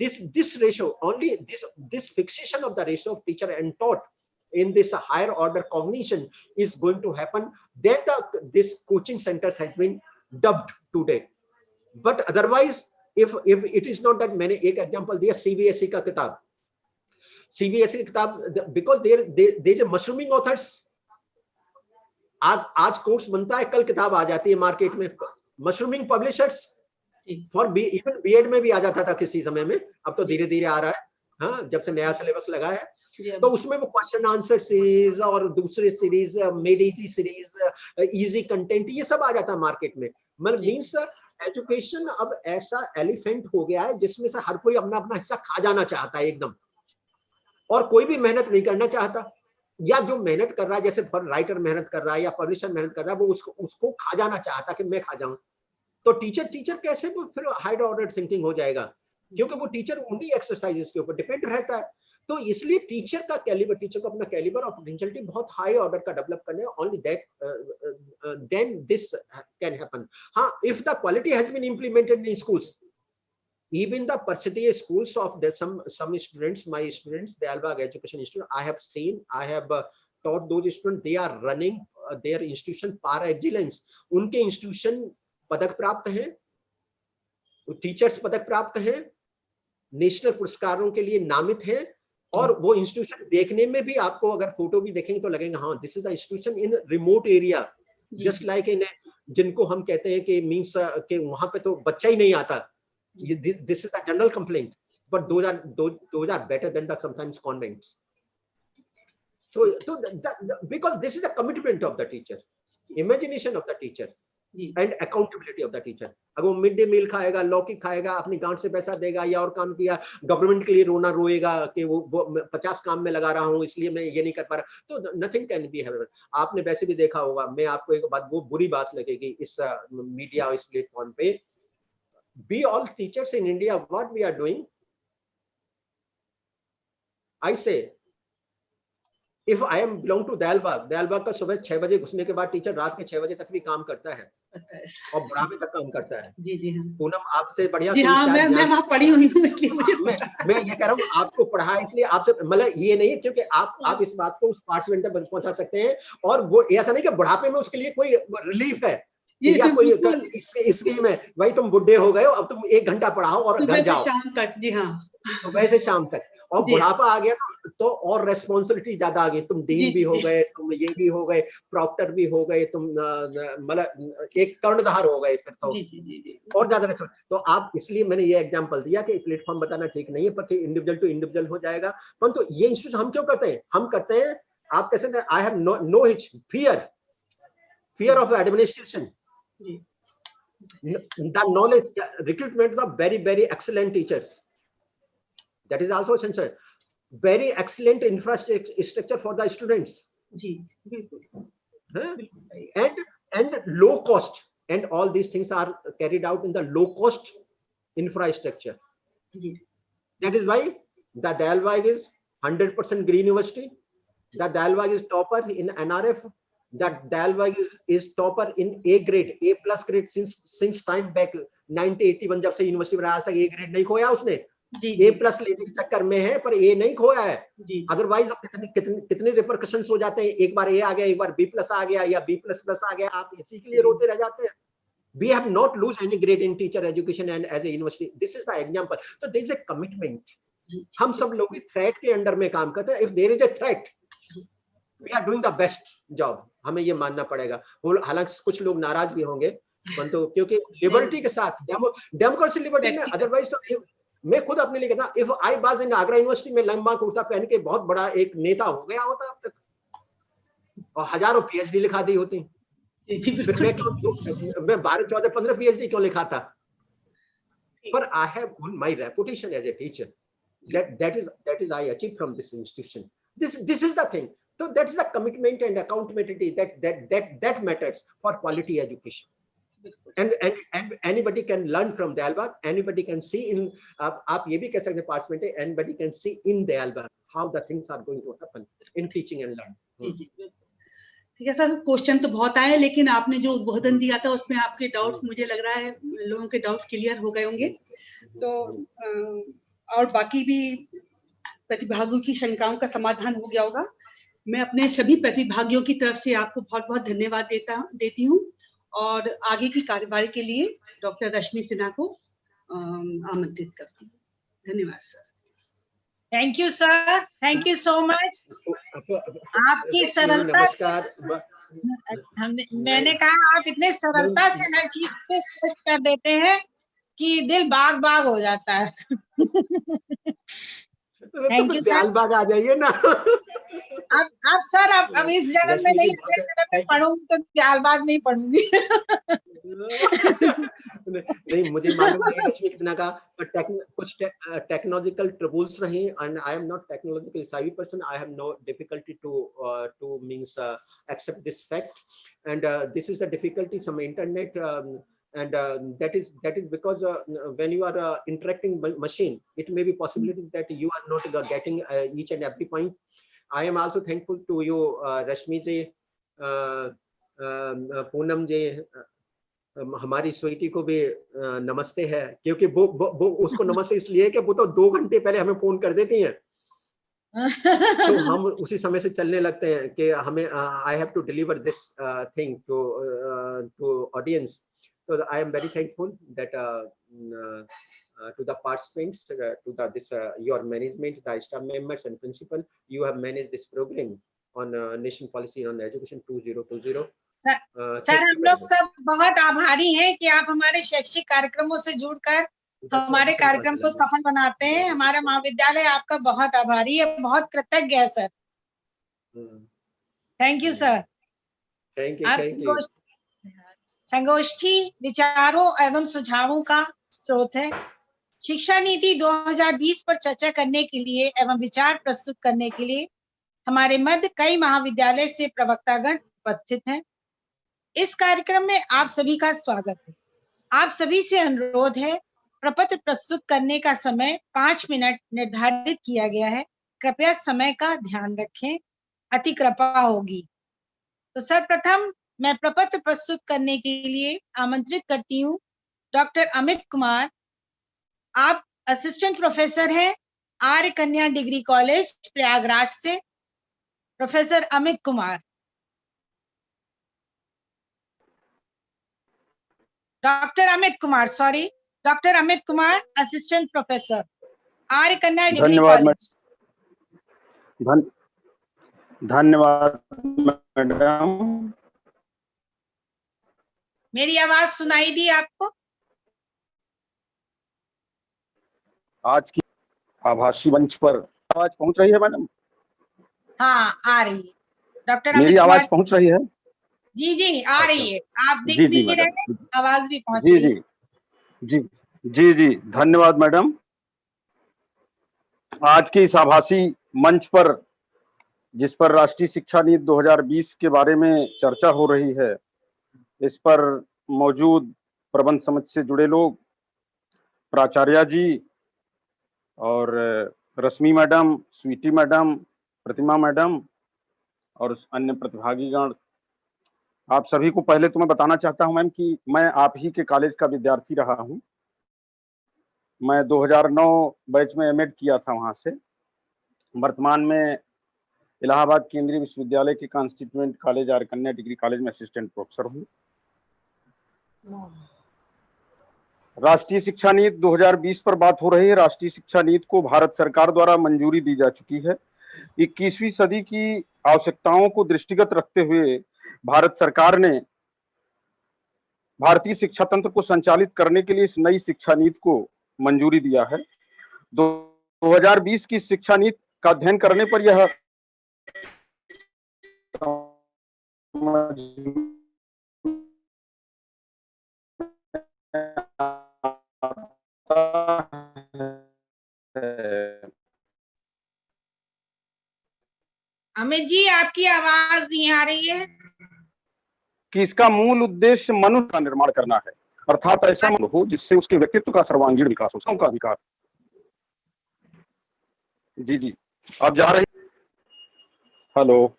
this ratio. Only this fixation of the ratio of teacher and taught in this higher order cognition is going to happen. Then this coaching centers has been dubbed today. But otherwise, if it is not that, मैंने एक example दिया CBSE का किताब, CBSE किताब, because there is mushrooming authors. आज course बनता है, कल किताब आ जाती है मार्केट में. Mushrooming publishers for even BEd में भी आ जाता था किसी समय में, अब तो धीरे धीरे आ रहा है. हाँ, जब से नया सिलेबस लगा है, तो उसमें वो क्वेश्चन आंसर सीरीज और दूसरे series, made easy series, easy content, ये सब आ जाता है मार्केट में. मतलब मींस एजुकेशन अब ऐसा एलिफेंट हो गया है जिसमें से हर कोई अपना अपना हिस्सा खा जाना चाहता है एकदम, और कोई भी मेहनत नहीं करना चाहता. या जो मेहनत कर रहा है, जैसे राइटर मेहनत कर रहा है या पब्लिशर मेहनत कर रहा है, वो उसको खा जाना चाहता कि मैं खा जाऊं. तो टीचर कैसे वो फिर हायर ऑर्डर थिंकिंग हो जाएगा, क्योंकि वो टीचर उन्हीं एक्सरसाइजेस के ऊपर डिपेंड रहता है. तो इसलिए टीचर का कैलिबर, टीचर को अपना कैलिबर और पोटेंशियलिटी बहुत हाई ऑर्डर का डेवलप करने, only that then this can happen. हाँ, if the quality has been implemented in schools, even the Parshadiya schools of some students, my students, the Dalbagh Education Institute, I have seen, I have taught those students, they are running their institution par excellence. उनके institution पदक प्राप्त हैं, teachers पदक प्राप्त हैं, national पुरस्कारों के लिए नामित हैं, और वो इंस्टीट्यूशन देखने में भी आपको अगर फोटो भी देखेंगे तो लगेगा हाँ, this is the institution in remote area, just like in, जिनको हम कहते हैं कि मींस के वहां पे तो बच्चा ही नहीं आता. This is a general complaint, but those are better than the sometimes convents. So because this is the commitment of the teacher, imagination of the teacher, and accountability of the teacher. अगर वो mid day meal खाएगा, लौकी खाएगा, अपनी गांठ से पैसा देगा, या और काम किया, गवर्नमेंट के लिए रोएगा कि वो 50 काम में लगा रहा हूँ इसलिए मैं ये नहीं कर पा रहा, तो नथिंग कैन बी हैपेन. आपने वैसे भी देखा होगा, मैं आपको एक बात, वो बुरी बात लगेगी इस मीडिया और इस प्लेटफॉर्म पे, we all teachers in India, what we are doing, I say, if I am belong to Dalbagh का सुबह 6 बजे घुसने के बाद टीचर रात के 6 बजे तक भी काम करता है, और बुढ़ापे तक काम करता है. जी हाँ. पूनम आपसे बढ़िया. जी हाँ, मैं वहाँ पढ़ी हुई हूँ, इसलिए मुझे मैं ये कह रहा हूँ, आपको पढ़ा इसलिए आपसे, मतलब ये नहीं क्योंकि आप इस बात को उस पार्टिसिपेंट तक पहुंचा सकते हैं, और वो ऐसा नहीं कि बुढ़ापे में उसके लिए कोई रिलीफ है या कोई स्कीम है, भाई तुम बुढ़े हो गए हो, अब तुम 1 घंटा पढ़ाओ और घर जाओ शाम तक. जी हाँ, सुबह से शाम तक. और बुढ़ापा आ गया तो और रेस्पॉन्सिबिलिटी ज्यादा आ गई, तुम डीन भी हो गए, तुम ये भी हो गए, प्रॉक्टर भी हो गए, तुम मतलब एक कर्णधार हो गए फिर तो और ज्यादा. तो आप, इसलिए मैंने ये एग्जांपल दिया कि प्लेटफॉर्म बताना ठीक नहीं है, पर इंडिविजुअल टू इंडिविजुअल हो जाएगा. परंतु ये इंस्टीट्यूट हम क्यों करते हैं, हम करते हैं, आप कैसे, I have no hitch fear of administration. The knowledge recruitment of very excellent teachers, that is also essential. Very excellent infrastructure for the students. जी, बिल्कुल. And low cost, and all these things are carried out in the low cost infrastructure. Ji. That is why the Dalbagh is 100% green university. The Dalbagh is topper in NRF. That Dalbagh is topper in A grade, A plus grade since time back 1981, जब से university बना, आज तक A grade नहीं खोया उसने. A plus लेने के चक्कर में है, पर A नहीं खोया है. अदरवाइज कितने रिपरकशंस हो जाते हैं, एक बार A आ गया, एक बार B plus आ गया, या B plus plus आ गया, आप इसी के लिए रोते रह जाते हैं. We have not lose any grade in teacher education and as a university. This is the example. So there is a commitment. हम सब लोग थ्रेट के अंडर में काम करते हैं. If there is a threat, we are doing the best job. हमें ये मानना पड़ेगा. हालांकि कुछ लोग नाराज भी होंगे, परंतु क्योंकि लिबर्टी के साथ, डेमोक्रेसी लिबर्टी में, अदरवाइज तो मैं खुद अपने लिए कहता, if I was in Agra university में लंबा कुर्ता पहन के बहुत बड़ा एक नेता हो गया होता अब तक, और हजारों पीएचडी लिखा दी होती. मैं 12, 14, 15 पीएचडी क्यों लिखा था? पर I have my reputation as a teacher. That is I achieved from this institution. This is the thing. So that is the commitment and accountability that matters for quality education. and anybody can learn from Dalbagh. Anybody can see in आप ये भी कह सकते हैं participant है, anybody can see in Dalbagh how the things are going to happen in teaching and learning. ठीक है sir, question तो बहुत आए, लेकिन आपने जो उद्बोधन दिया था उसमें आपके डाउट्स, मुझे लग रहा है लोगों के डाउट्स क्लियर हो गए होंगे। तो और बाकी भी प्रतिभागियों की शंकाओं का समाधान हो गया होगा। मैं अपने सभी प्रतिभागियों की तरफ से आपको बहुत बहुत धन्यवाद देती हूँ और आगे की कार्यवाही के लिए डॉक्टर रश्मि सिन्हा को आमंत्रित करती हूँ। धन्यवाद sir. Thank you sir, thank you so much. आपकी सरलता, मैंने कहा आप इतने सरलता से हर चीज को स्पष्ट कर देते हैं कि दिल बाग बाग हो जाता है। Thank you sir. बाग आ जाइए ना। अब सर अब इस जन्म में नहीं, अगले जन्म में पढ़ूंगी तो जालबाग नहीं पढ़ूंगी। नहीं, मुझे मालूम नहीं रश्मि कितना का, पर कुछ टेक्नोलॉजिकल ट्रबल्स रहे, and I am not technological savvy person. I have no difficulty to means accept this fact, and this is a difficulty some internet, and that is because when you are interacting machine, it may be possibility that you are not getting each and every point. I am also thankful to you, Rashmi ji, Poonam ji, हमारी स्वीटी को भी नमस्ते है, क्योंकि वो उसको नमस्ते इसलिए है कि वो तो 2 घंटे पहले हमें फोन कर देती हैं। तो हम उसी समय से चलने लगते हैं कि हमें I have to deliver this thing to audience. So I am very thankful that to the participants, to this your management, the staff members and principal, you have managed this program on nation policy on education 2020. Sir हम लोग सब बहुत आभारी हैं कि आप हमारे शैक्षिक कार्यक्रमों से जुड़कर हमारे कार्यक्रम को सफल बनाते हैं। हमारा महाविद्यालय आपका बहुत आभारी है, बहुत कृतज्ञ है sir. Thank you sir. Thank you. संगोष्ठी विचारों एवं सुझावों का स्रोत है। शिक्षा नीति 2020 पर चर्चा करने के लिए एवं विचार प्रस्तुत करने के लिए हमारे मध्य कई महाविद्यालय से प्रवक्तागण उपस्थित हैं। इस कार्यक्रम में आप सभी का स्वागत है। आप सभी से अनुरोध है, प्रपत्र प्रस्तुत करने का समय 5 मिनट निर्धारित किया गया है। कृपया समय का ध्यान रखें, अति कृपा होगी। तो सर्वप्रथम मैं प्रपत्र प्रस्तुत करने के लिए आमंत्रित करती हूँ डॉक्टर अमित कुमार। आप असिस्टेंट प्रोफेसर हैं आर्य कन्या डिग्री कॉलेज प्रयागराज से। Professor Amit Kumar. Doctor Amit Kumar, sorry, doctor Amit Kumar, assistant professor, Arya Kanya degree college. धन्यवाद मैडम। मेरी आवाज सुनाई दी आपको? आज की आभासी मंच पर आवाज पहुंच रही है मैडम? हाँ, आ रही है। डॉक्टर मेरी आवाज पहुंच रही है? जी जी आ रही है। आप दिख भी रहे हैं, आवाज भी पहुंच रही है। जी धन्यवाद मैडम। आज की इस आभासी मंच पर जिस पर राष्ट्रीय शिक्षा नीति 2020 के बारे में चर्चा हो रही है, इस पर मौजूद प्रबंध समिति से जुड़े लोग, प्राचार्य जी और रश्मि मैडम, स्वीटी मैडम, प्रतिमा मैडम और अन्य प्रतिभागीगण, आप सभी को पहले तो मैं बताना चाहता हूं मैम कि मैं आप ही के कॉलेज का विद्यार्थी रहा हूं। मैं 2009 बैच में एमएड किया था वहां से। वर्तमान में इलाहाबाद केंद्रीय विश्वविद्यालय के कॉन्स्टिट्यूएंट कॉलेज आर्य कन्या डिग्री कॉलेज में असिस्टेंट प्रोफेसर हूँ। राष्ट्रीय शिक्षा नीति 2020 पर बात हो रही है। राष्ट्रीय शिक्षा नीति को भारत सरकार द्वारा मंजूरी दी जा चुकी है। 21वीं सदी की आवश्यकताओं को दृष्टिगत रखते हुए भारत सरकार ने भारतीय शिक्षा तंत्र को संचालित करने के लिए इस नई शिक्षा नीति को मंजूरी दिया है। 2020 की शिक्षा नीति का अध्ययन करने पर यह अमित जी आपकी आवाज नहीं आ रही है। कि इसका मूल उद्देश्य मनुष्य का निर्माण करना है, अर्थात ऐसा मनुष्य हो जिससे उसके व्यक्तित्व का सर्वांगीण विकास हो, सबका विकास। जी जी, आप जा रही? हेलो,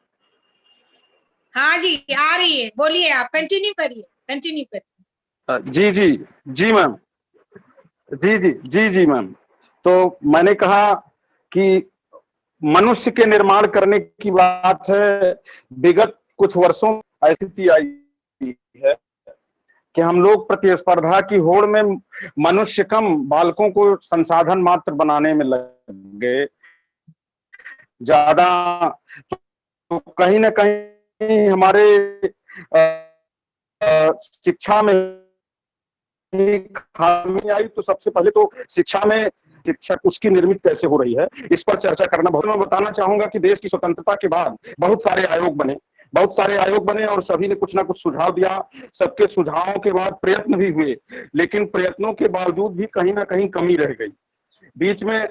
हाँ जी, आ रही है, बोलिए, आप कंटिन्यू करिए, कंटिन्यू करिए। जी जी जी मैम, जी जी जी जी मैम। तो मैंने कहा कि मनुष्य के निर्माण करने की बात है। विगत कुछ वर्षों ऐसी स्थिति आई है कि हम लोग प्रतिस्पर्धा की होड़ में मनुष्य कम बालकों को संसाधन मात्र बनाने में लग गए ज्यादा, तो कहीं ना कहीं हमारे शिक्षा में खामी आई। तो सबसे पहले तो शिक्षा में शिक्षक उसकी निर्मित कैसे हो रही है, इस पर चर्चा करना बहुत। मैं बताना चाहूंगा कि देश की स्वतंत्रता के बाद बहुत सारे आयोग बने और सभी ने कुछ ना कुछ सुझाव दिया। सबके सुझावों के बाद प्रयत्न भी हुए, लेकिन प्रयत्नों के बावजूद भी कहीं ना कहीं कमी रह गई। बीच में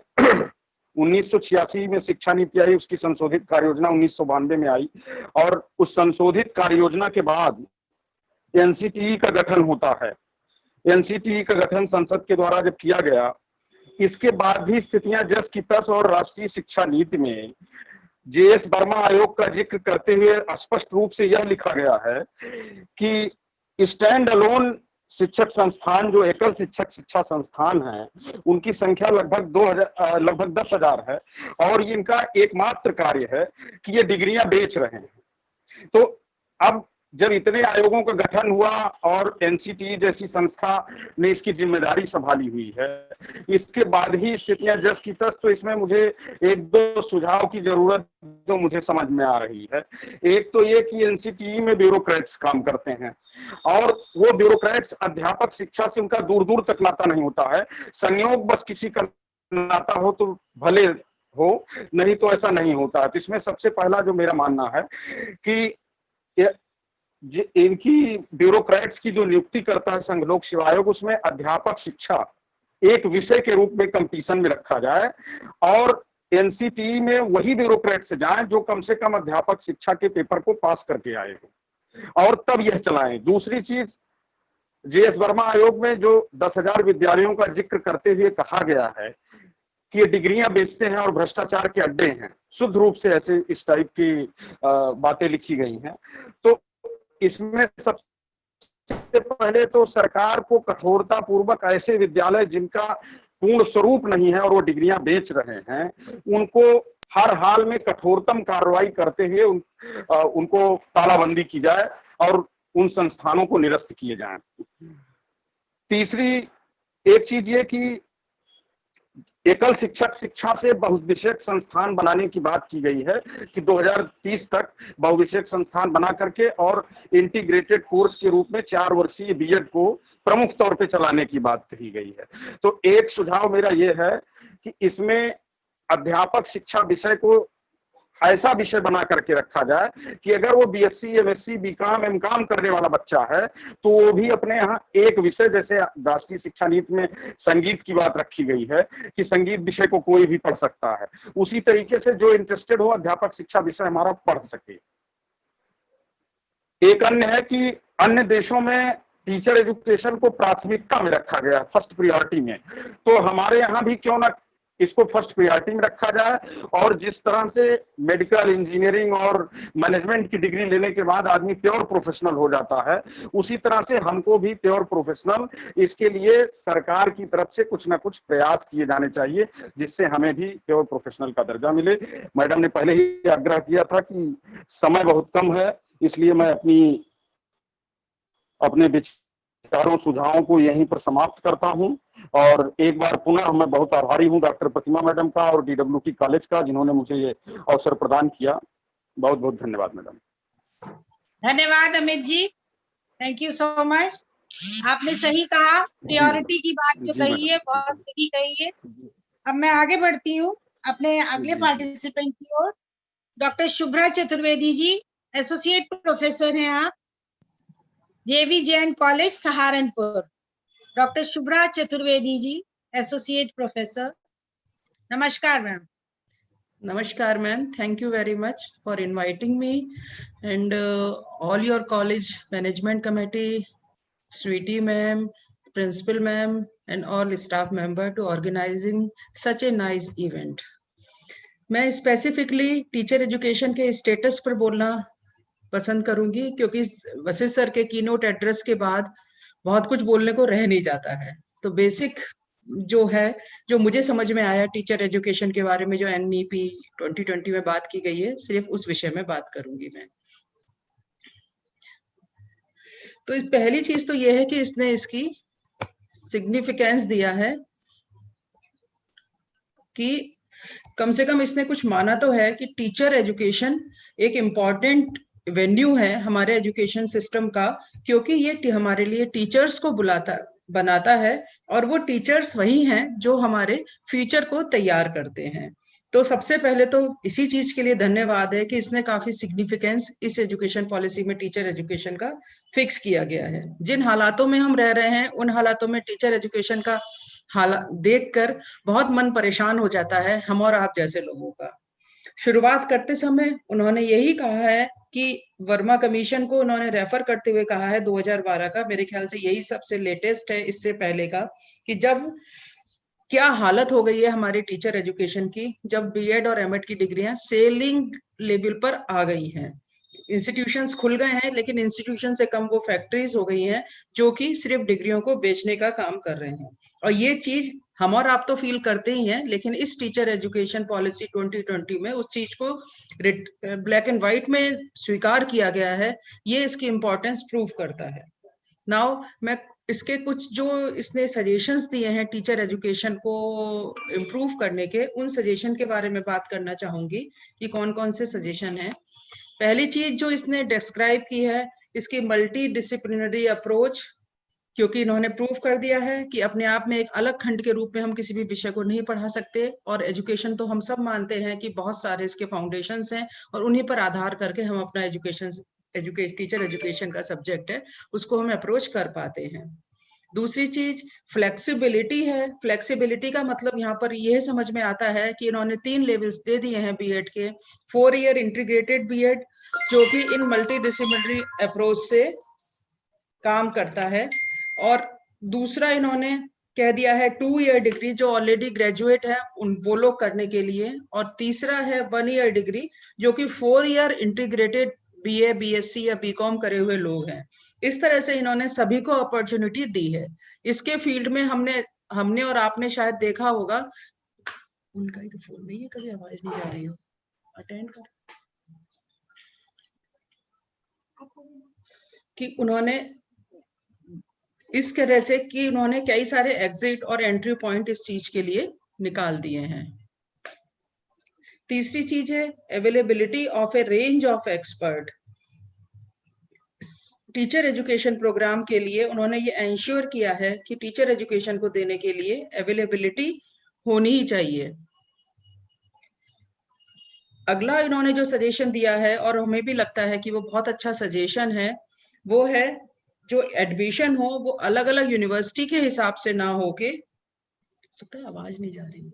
1986 में शिक्षा नीति आई, उसकी संशोधित कार्य योजना 1992 में आई, और उस संशोधित कार्य योजना के बाद एनसीटीई का गठन होता है। एनसीटीई का गठन संसद के द्वारा जब किया गया, इसके बाद भी स्थितियां जस की तस, और राष्ट्रीय शिक्षा नीति में जेएस वर्मा आयोग का जिक्र करते हुए स्पष्ट रूप से यह लिखा गया है कि स्टैंड अलोन शिक्षक संस्थान, जो एकल शिक्षक शिक्षा संस्थान है, उनकी संख्या लगभग 10,000 है, और इनका एकमात्र कार्य है कि ये डिग्रियां बेच रहे हैं। तो अब जब इतने आयोगों का गठन हुआ और एनसीटीई जैसी संस्था ने इसकी जिम्मेदारी संभाली हुई है, इसके बाद ही स्थितियां जस की तस, तो इसमें मुझे एक दो सुझाव की जरूरत जो मुझे समझ में आ रही है। एक तो ये कि एनसीटीई में ब्यूरोक्रेट्स काम करते हैं, और वो ब्यूरोक्रेट्स अध्यापक शिक्षा से उनका दूर दूर तक नाता नहीं होता है। संयोग बस किसी का नाता हो तो भले हो, नहीं तो ऐसा नहीं होता है। तो इसमें सबसे पहला जो मेरा मानना है कि इनकी ब्यूरोक्रेट्स की जो नियुक्ति करता है संघ लोक सेवा आयोग, उसमें अध्यापक शिक्षा एक विषय के रूप में कंपटीशन में रखा जाए, और एनसीटीई में वही ब्यूरोक्रेट्स जाएं जो कम से कम अध्यापक शिक्षा के पेपर को पास करके आए हो, और तब यह चलाएं। दूसरी चीज, जेएस वर्मा आयोग में जो 10,000 विद्यालयों का जिक्र करते हुए कहा गया है कि ये डिग्रियां बेचते हैं और भ्रष्टाचार के अड्डे हैं, शुद्ध रूप से ऐसे इस टाइप की बातें लिखी गई हैं। तो इसमें सबसे पहले तो सरकार को कठोरता पूर्वक ऐसे विद्यालय जिनका पूर्ण स्वरूप नहीं है और वो डिग्रियां बेच रहे हैं, उनको हर हाल में कठोरतम कार्रवाई करते हुए उनको तालाबंदी की जाए और उन संस्थानों को निरस्त किए जाएं। तीसरी एक चीज ये कि एकल शिक्षक शिक्षा से बहुविषयक संस्थान बनाने की बात की गई है कि 2030 तक बहुविषयक संस्थान बना करके और इंटीग्रेटेड कोर्स के रूप में 4 वर्षीय बीएड को प्रमुख तौर पे चलाने की बात कही गई है। तो एक सुझाव मेरा यह है कि इसमें अध्यापक शिक्षा विषय को ऐसा विषय बना करके रखा जाए कि अगर वो बीएससी, एमएससी, बीकॉम, एमकॉम करने वाला बच्चा है तो वो भी अपने यहाँ एक विषय, जैसे राष्ट्रीय शिक्षा नीति में संगीत की बात रखी गई है कि संगीत विषय को कोई भी पढ़ सकता है, उसी तरीके से जो इंटरेस्टेड हो अध्यापक शिक्षा विषय हमारा पढ़ सके। एक अन्य है कि अन्य देशों में टीचर एजुकेशन को प्राथमिकता में रखा गया, फर्स्ट प्रायोरिटी में, तो हमारे यहाँ भी क्यों ना इसको फर्स्ट प्रायोरिटी में रखा जाए। और जिस तरह से मेडिकल, इंजीनियरिंग और मैनेजमेंट की डिग्री लेने के बाद आदमी प्योर प्रोफेशनल हो जाता है, उसी तरह से हमको भी प्योर प्रोफेशनल, इसके लिए सरकार की तरफ से कुछ ना कुछ प्रयास किए जाने चाहिए जिससे हमें भी प्योर प्रोफेशनल का दर्जा मिले। मैडम ने पहले ही आग्रह किया था कि समय बहुत कम है, इसलिए मैं अपने विचारों सुझावों को यहीं पर समाप्त करता हूं। और एक बार पुनः मैं बहुत आभारी हूं डॉक्टर प्रतिमा मैडम का और डीडब्ल्यूटी कॉलेज का, जिन्होंने मुझे ये अवसर प्रदान किया। बहुत बहुत धन्यवाद मैडम। धन्यवाद Amit ji, thank you so much. आपने सही कहा, प्रायोरिटी की बात जो कही है बहुत सही कही है। अब मैं आगे बढ़ती हूँ अपने अगले पार्टिसिपेंट की ओर। Doctor Shubhra Chaturvedi ji, associate professor हैं आप, जेवी Jain college Saharanpur. Doctor Shubhra Chaturvedi ji, associate professor, नमस्कार ma'am. Namaskar, ma'am. Thank you very much for inviting me and all your college management committee, Sweetie ma'am, principal ma'am, and all staff member to organizing such a nice event. मैं specifically teacher education के status पर बोलना पसंद करूंगी क्योंकि Vashishtha sir के keynote address के बाद बहुत कुछ बोलने को रह नहीं जाता है। तो बेसिक जो है, जो मुझे समझ में आया टीचर एजुकेशन के बारे में, जो NEP 2020 में बात की गई है, सिर्फ उस विषय में बात करूंगी मैं। तो पहली चीज तो यह है कि इसने इसकी सिग्निफिकेंस दिया है कि कम से कम इसने कुछ माना तो है कि टीचर एजुकेशन एक इम्पॉर्टेंट वेन्यू है हमारे एजुकेशन सिस्टम का, क्योंकि ये हमारे लिए टीचर्स को बनाता है और वो टीचर्स वही हैं जो हमारे फ्यूचर को तैयार करते हैं। तो सबसे पहले तो इसी चीज के लिए धन्यवाद है कि इसने काफी सिग्निफिकेंस इस एजुकेशन पॉलिसी में टीचर एजुकेशन का फिक्स किया गया है। जिन हालातों में हम रह रहे हैं उन हालातों में टीचर एजुकेशन का हालात देखकर बहुत मन परेशान हो जाता है हम और आप जैसे लोगों का। शुरुआत करते समय उन्होंने यही कहा है कि वर्मा कमीशन को उन्होंने रेफर करते हुए कहा है 2012 का, मेरे ख्याल से यही सबसे लेटेस्ट है इससे पहले का, कि जब क्या हालत हो गई है हमारी टीचर एजुकेशन की, जब बीएड और एमएड की डिग्रियां सेलिंग लेवल पर आ गई हैं। इंस्टीट्यूशंस खुल गए हैं लेकिन इंस्टीट्यूशन से कम वो फैक्ट्रीज हो गई हैं जो कि सिर्फ डिग्रियों को बेचने का काम कर रहे हैं। और ये चीज हम और आप तो फील करते ही हैं, लेकिन इस टीचर एजुकेशन पॉलिसी 2020 में उस चीज को ब्लैक एंड व्हाइट में स्वीकार किया गया है। ये इसकी इंपॉर्टेंस प्रूव करता है। नाउ मैं इसके कुछ जो इसने सजेशंस दिए हैं टीचर एजुकेशन को इम्प्रूव करने के, उन सजेशन के बारे में बात करना चाहूंगी कि कौन कौन से सजेशन हैं। पहली चीज जो इसने डिस्क्राइब की है, इसकी मल्टी डिसिप्लिनरी अप्रोच, क्योंकि इन्होंने प्रूव कर दिया है कि अपने आप में एक अलग खंड के रूप में हम किसी भी विषय को नहीं पढ़ा सकते, और एजुकेशन तो हम सब मानते हैं कि बहुत सारे इसके फाउंडेशंस हैं और उन्हीं पर आधार करके हम अपना टीचर एजुकेशन का सब्जेक्ट है उसको हम अप्रोच कर पाते हैं। दूसरी चीज फ्लेक्सिबिलिटी है। फ्लेक्सिबिलिटी का मतलब यहाँ पर यह समझ में आता है कि इन्होंने 3 लेवल्स दे दिए हैं बीएड के। 4 ईयर इंटीग्रेटेड बीएड जो कि इन मल्टी डिसिप्लिनरी अप्रोच से काम करता है, और दूसरा इन्होंने कह दिया है 2 ईयर डिग्री जो ऑलरेडी ग्रेजुएट है वो लोग करने के लिए, और तीसरा है 1 ईयर डिग्री जो कि 4 ईयर इंटीग्रेटेड बीए, बीएससी या बीकॉम करे हुए लोग हैं। इस तरह से इन्होंने सभी को अपॉर्चुनिटी दी है। इसके फील्ड में हमने और आपने शायद देखा होगा, उनका ही तो फोन नहीं है, कभी आवाज नहीं जा रही हो, अटेंड कर, कि उन्होंने इस तरह से कि उन्होंने कई सारे एग्जिट और एंट्री पॉइंट इस चीज के लिए निकाल दिए हैं। तीसरी चीज है availability of a range of expert. Teacher education programme के लिए उन्होंने ये एंश्योर किया है कि टीचर एजुकेशन को देने के लिए अवेलेबिलिटी होनी ही चाहिए। अगला इन्होंने जो सजेशन दिया है और हमें भी लगता है कि वो बहुत अच्छा सजेशन है, वो है जो एडमिशन हो वो अलग अलग यूनिवर्सिटी के हिसाब से ना हो के, सकता है आवाज नहीं जा रही,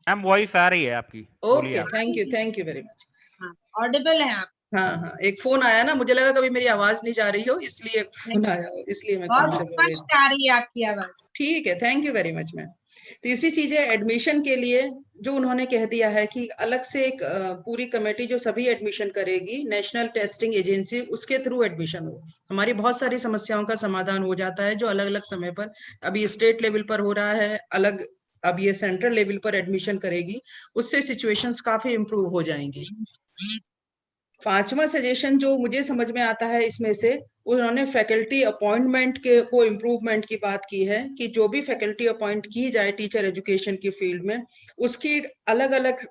मैम वॉइस आ रही है आपकी। Okay, thank you very much. Audible है आप? हाँ, एक फोन आया ना, मुझे लगा कभी मेरी आवाज नहीं जा रही हो इसलिए फोन आया हो, इसलिए मैं बहुत स्पष्ट आ रही है आपकी आवाज। ठीक है, thank you very much ma'am. तीसरी चीज है एडमिशन के लिए जो उन्होंने कह दिया है कि अलग से एक पूरी कमेटी जो सभी एडमिशन करेगी, नेशनल टेस्टिंग एजेंसी, उसके थ्रू एडमिशन हो। हमारी बहुत सारी समस्याओं का समाधान हो जाता है जो अलग अलग समय पर, अभी स्टेट लेवल पर हो रहा है अलग, अब ये सेंट्रल लेवल पर एडमिशन करेगी, उससे सिचुएशंस काफी इम्प्रूव हो जाएंगी। 5वां सजेशन जो मुझे समझ में आता है इसमें से, उन्होंने फैकल्टी अपॉइंटमेंट को इम्प्रूवमेंट की बात की है कि जो भी फैकल्टी अपॉइंट की जाए टीचर एजुकेशन की फील्ड में, उसकी अलग अलग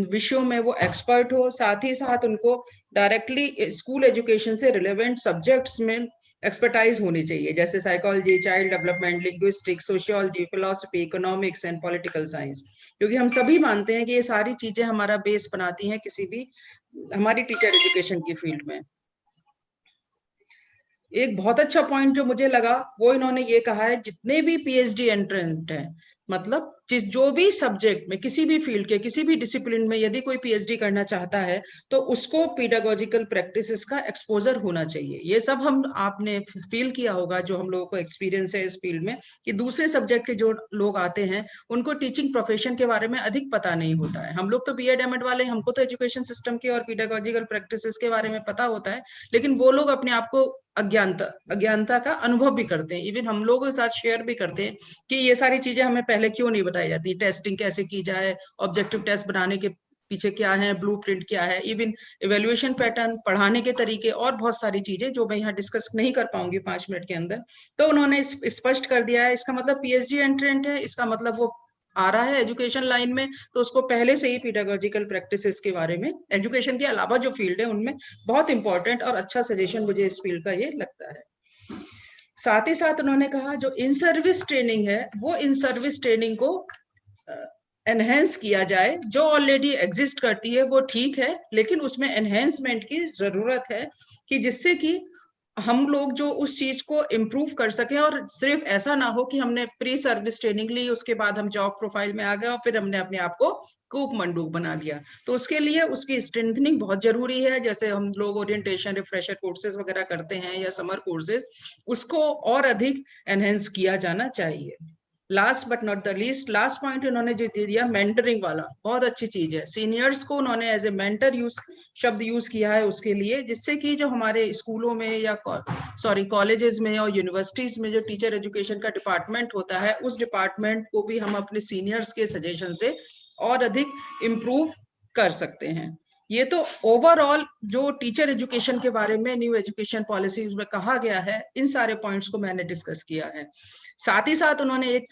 विषयों में वो एक्सपर्ट हो, साथ ही साथ उनको डायरेक्टली स्कूल एजुकेशन से रिलेवेंट सब्जेक्ट्स में एक्सपर्टाइज होनी चाहिए, जैसे psychology, child development, linguistics, sociology, philosophy, economics and political science, क्योंकि हम सभी मानते हैं कि ये सारी चीजें हमारा बेस बनाती हैं किसी भी हमारी टीचर एजुकेशन की फील्ड में। एक बहुत अच्छा पॉइंट जो मुझे लगा वो इन्होंने ये कहा है, जितने भी पीएचडी एंट्रेंट हैं, मतलब जो भी सब्जेक्ट में, किसी भी फील्ड के, किसी भी डिसिप्लिन में यदि कोई पीएचडी करना चाहता है तो उसको पीडागोजिकल प्रैक्टिसेस का एक्सपोजर होना चाहिए। ये सब आपने फील किया होगा, जो हम लोगों को एक्सपीरियंस है इस फील्ड में, कि दूसरे सब्जेक्ट के जो लोग आते हैं उनको टीचिंग प्रोफेशन के बारे में अधिक पता नहीं होता है। हम लोग तो बीएड एमएड वाले, हमको तो एजुकेशन सिस्टम के और पीडागोजिकल प्रैक्टिसेस के बारे में पता होता है, लेकिन वो लोग अपने आप को अज्ञानता का अनुभव भी करते हैं। इवन हम लोगों के साथ शेयर भी करते हैं कि ये सारी चीजें हमें पहले क्यों नहीं बताई जाती, टेस्टिंग कैसे की जाए, ऑब्जेक्टिव टेस्ट बनाने के पीछे क्या है, ब्लूप्रिंट क्या है, इवन इवेल्युएशन पैटर्न, पढ़ाने के तरीके और बहुत सारी चीजें जो मैं यहाँ डिस्कस नहीं कर पाऊंगी 5 मिनट के अंदर। तो उन्होंने स्पष्ट कर दिया है, इसका मतलब पीएचडी एंट्रेंट है, इसका मतलब वो आ रहा है एजुकेशन लाइन में, तो उसको पहले से ही पीडागोजिकल प्रैक्टिसेस के बारे में, एजुकेशन के अलावा जो फील्ड है उनमें बहुत इंपॉर्टेंट और अच्छा सजेशन मुझे इस फील्ड का ये लगता है। साथ ही साथ उन्होंने कहा जो इन सर्विस ट्रेनिंग है, वो इन सर्विस ट्रेनिंग को एनहेंस किया जाए। जो ऑलरेडी एग्जिस्ट करती है वो ठीक है, लेकिन उसमें एनहेंसमेंट की जरूरत है, कि जिससे कि हम लोग जो उस चीज को इम्प्रूव कर सकें, और सिर्फ ऐसा ना हो कि हमने प्री सर्विस ट्रेनिंग ली, उसके बाद हम जॉब प्रोफाइल में आ गए और फिर हमने अपने आप को कूप मंडूक बना लिया। तो उसके लिए उसकी स्ट्रेंथनिंग बहुत जरूरी है। जैसे हम लोग ओरिएंटेशन, रिफ्रेशर कोर्सेज वगैरह करते हैं या समर कोर्सेज, उसको और अधिक एनहेंस किया जाना चाहिए। Last but not the least, last point उन्होंने जो दे दिया मेंटरिंग वाला, बहुत अच्छी चीज है। सीनियर्स को उन्होंने एज ए मेंटर शब्द यूज किया है उसके लिए, जिससे कि जो हमारे स्कूलों में या कॉलेजेस में और यूनिवर्सिटीज में जो टीचर एजुकेशन का डिपार्टमेंट होता है, उस डिपार्टमेंट को भी हम अपने सीनियर्स के सजेशन से और अधिक इम्प्रूव कर सकते हैं। ये तो ओवरऑल जो टीचर एजुकेशन के बारे में न्यू एजुकेशन पॉलिसीज में कहा गया है, इन सारे पॉइंट्स को मैंने डिस्कस किया है। साथ ही साथ उन्होंने एक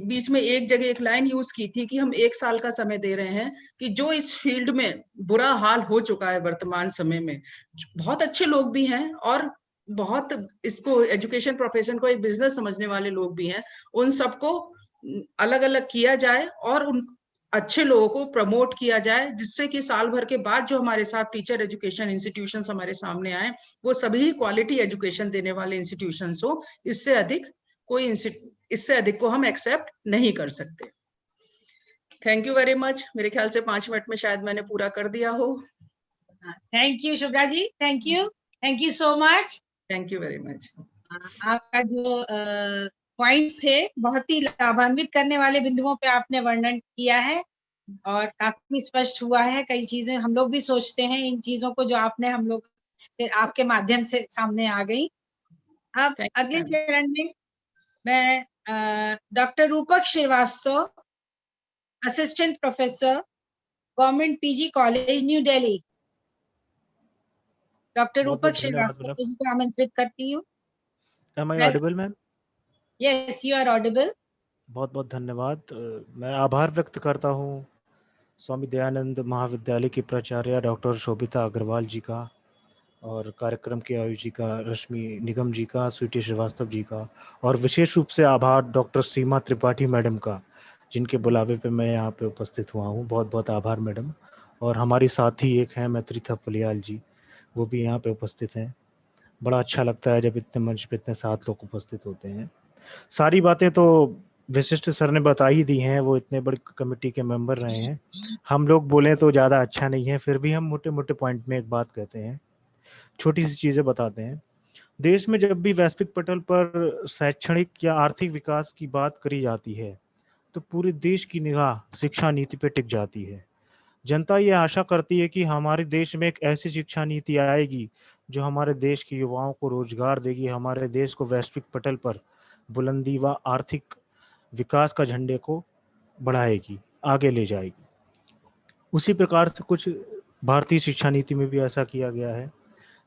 बीच में एक जगह एक लाइन यूज की थी कि हम 1 साल का समय दे रहे हैं, कि जो इस फील्ड में बुरा हाल हो चुका है वर्तमान समय में, बहुत अच्छे लोग भी हैं और बहुत इसको एजुकेशन प्रोफेशन को एक बिजनेस समझने वाले लोग भी हैं, उन सबको अलग अलग किया जाए और उन अच्छे लोगों को प्रमोट किया जाए, जिससे कि साल भर के बाद जो हमारे साथ टीचर एजुकेशन इंस्टीट्यूशंस हमारे सामने आए, वो सभी क्वालिटी एजुकेशन देने वाले इंस्टीट्यूशंस हो। इससे अधिक को हम एक्सेप्ट नहीं कर सकते। Thank you very much. मेरे ख्याल से 5 मिनट में शायद मैंने पूरा कर दिया हो। Thank you Shubhra ji, thank you so much. Thank you very much. आपका जो पॉइंट्स थे बहुत ही लाभान्वित करने वाले बिंदुओं पे आपने वर्णन किया है और काफी स्पष्ट हुआ है। कई चीजें हम लोग भी सोचते हैं, इन चीजों को जो आपने हम लोग आपके माध्यम से सामने आ गई। अब अगले चरण में मैं doctor Rupak Srivastava, assistant professor, government PG college, New Delhi, doctor Rupak Srivastava जी को आमंत्रित करती हूँ। Am I audible, ma'am? Yes, you are audible. बहुत बहुत धन्यवाद। मैं आभार व्यक्त करता हूँ स्वामी दयानंद महाविद्यालय की प्राचार्य डॉक्टर शोभिता अग्रवाल जी का, और कार्यक्रम के आयोजिका रश्मि निगम जी का, स्वीटी श्रीवास्तव जी का, और विशेष रूप से आभार डॉक्टर सीमा त्रिपाठी मैडम का, जिनके बुलावे पे मैं यहाँ पे उपस्थित हुआ हूँ। बहुत बहुत आभार मैडम। और हमारी साथी एक हैं मैत्रिथा पुलियाल जी, वो भी यहाँ पे उपस्थित हैं। बड़ा अच्छा लगता है जब इतने मंच पे इतने 7 लोग उपस्थित होते हैं। सारी बातें तो विशिष्ट सर ने बता ही दी हैं, वो इतने बड़ी कमेटी के मेंबर रहे हैं। हम लोग बोले तो ज़्यादा अच्छा नहीं है, फिर भी हम मोटे मोटे पॉइंट में एक बात कहते हैं, छोटी सी चीज़ें बताते हैं। देश में जब भी वैश्विक पटल पर शैक्षणिक या आर्थिक विकास की बात करी जाती है तो पूरे देश की निगाह शिक्षा नीति पे टिक जाती है। जनता ये आशा करती है कि हमारे देश में एक ऐसी शिक्षा नीति आएगी जो हमारे देश के युवाओं को रोजगार देगी, हमारे देश को वैश्विक पटल पर बुलंदी व आर्थिक विकास का झंडे को बढ़ाएगी, आगे ले जाएगी। उसी प्रकार से कुछ भारतीय शिक्षा नीति में भी ऐसा किया गया है।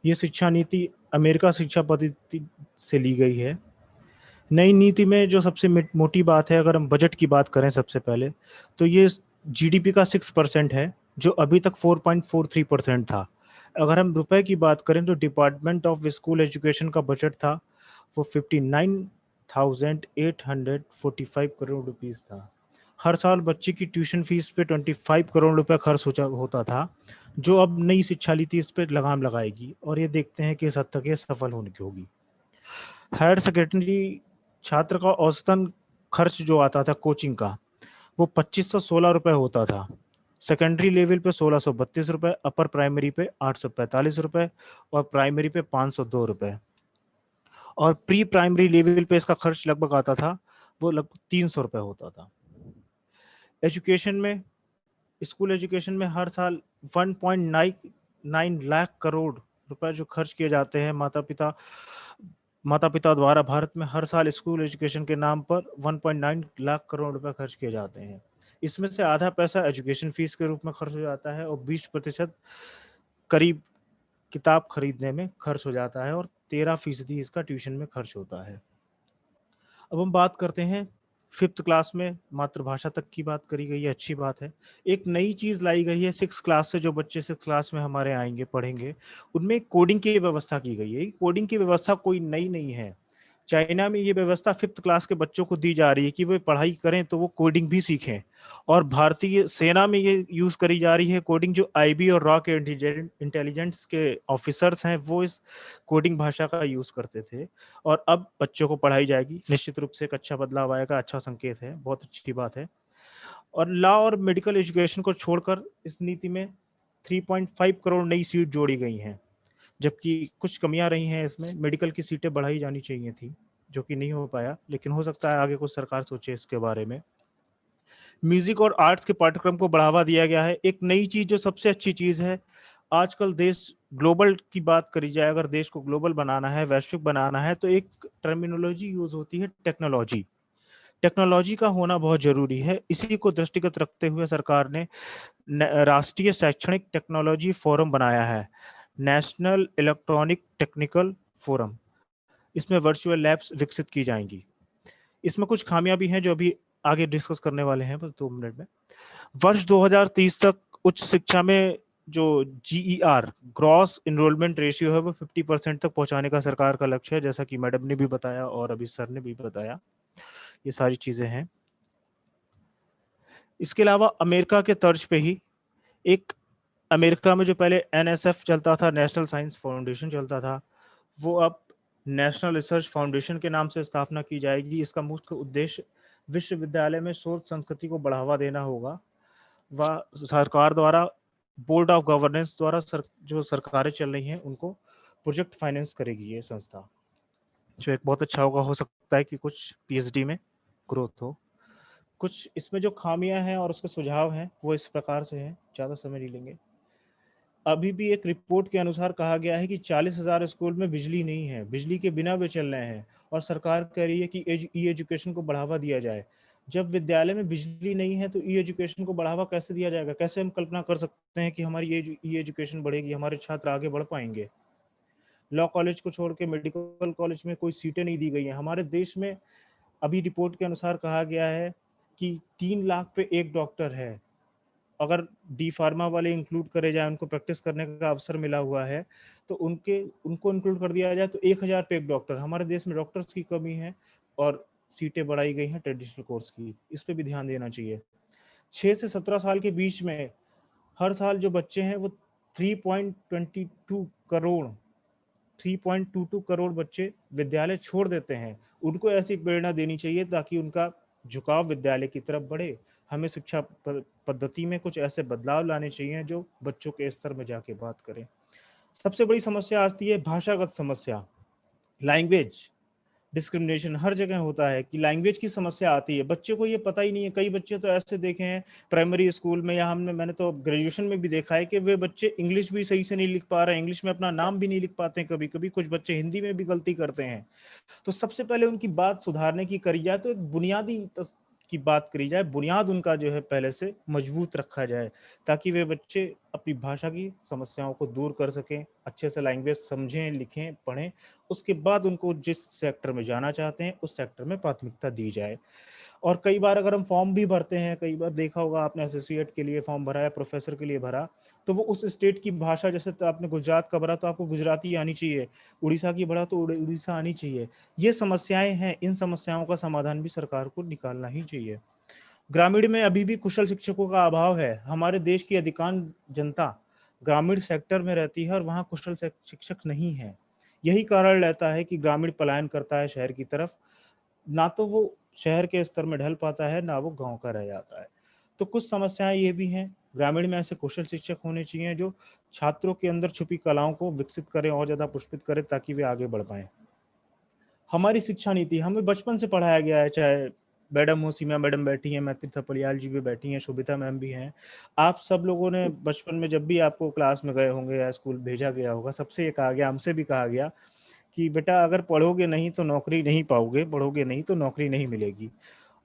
ये शिक्षा नीति अमेरिका शिक्षा पद्धति से ली गई है। नई नीति में जो सबसे मोटी बात है, अगर हम बजट की बात करें सबसे पहले, तो ये जीडीपी का 6% है, जो अभी तक 4.43% था। अगर हम रुपए की बात करें तो डिपार्टमेंट ऑफ स्कूल एजुकेशन का बजट था वो 59,845 करोड़ रुपीस था। हर साल बच्चे की ट्यूशन फीस पे 25 करोड़ रुपए खर्च होता था, जो अब नई शिक्षा नीति इस पे लगाम लगाएगी, और ये देखते हैं कि इस हद तक ये सफल होने की होगी। हायर सेकेंडरी छात्र का औसतन खर्च जो आता था कोचिंग का वो 2516 रुपए होता था। सेकेंडरी लेवल पे 1632 रुपए, अपर प्राइमरी पे 845 रुपए और प्राइमरी पे 502 रुपए, और प्री प्राइमरी लेवल पे इसका खर्च लगभग आता था वो लगभग 300 रुपए होता था। एजुकेशन में, स्कूल एजुकेशन में हर साल 1.9 लाख करोड़ रुपए जो खर्च किए जाते हैं माता पिता द्वारा भारत में हर साल स्कूल एजुकेशन के नाम पर 1.9 लाख करोड़ रुपए खर्च किए जाते हैं। इसमें से आधा पैसा एजुकेशन फीस के रूप में खर्च हो जाता है और 20% करीब किताब खरीदने में खर्च हो जाता है और 13% इसका ट्यूशन में खर्च होता है। अब हम बात करते हैं 5th क्लास में मातृभाषा तक की बात करी गई है, अच्छी बात है। एक नई चीज लाई गई है 6 क्लास से, जो बच्चे 6 क्लास में हमारे आएंगे पढ़ेंगे, उनमें कोडिंग की व्यवस्था की गई है। कोडिंग की व्यवस्था कोई नई नहीं है, चाइना में ये व्यवस्था 5th क्लास के बच्चों को दी जा रही है कि वे पढ़ाई करें तो वो कोडिंग भी सीखें, और भारतीय सेना में ये यूज करी जा रही है कोडिंग। जो आईबी और रॉ के इंटेलिजेंस के ऑफिसर्स हैं वो इस कोडिंग भाषा का यूज करते थे, और अब बच्चों को पढ़ाई जाएगी। निश्चित रूप से एक अच्छा बदलाव आएगा, अच्छा संकेत है, बहुत अच्छी बात है। और लॉ और मेडिकल एजुकेशन को छोड़कर इस नीति में 3.5 करोड़ नई सीट जोड़ी गई हैं, जबकि कुछ कमियां रही हैं इसमें। मेडिकल की सीटें बढ़ाई जानी चाहिए थी, जो कि नहीं हो पाया, लेकिन हो सकता है आगे कुछ सरकार सोचे इसके बारे में। म्यूजिक और आर्ट्स के पाठ्यक्रम को बढ़ावा दिया गया है। एक नई चीज जो सबसे अच्छी चीज है, आजकल देश ग्लोबल की बात करी जाए, अगर देश को ग्लोबल बनाना है, वैश्विक बनाना है, तो एक टर्मिनोलॉजी यूज होती है टेक्नोलॉजी। टेक्नोलॉजी का होना बहुत जरूरी है। इसी को दृष्टिगत रखते हुए सरकार ने राष्ट्रीय शैक्षणिक टेक्नोलॉजी फोरम बनाया है, नेशनल इलेक्ट्रॉनिक टेक्निकल फोरम। इसमें वर्चुअल लैब्स विकसित की जाएंगी। इसमें कुछ खामियां भी हैं जो अभी आगे डिस्कस करने वाले हैं, बस 2 मिनट में। वर्ष 2030 तक उच्च शिक्षा में जो GER ग्रॉस इनरोलमेंट रेशियो है वो 50% तक पहुंचाने का सरकार का लक्ष्य है, जैसा कि मैडम ने भी बताया और अभी सर ने भी बताया। ये सारी चीजें हैं। इसके अलावा अमेरिका के तर्ज पे ही एक, अमेरिका में जो पहले NSF चलता था, नेशनल साइंस फाउंडेशन चलता था, वो अब नेशनल रिसर्च फाउंडेशन के नाम से स्थापना की जाएगी। इसका मुख्य उद्देश्य विश्वविद्यालय में शोध संस्कृति को बढ़ावा देना होगा। वह सरकार द्वारा, बोर्ड ऑफ गवर्नेंस द्वारा जो सरकारें चल रही हैं उनको प्रोजेक्ट फाइनेंस करेगी ये संस्था, जो एक बहुत अच्छा होगा। हो सकता है कि कुछ PhD में ग्रोथ हो। कुछ इसमें जो खामियां हैं और उसके सुझाव हैं वो इस प्रकार से हैं, ज्यादा समय नहीं लेंगे। अभी भी एक रिपोर्ट के अनुसार कहा गया है कि 40,000 स्कूल में बिजली नहीं है, बिजली के बिना वे चल रहे हैं, और सरकार कह रही है कि ई एजुकेशन को बढ़ावा दिया जाए। जब विद्यालय में बिजली नहीं है तो ई एजुकेशन को बढ़ावा कैसे दिया जाएगा? कैसे हम कल्पना कर सकते हैं कि हमारी ई एजुकेशन बढ़ेगी, हमारे छात्र आगे बढ़ पाएंगे? लॉ कॉलेज को छोड़ के मेडिकल कॉलेज में कोई सीटें नहीं दी गई हैं। हमारे देश में अभी रिपोर्ट के अनुसार कहा गया है कि 3 लाख पे 1 डॉक्टर है। अगर डी फार्मा वाले इंक्लूड करे जाए, उनको प्रैक्टिस करने का अवसर मिला हुआ है, तो उनको इंक्लूड कर दिया जाए तो 1000 पे 1 डॉक्टर। हमारे देश में डॉक्टर्स की कमी है और सीटें बढ़ाई गई हैं ट्रेडिशनल कोर्स की, इस पे भी ध्यान देना चाहिए। 6 से 17 साल के बीच में हर साल जो बच्चे हैं वो 3.22 करोड़ बच्चे विद्यालय छोड़ देते हैं। उनको ऐसी प्रेरणा देनी चाहिए ताकि उनका झुकाव विद्यालय की तरफ बढ़े। हमें शिक्षा पद्धति में कुछ ऐसे बदलाव लाने चाहिए जो बच्चों के स्तर में जाके बात करें। सबसे बड़ी समस्या आती है भाषागत समस्या, लैंग्वेज डिस्क्रिमिनेशन। हर जगह होता है कि लैंग्वेज की समस्या आती है, बच्चे को ये पता ही नहीं है। कई बच्चे तो ऐसे देखे हैं प्राइमरी स्कूल में, या मैंने तो ग्रेजुएशन में भी देखा है कि वे बच्चे इंग्लिश भी सही से नहीं लिख पा रहे हैं, इंग्लिश में अपना नाम भी नहीं लिख पाते हैं। कभी कभी कुछ बच्चे हिंदी में भी गलती करते हैं। तो सबसे पहले उनकी बात सुधारने की करी जाए, तो एक बुनियादी की बात करी जाए, बुनियाद उनका जो है पहले से मजबूत रखा जाए, ताकि वे बच्चे अपनी भाषा की समस्याओं को दूर कर सकें, अच्छे से लैंग्वेज समझें, लिखें, पढ़ें। उसके बाद उनको जिस सेक्टर में जाना चाहते हैं उस सेक्टर में प्राथमिकता दी जाए। और कई बार अगर हम फॉर्म भी भरते हैं, कई बार देखा होगा आपने, एसोसिएट के लिए फॉर्म भरा या प्रोफेसर के लिए भरा, तो वो उस स्टेट की भाषा, जैसे तो आपने गुजरात का भरा तो आपको गुजराती आनी चाहिए, उड़ीसा की भरा तो उड़ीसा आनी चाहिए। ये समस्याएं हैं, इन समस्याओं का समाधान भी सरकार को निकालना ही चाहिए। ग्रामीण में अभी भी कुशल शिक्षकों का अभाव है। हमारे देश की अधिकांश जनता ग्रामीण सेक्टर में रहती है और वहाँ कुशल शिक्षक नहीं है। यही कारण रहता है कि ग्रामीण पलायन करता है शहर की तरफ, ना तो वो शहर के स्तर में ढल पाता है, ना वो गांव का रह जाता है। तो कुछ समस्याएं ये भी हैं, ग्रामीण में ऐसे कुशल शिक्षक होने चाहिए जो छात्रों के अंदर छुपी कलाओं को विकसित करें और ज्यादा पुष्पित करें ताकि वे आगे बढ़ पाएं। हमारी शिक्षा नीति हमें बचपन से पढ़ाया गया है, चाहे मैडम हो, सीमा मैडम बैठी हैं, मैत्री थपलियाल जी भी बैठी हैं, शोभिता मैम भी हैं, आप सब लोगों ने बचपन में जब भी आपको क्लास में गए होंगे या स्कूल भेजा गया होगा, सबसे ये कहा गया, हमसे भी कहा गया कि बेटा अगर पढ़ोगे नहीं तो नौकरी नहीं पाओगे, पढ़ोगे नहीं तो नौकरी नहीं मिलेगी।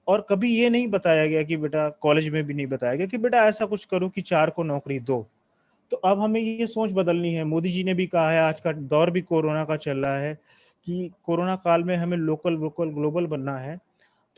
और कभी ये नहीं बताया गया कि बेटा, कॉलेज में भी नहीं बताया गया कि बेटा ऐसा कुछ करो कि 4 को नौकरी दो। तो अब हमें ये सोच बदलनी है। मोदी जी ने भी कहा है, आज का दौर भी कोरोना का चल रहा है, कि कोरोना काल में हमें लोकल वोकल ग्लोबल बनना है।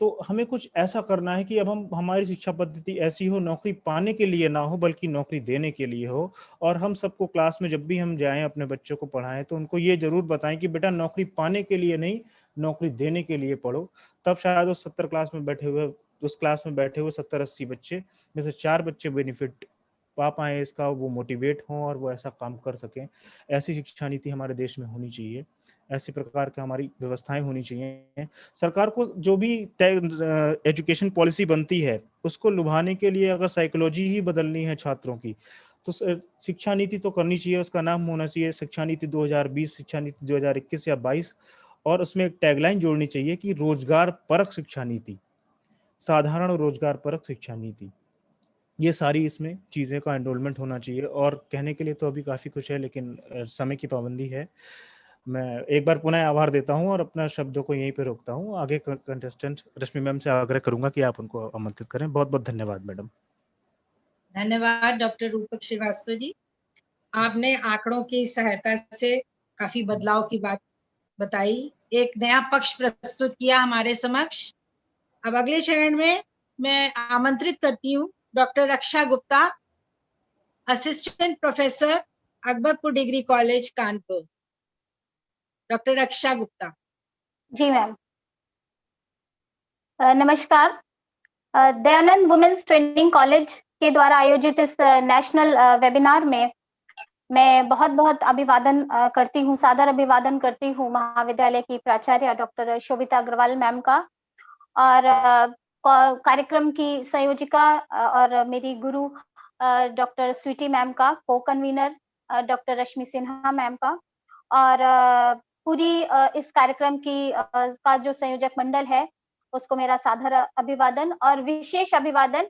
तो हमें कुछ ऐसा करना है कि अब हमारी शिक्षा पद्धति ऐसी हो, नौकरी पाने के लिए ना हो बल्कि नौकरी देने के लिए हो। और हम सबको क्लास में जब भी हम जाएं, अपने बच्चों को पढ़ाएं, तो उनको ये जरूर बताएं कि बेटा नौकरी पाने के लिए नहीं, नौकरी देने के लिए पढ़ो। तब शायद उस 70 क्लास में बैठे हुए उस क्लास में बैठे हुए 70-80 बच्चे में से 4 बच्चे बेनिफिट पा पाए इसका, वो मोटिवेट हों और वो ऐसा काम कर सकें। ऐसी शिक्षा नीति हमारे देश में होनी चाहिए, ऐसी प्रकार की हमारी व्यवस्थाएं होनी चाहिए। सरकार को जो भी एजुकेशन पॉलिसी बनती है उसको लुभाने के लिए अगर साइकोलॉजी ही बदलनी है छात्रों की, तो शिक्षा नीति तो करनी चाहिए, उसका नाम होना चाहिए शिक्षा नीति 2020, शिक्षा नीति 2021 या 22, और उसमें एक टैगलाइन जोड़नी चाहिए कि रोजगार परक शिक्षा नीति, साधारण रोजगार परक शिक्षा नीति। ये सारी इसमें चीजें का एनरोलमेंट होना चाहिए। और कहने के लिए तो अभी काफी कुछ है, लेकिन समय की पाबंदी है। मैं एक बार पुनः आभार देता हूं और अपना शब्दों को यहीं पे रोकता हूं। आगे कंटेस्टेंट रश्मि मैम से आग्रह करूंगा कि आप उनको आमंत्रित करें। बहुत बहुत धन्यवाद मैडम। धन्यवाद डॉक्टर रूपक श्रीवास्तव जी। आपने आंकड़ों की सहायता से काफी बदलाव की बात बताई, एक नया पक्ष प्रस्तुत किया हमारे समक्ष। अब अगले चरण में मैं आमंत्रित करती हूँ doctor Raksha Gupta, assistant professor, Akbarpur degree college Kanpur. Doctor Raksha Gupta. Ji ma'am, नमस्कार। दयानंद वुमेन्स ट्रेनिंग कॉलेज के द्वारा आयोजित इस नेशनल वेबिनार में मैं बहुत बहुत अभिवादन करती हूँ, सादर अभिवादन करती हूँ महाविद्यालय की प्राचार्य डॉक्टर शोभिता अग्रवाल मैम का, और कार्यक्रम की संयोजिका और मेरी गुरु डॉक्टर स्वीटी मैम का, को कन्वीनर डॉक्टर रश्मि सिन्हा मैम का, और पूरी इस कार्यक्रम की का जो संयोजक मंडल है उसको मेरा सादर अभिवादन। और विशेष अभिवादन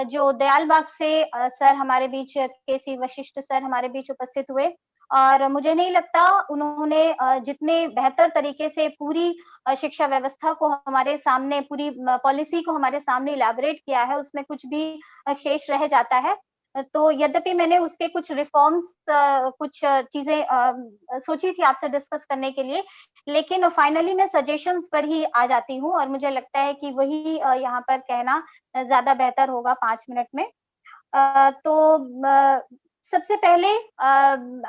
जो दयालबाग से सर हमारे बीच, केसी वशिष्ठ सर हमारे बीच उपस्थित हुए, और मुझे नहीं लगता उन्होंने जितने बेहतर तरीके से पूरी शिक्षा व्यवस्था को हमारे सामने, पूरी पॉलिसी को हमारे सामने इलैबोरेट किया है, उसमें कुछ भी शेष रह जाता है। तो यद्यपि मैंने उसके कुछ रिफॉर्म्स, कुछ चीजें सोची थी आपसे डिस्कस करने के लिए, लेकिन फाइनली मैं सजेशंस पर ही आ जाती हूँ, और मुझे लगता है कि वही यहाँ पर कहना ज्यादा बेहतर होगा 5 मिनट में। तो सबसे पहले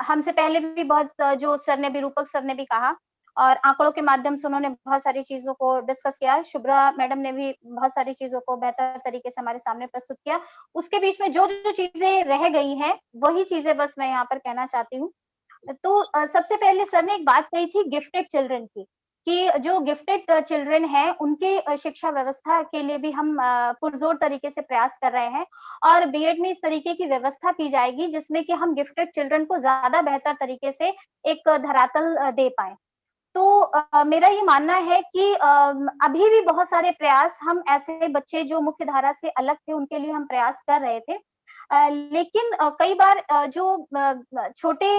हमसे पहले भी बहुत जो सर ने भी, रूपक सर ने भी कहा, और आंकड़ों के माध्यम से उन्होंने बहुत सारी चीजों को डिस्कस किया। शुभ्रा मैडम ने भी बहुत सारी चीजों को बेहतर तरीके से हमारे सामने प्रस्तुत किया। उसके बीच में जो जो चीजें रह गई हैं वही चीजें बस मैं यहाँ पर कहना चाहती हूँ। तो सबसे पहले सर ने एक बात कही थी गिफ्टेड चिल्ड्रन की, कि जो गिफ्टेड चिल्ड्रन है उनके शिक्षा व्यवस्था के लिए भी हम पुरजोर तरीके से प्रयास कर रहे हैं, और बीएड में इस तरीके की व्यवस्था की जाएगी जिसमें कि हम गिफ्टेड चिल्ड्रन को ज्यादा बेहतर तरीके से एक धरातल दे पाए। तो मेरा ये मानना है कि अभी भी बहुत सारे प्रयास, हम ऐसे बच्चे जो मुख्य धारा से अलग थे उनके लिए हम प्रयास कर रहे थे, लेकिन कई बार जो छोटे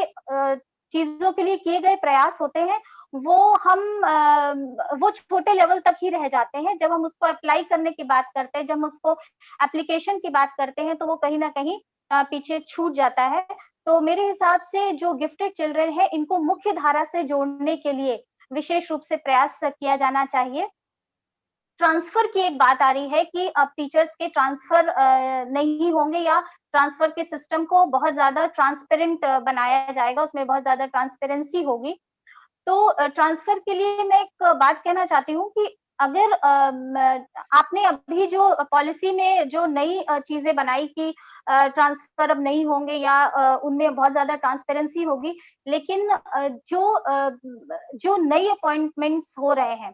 चीजों के लिए किए गए प्रयास होते हैं वो छोटे लेवल तक ही रह जाते हैं। जब हम उसको अप्लाई करने की बात करते हैं, जब हम उसको एप्लीकेशन की बात करते हैं, तो वो कहीं ना कहीं पीछे छूट जाता है। तो मेरे हिसाब से जो गिफ्टेड चिल्ड्रन है इनको मुख्य धारा से जोड़ने के लिए विशेष रूप से प्रयास किया जाना चाहिए। ट्रांसफर की एक बात आ रही है कि अब टीचर्स के ट्रांसफर नहीं होंगे, या ट्रांसफर के सिस्टम को बहुत ज्यादा ट्रांसपेरेंट बनाया जाएगा, उसमें बहुत ज्यादा ट्रांसपेरेंसी होगी। तो ट्रांसफर के लिए मैं एक बात कहना चाहती हूँ कि अगर आपने अभी जो पॉलिसी में जो नई चीजें बनाई कि ट्रांसफर अब नहीं होंगे या उनमें बहुत ज्यादा ट्रांसपेरेंसी होगी, लेकिन जो नई अपॉइंटमेंट्स हो रहे हैं,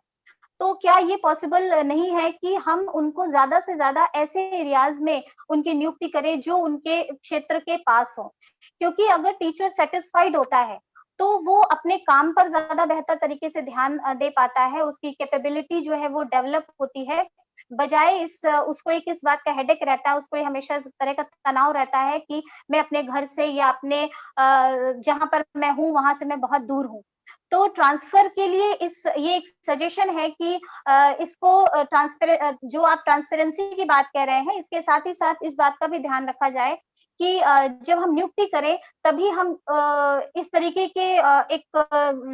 तो क्या ये पॉसिबल नहीं है कि हम उनको ज्यादा से ज्यादा ऐसे एरियाज में उनकी नियुक्ति करें जो उनके क्षेत्र के पास हो? क्योंकि अगर टीचर सेटिस्फाइड होता है तो वो अपने काम पर ज्यादा बेहतर तरीके से ध्यान दे पाता है, उसकी कैपेबिलिटी जो है वो डेवलप होती है, बजाय उसको इस बात का हेडेक रहता है, उसको हमेशा इस तरह का तनाव रहता है कि मैं अपने घर से या अपने जहां पर मैं हूँ वहां से मैं बहुत दूर हूँ। तो ट्रांसफर के लिए ये एक सजेशन है कि इसको जो आप ट्रांसपेरेंसी की बात कह रहे हैं, इसके साथ ही साथ इस बात का भी ध्यान रखा जाए कि जब हम नियुक्ति करें तभी हम इस तरीके के एक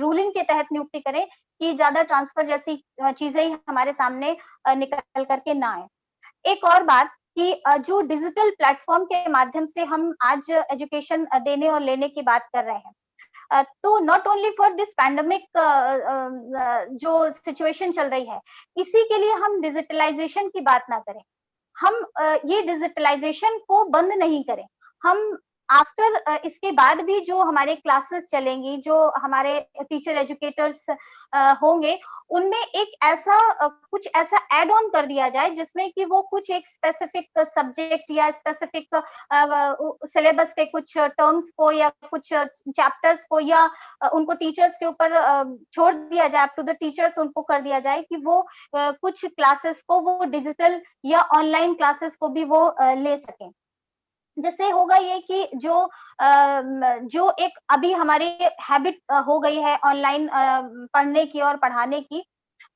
रूलिंग के तहत नियुक्ति करें कि ज्यादा ट्रांसफर जैसी चीजें ही हमारे सामने निकल करके ना आए। एक और बात कि जो डिजिटल प्लेटफॉर्म के माध्यम से हम आज एजुकेशन देने और लेने की बात कर रहे हैं, तो not only for this pandemic जो सिचुएशन चल रही है, इसी के लिए हम डिजिटलाइजेशन की बात ना करें, हम ये डिजिटलाइजेशन को बंद नहीं करें, हम आफ्टर इसके बाद भी जो हमारे क्लासेस चलेंगी, जो हमारे टीचर एजुकेटर्स होंगे, उनमें एक ऐसा कुछ ऐसा ऐड ऑन कर दिया जाए जिसमें कि वो कुछ एक स्पेसिफिक सब्जेक्ट या स्पेसिफिक सिलेबस के कुछ टर्म्स को या कुछ चैप्टर्स को या उनको टीचर्स के ऊपर छोड़ दिया जाए, अप टू द टीचर्स उनको कर दिया जाए कि वो कुछ क्लासेस को वो डिजिटल या ऑनलाइन क्लासेस को भी वो ले सकें। जिससे होगा ये कि जो एक अभी हमारी हैबिट हो गई है ऑनलाइन पढ़ने की और पढ़ाने की,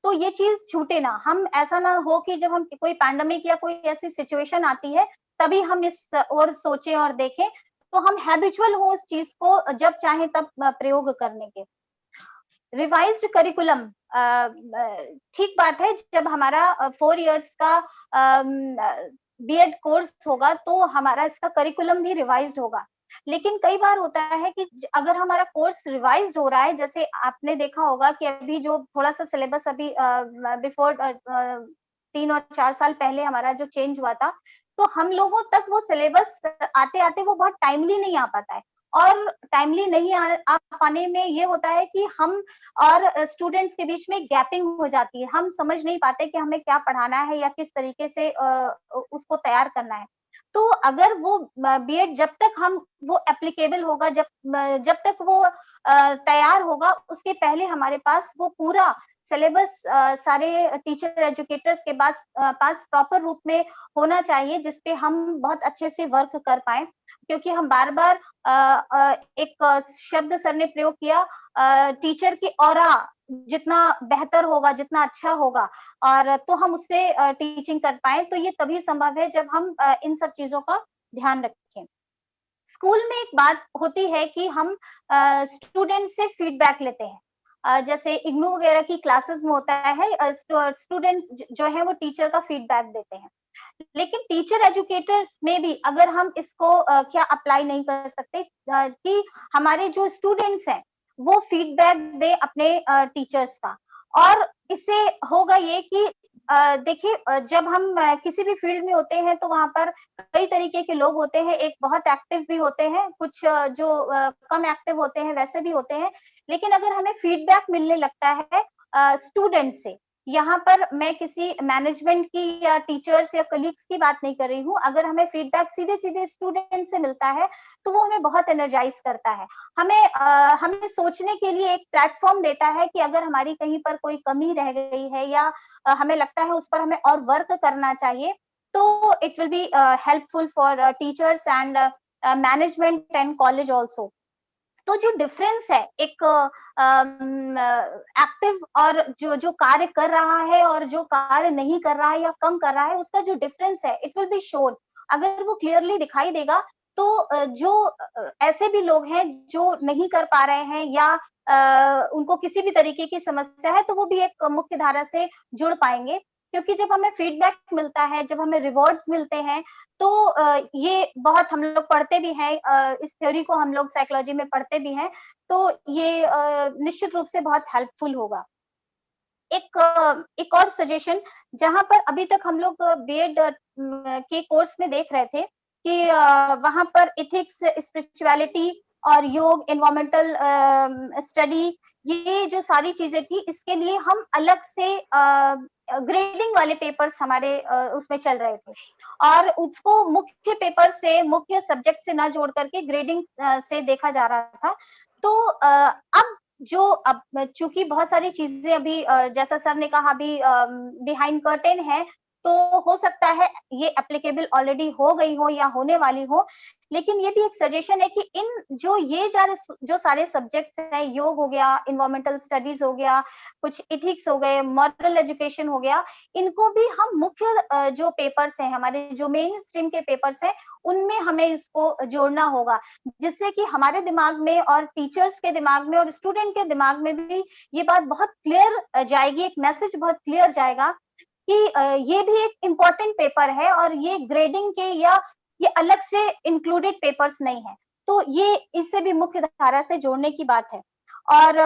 तो ये चीज छूटे ना। हम ऐसा ना हो कि जब हम कोई पैंडेमिक या कोई ऐसी सिचुएशन आती है तभी हम इस और सोचें और देखें, तो हम हैबिचुअल हो उस चीज को जब चाहे तब प्रयोग करने के। रिवाइज्ड करिकुलम, ठीक बात है, जब हमारा 4 इयर्स का बीएड कोर्स होगा तो हमारा इसका करिकुलम भी रिवाइज्ड होगा, लेकिन कई बार होता है कि अगर हमारा कोर्स रिवाइज्ड हो रहा है, जैसे आपने देखा होगा कि अभी जो थोड़ा सा सिलेबस अभी बिफोर 3 और 4 साल पहले हमारा जो चेंज हुआ था, तो हम लोगों तक वो सिलेबस आते आते वो बहुत टाइमली नहीं आ पाता है, और टाइमली नहीं आ पाने में ये होता है कि हम और स्टूडेंट्स के बीच में गैपिंग हो जाती है, हम समझ नहीं पाते कि हमें क्या पढ़ाना है या किस तरीके से उसको तैयार करना है। तो अगर वो बीएड जब तक हम वो एप्लीकेबल होगा, जब तक वो तैयार होगा, उसके पहले हमारे पास वो पूरा सिलेबस सारे टीचर एजुकेटर्स के पास प्रॉपर रूप में होना चाहिए, जिसपे हम बहुत अच्छे से वर्क कर पाए। क्योंकि हम बार बार एक शब्द सर ने प्रयोग किया, टीचर की ऑरा जितना बेहतर होगा, जितना अच्छा होगा, और तो हम उससे टीचिंग कर पाए, तो ये तभी संभव है जब हम इन सब चीजों का ध्यान रखें। स्कूल में एक बात होती है कि हम स्टूडेंट से फीडबैक लेते हैं, जैसे इग्नू वगैरह की क्लासेस में होता है, स्टूडेंट्स जो है वो टीचर का फीडबैक देते हैं, लेकिन टीचर एजुकेटर्स में भी अगर हम इसको क्या अप्लाई नहीं कर सकते कि हमारे जो स्टूडेंट्स हैं वो फीडबैक दे अपने टीचर्स का। और इससे होगा ये कि देखिए, जब हम किसी भी फील्ड में होते हैं तो वहां पर कई तरीके के लोग होते हैं, एक बहुत एक्टिव भी होते हैं, कुछ जो कम एक्टिव होते हैं वैसे भी होते हैं, लेकिन अगर हमें फीडबैक मिलने लगता है स्टूडेंट से, यहाँ पर मैं किसी मैनेजमेंट की या टीचर्स या कलीग्स की बात नहीं कर रही हूँ, अगर हमें फीडबैक सीधे सीधे स्टूडेंट से मिलता है तो वो हमें बहुत एनर्जाइज करता है, हमें सोचने के लिए एक प्लेटफॉर्म देता है कि अगर हमारी कहीं पर कोई कमी रह गई है या हमें लगता है उस पर हमें और वर्क करना चाहिए, तो it will be helpful for teachers and management and college also. तो जो डिफरेंस है एक एक्टिव और जो कार्य कर रहा है और जो कार्य नहीं कर रहा है या कम कर रहा है, उसका जो डिफरेंस है इट विल बी शोन। अगर वो क्लियरली दिखाई देगा तो जो ऐसे भी लोग हैं जो नहीं कर पा रहे हैं या उनको किसी भी तरीके की समस्या है, तो वो भी एक मुख्य धारा से जुड़ पाएंगे, क्योंकि जब हमें फीडबैक मिलता है, जब हमें रिवॉर्ड्स मिलते हैं, तो ये बहुत हम लोग पढ़ते भी हैं, इस थ्योरी को हम लोग साइकोलॉजी में पढ़ते भी हैं, तो ये निश्चित रूप से बहुत हेल्पफुल होगा। एक और सजेशन, जहां पर अभी तक हम लोग बीएड के कोर्स में देख रहे थे कि वहां पर एथिक्स, स्पिरिचुअलिटी और योग, एनवायरमेंटल स्टडी, ये जो सारी चीजें थी, इसके लिए हम अलग से ग्रेडिंग वाले पेपर्स हमारे उसमें चल रहे थे, और उसको मुख्य पेपर से, मुख्य सब्जेक्ट से ना जोड़ करके ग्रेडिंग से देखा जा रहा था। तो अब चूंकि बहुत सारी चीजें अभी जैसा सर ने कहा अभी बिहाइंड कर्टेन है, तो हो सकता है ये एप्लीकेबल ऑलरेडी हो गई हो या होने वाली हो, लेकिन ये भी एक सजेशन है कि इन जो सारे सब्जेक्ट्स हैं, योग हो गया, इन्वायरमेंटल स्टडीज हो गया, कुछ इथिक्स हो गए, मॉरल एजुकेशन हो गया, इनको भी हम मुख्य जो पेपर्स हैं, हमारे जो मेन स्ट्रीम के पेपर्स हैं, उनमें हमें इसको जोड़ना होगा, जिससे कि हमारे दिमाग में और टीचर्स के दिमाग में और स्टूडेंट के दिमाग में भी ये बात बहुत क्लियर जाएगी, एक मैसेज बहुत क्लियर जाएगा कि ये भी एक इम्पोर्टेंट पेपर है और ये ग्रेडिंग के या ये अलग से इंक्लूडेड पेपर्स नहीं है। तो ये इससे भी मुख्य धारा से जोड़ने की बात है। और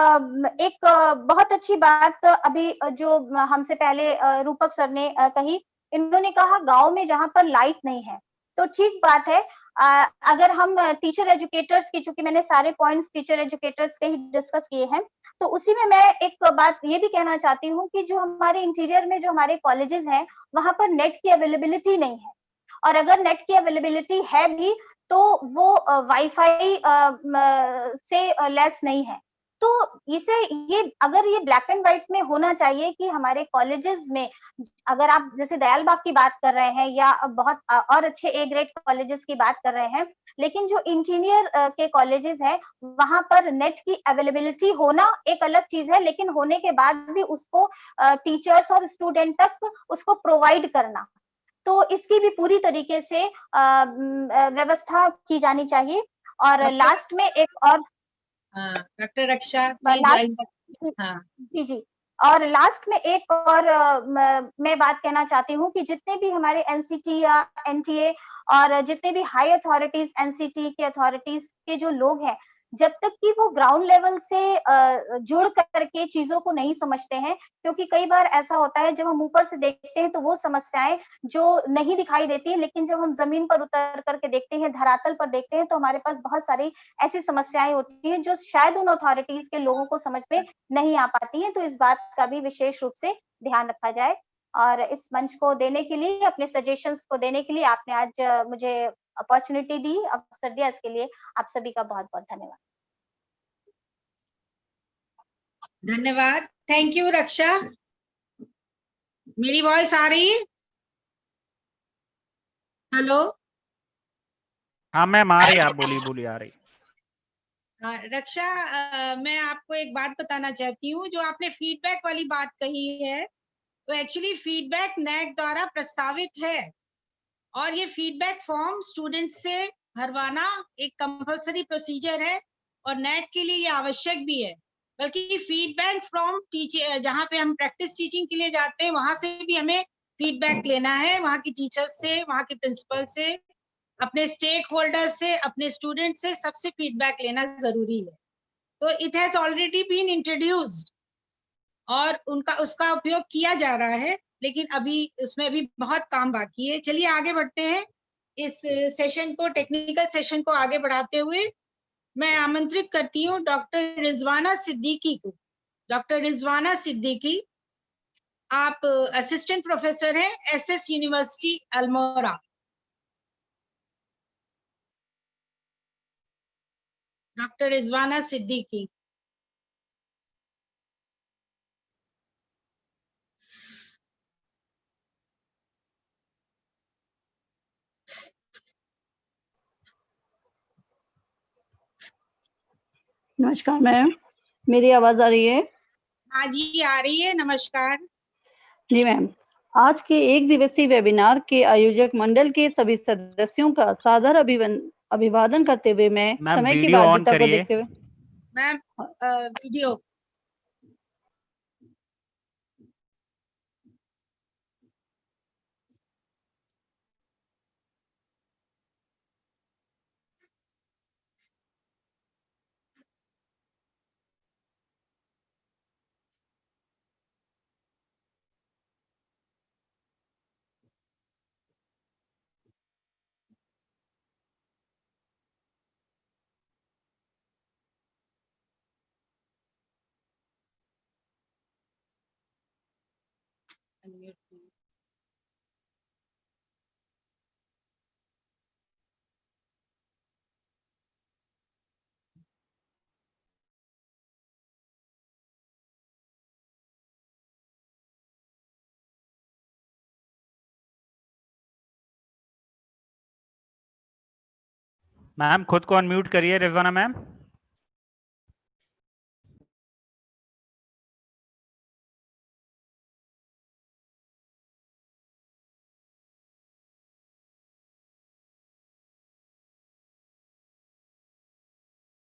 एक बहुत अच्छी बात अभी जो हमसे पहले रूपक सर ने कही, इन्होंने कहा गांव में जहां पर लाइट नहीं है, तो ठीक बात है। अगर हम टीचर एजुकेटर्स की, चूंकि मैंने सारे पॉइंट्स टीचर एजुकेटर्स के ही डिस्कस किए हैं, तो उसी में मैं एक बात ये भी कहना चाहती हूँ कि जो हमारे इंटीरियर में जो हमारे कॉलेजेस हैं, वहां पर नेट की अवेलेबिलिटी नहीं है, और अगर नेट की अवेलेबिलिटी है भी तो वो वाईफाई से लेस नहीं है। तो ये अगर ये ब्लैक एंड व्हाइट में होना चाहिए कि हमारे कॉलेजेस में, अगर आप जैसे दयाल बाग की बात कर रहे हैं या बहुत और अच्छे ए ग्रेड कॉलेजेस की बात कर रहे हैं, लेकिन जो इंजीनियर के कॉलेजेस हैं, वहां पर नेट की अवेलेबिलिटी होना एक अलग चीज है, लेकिन होने के बाद भी उसको टीचर्स और स्टूडेंट तक उसको प्रोवाइड करना, तो इसकी भी पूरी तरीके से व्यवस्था की जानी चाहिए। और लास्ट में एक और डॉक्टर रक्षा हाँ जी जी, और लास्ट में एक और मैं बात कहना चाहती हूँ कि जितने भी हमारे एनसीटी या एनटीए और जितने भी हाई अथॉरिटीज, एनसीटी के अथॉरिटीज के जो लोग हैं, जब तक कि वो ग्राउंड लेवल से जुड़ करके चीजों को नहीं समझते हैं, क्योंकि कई बार ऐसा होता है जब हम ऊपर से देखते हैं तो वो समस्याएं जो नहीं दिखाई देती है, लेकिन जब हम जमीन पर उतर करके देखते हैं, धरातल पर देखते हैं, तो हमारे पास बहुत सारी ऐसी समस्याएं होती हैं जो शायद उन अथॉरिटीज के लोगों को समझ में नहीं आ पाती हैं। तो इस बात का भी विशेष रूप से ध्यान रखा जाए। और इस मंच को देने के लिए, अपने सजेशंस को देने के लिए आपने आज मुझे अपॉर्चुनिटी दी, अवसर दिया, इसके लिए आप सभी का बहुत बहुत धन्यवाद। धन्यवाद, थैंक यू रक्षा। मेरी वॉइस आ रही है? हेलो? हाँ मैम आ रही है, आप बोलिए आ रही। हाँ रक्षा, मैं आपको एक बात बताना चाहती हूँ, जो आपने फीडबैक वाली बात कही है, तो एक्चुअली फीडबैक नैक द्वारा प्रस्तावित है, और ये फीडबैक फॉर्म स्टूडेंट्स से भरवाना एक कंपलसरी प्रोसीजर है, और नैक के लिए ये आवश्यक भी है। बल्कि फीडबैक फ्रॉम टीचर, जहाँ पे हम प्रैक्टिस टीचिंग के लिए जाते हैं, वहां से भी हमें फीडबैक लेना है, वहाँ की टीचर्स से, वहाँ के प्रिंसिपल से, अपने स्टेक होल्डर से, अपने स्टूडेंट से, सबसे फीडबैक लेना जरूरी है। तो it has already been introduced और उसका उपयोग किया जा रहा है, लेकिन अभी उसमें भी बहुत काम बाकी है। चलिए आगे बढ़ते हैं, इस सेशन को, टेक्निकल सेशन को आगे बढ़ाते हुए मैं आमंत्रित करती हूँ डॉक्टर रिजवाना सिद्दीकी को। डॉक्टर रिजवाना सिद्दीकी, आप असिस्टेंट प्रोफेसर हैं SS university Almora. Doctor Rizwana Siddiqui. नमस्कार मैम, मेरी आवाज आ रही है? हाँ जी आ रही है, नमस्कार। जी मैम, आज के एक दिवसीय वेबिनार के आयोजक मंडल के सभी सदस्यों का सादर अभिवादन करते हुए मैं समय की बाध्यता को देखते हुए मैम वीडियो मैम खुद को अनम्यूट करिए रिजवाना मैम।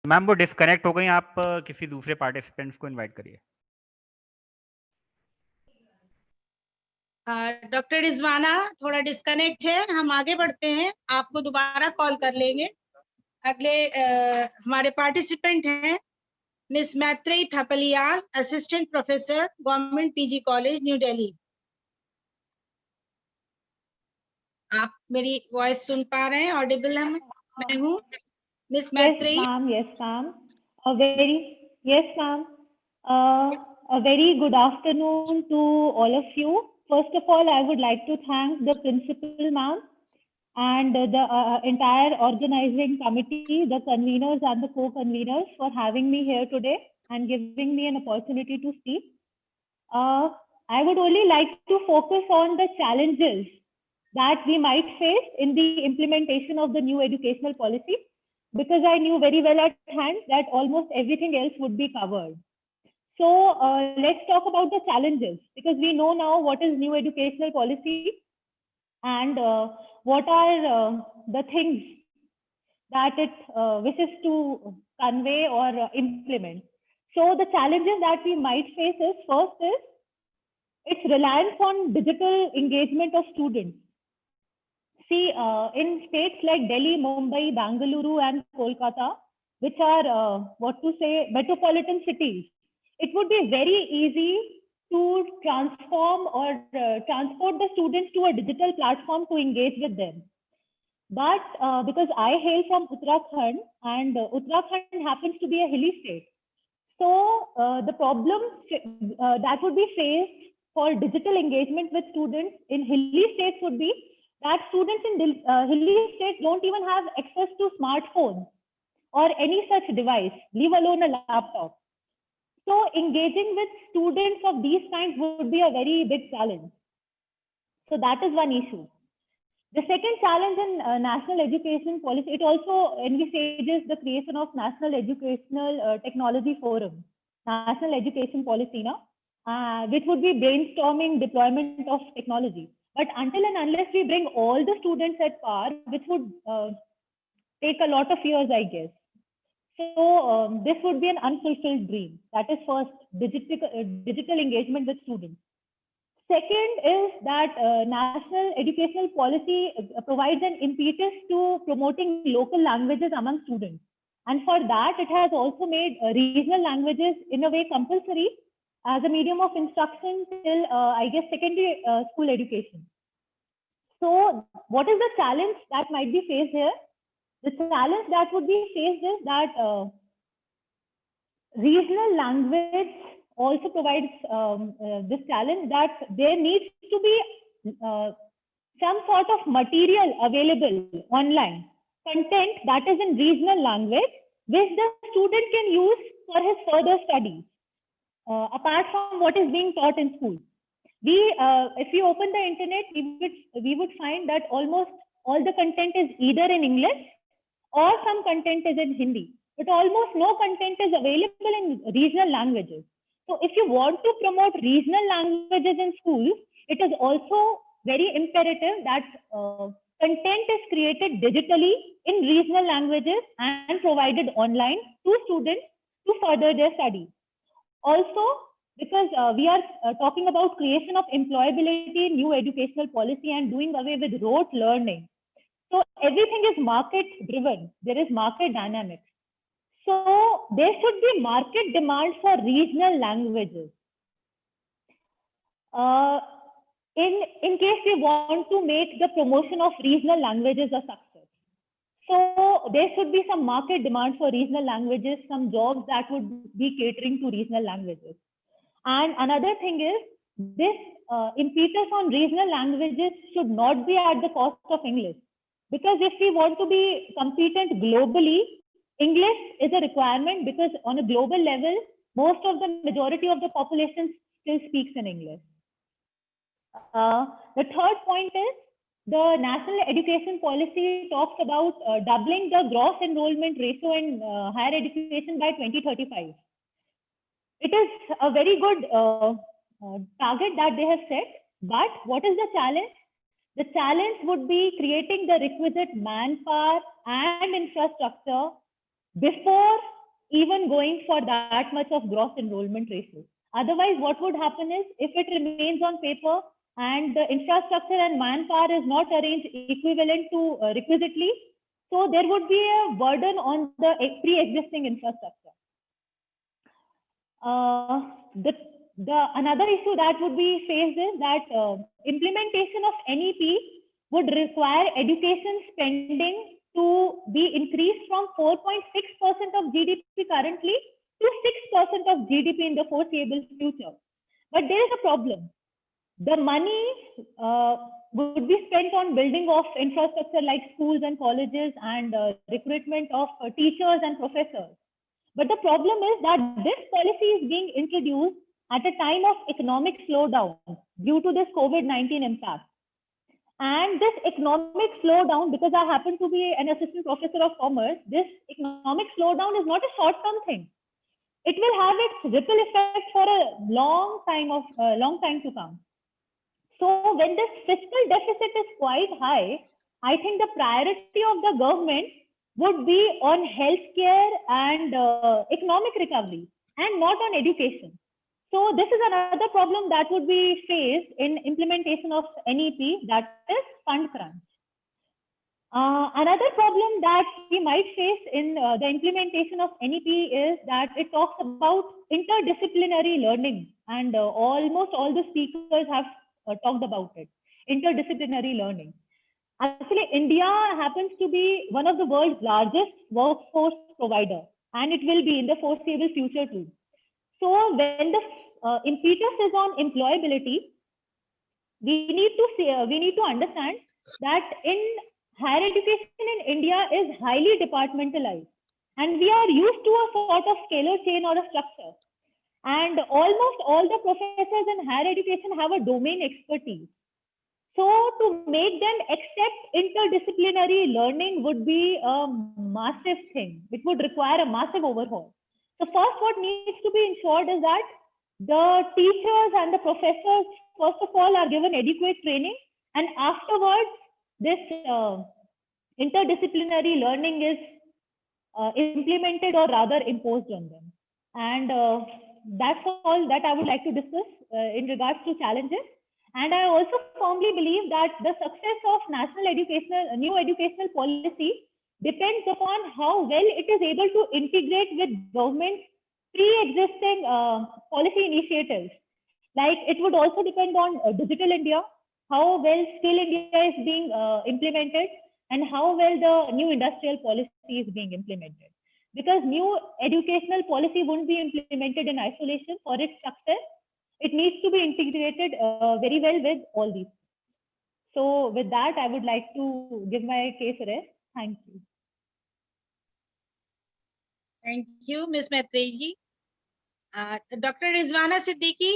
मैम वो डिस्कनेक्ट हो गई, आप किसी दूसरे पार्टिसिपेंट्स को इनवाइट करिए। डॉक्टर रिजवाना थोड़ा डिस्कनेक्ट है, हम आगे बढ़ते हैं, आपको दोबारा कॉल कर लेंगे। अगले हमारे पार्टिसिपेंट हैं miss Maitreyi Thapliyal, assistant professor, government PG college, New Delhi. आप मेरी वॉइस सुन पा रहे हैं? ऑडिबल है? मैं हूँ miss Maitreyi. Yes, ma'am. Yes, ma'am. A very good afternoon to all of you. First of all, I would like to thank the principal, ma'am, and the entire organizing committee, the conveners and the co-conveners for having me here today and giving me an opportunity to speak. I would only like to focus on the challenges that we might face in the implementation of the new educational policy, because I knew very well at hand that almost everything else would be covered. So let's talk about the challenges, because we know now what is new educational policy and what are the things that it wishes to convey or implement. So the challenges that we might face is, first is its reliance on digital engagement of students. See, in states like Delhi, Mumbai, Bangalore and Kolkata, which are metropolitan cities, it would be very easy to transform or transport the students to a digital platform to engage with them. But because I hail from Uttarakhand, and Uttarakhand happens to be a hilly state, so the problem that would be faced for digital engagement with students in hilly states would be that students in hilly states don't even have access to smartphones or any such device, leave alone a laptop. So engaging with students of these kinds would be a very big challenge. So that is one issue. The second challenge in national education policy, it also envisages the creation of National Educational Technology Forum, National Education Policy, which would be brainstorming deployment of technology. But until and unless we bring all the students at par, which would take a lot of years, I guess. So this would be an unfulfilled dream. That is first, digital engagement with students. Second is that national educational policy provides an impetus to promoting local languages among students. And for that, it has also made regional languages in a way compulsory as a medium of instruction till, I guess, secondary school education. So what is the challenge that might be faced here? The challenge that would be faced is that regional language also provides this challenge, that there needs to be some sort of material available online, content that is in regional language, which the student can use for his further studies, apart from what is being taught in school. If we open the internet, we would find that almost all the content is either in English or some content is in Hindi, but almost no content is available in regional languages. So if you want to promote regional languages in schools, it is also very imperative that content is created digitally in regional languages and provided online to students to further their studies. Also, because we are talking about creation of employability in new educational policy and doing away with rote learning. So everything is market driven. There is market dynamics. So there should be market demand for regional languages. In case we want to make the promotion of regional languages a success. So there should be some market demand for regional languages, some jobs that would be catering to regional languages. And another thing is this impetus on regional languages should not be at the cost of English. Because if we want to be competent globally, English is a requirement, because on a global level, most of the majority of the population still speaks in English. The third point is the national education policy talks about doubling the gross enrollment ratio in higher education by 2035. It is a very good target that they have set, but what is the challenge? The challenge would be creating the requisite manpower and infrastructure before even going for that much of gross enrollment ratio. Otherwise, what would happen is, if it remains on paper and the infrastructure and manpower is not arranged equivalent to requisitely, so there would be a burden on the pre-existing infrastructure. Another issue that would be faced is that implementation of NEP would require education spending to be increased from 4.6% of GDP currently to 6% of GDP in the foreseeable future. But there is a problem. The money would be spent on building of infrastructure like schools and colleges and recruitment of teachers and professors. But the problem is that this policy is being introduced at a time of economic slowdown due to this COVID-19 impact. And this economic slowdown, because I happen to be an assistant professor of commerce, this economic slowdown is not a short-term thing. It will have its ripple effect for a long time to come. So when this fiscal deficit is quite high, I think the priority of the government would be on healthcare and economic recovery, and not on education. So this is another problem that would be faced in implementation of NEP, that is fund crunch. Another problem that we might face in the implementation of NEP is that it talks about interdisciplinary learning, and almost all the speakers have talked about it, interdisciplinary learning. Actually, India happens to be one of the world's largest workforce provider, and it will be in the foreseeable future too. So when the impetus is on employability, we need to understand that in higher education in India is highly departmentalized, and we are used to a sort of scalar chain or a structure. And almost all the professors in higher education have a domain expertise. So to make them accept interdisciplinary learning would be a massive thing. It would require a massive overhaul. So first, what needs to be ensured is that the teachers and the professors, first of all, are given adequate training, and afterwards, this interdisciplinary learning is implemented, or rather imposed on them. And that's all that I would like to discuss in regards to challenges. And I also firmly believe that the success of new educational policy depends upon how well it is able to integrate with government's pre-existing policy initiatives. Like, it would also depend on Digital India, how well Skill India is being implemented, and how well the new industrial policy is being implemented. Because new educational policy won't be implemented in isolation. For its success, it needs to be integrated very well with all these. So with that, I would like to give my case a rest. Thank you. Thank you, Ms. Maitreyi ji. Dr. Rizwana Siddiqui,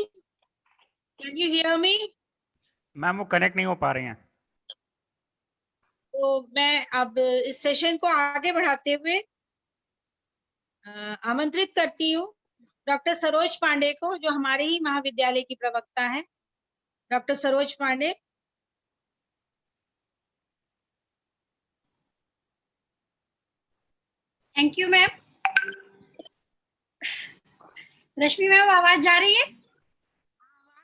can you hear me? Ma'am वो connect नहीं हो पा रही हैं। तो मैं अब इस सेशन को आगे बढ़ाते हुए आमंत्रित करती हूँ डॉक्टर सरोज पांडे को, जो हमारे ही महाविद्यालय की प्रवक्ता हैं। Doctor Saroj Pande. Thank you ma'am. Rashmi ma'am, आवाज जा रही है?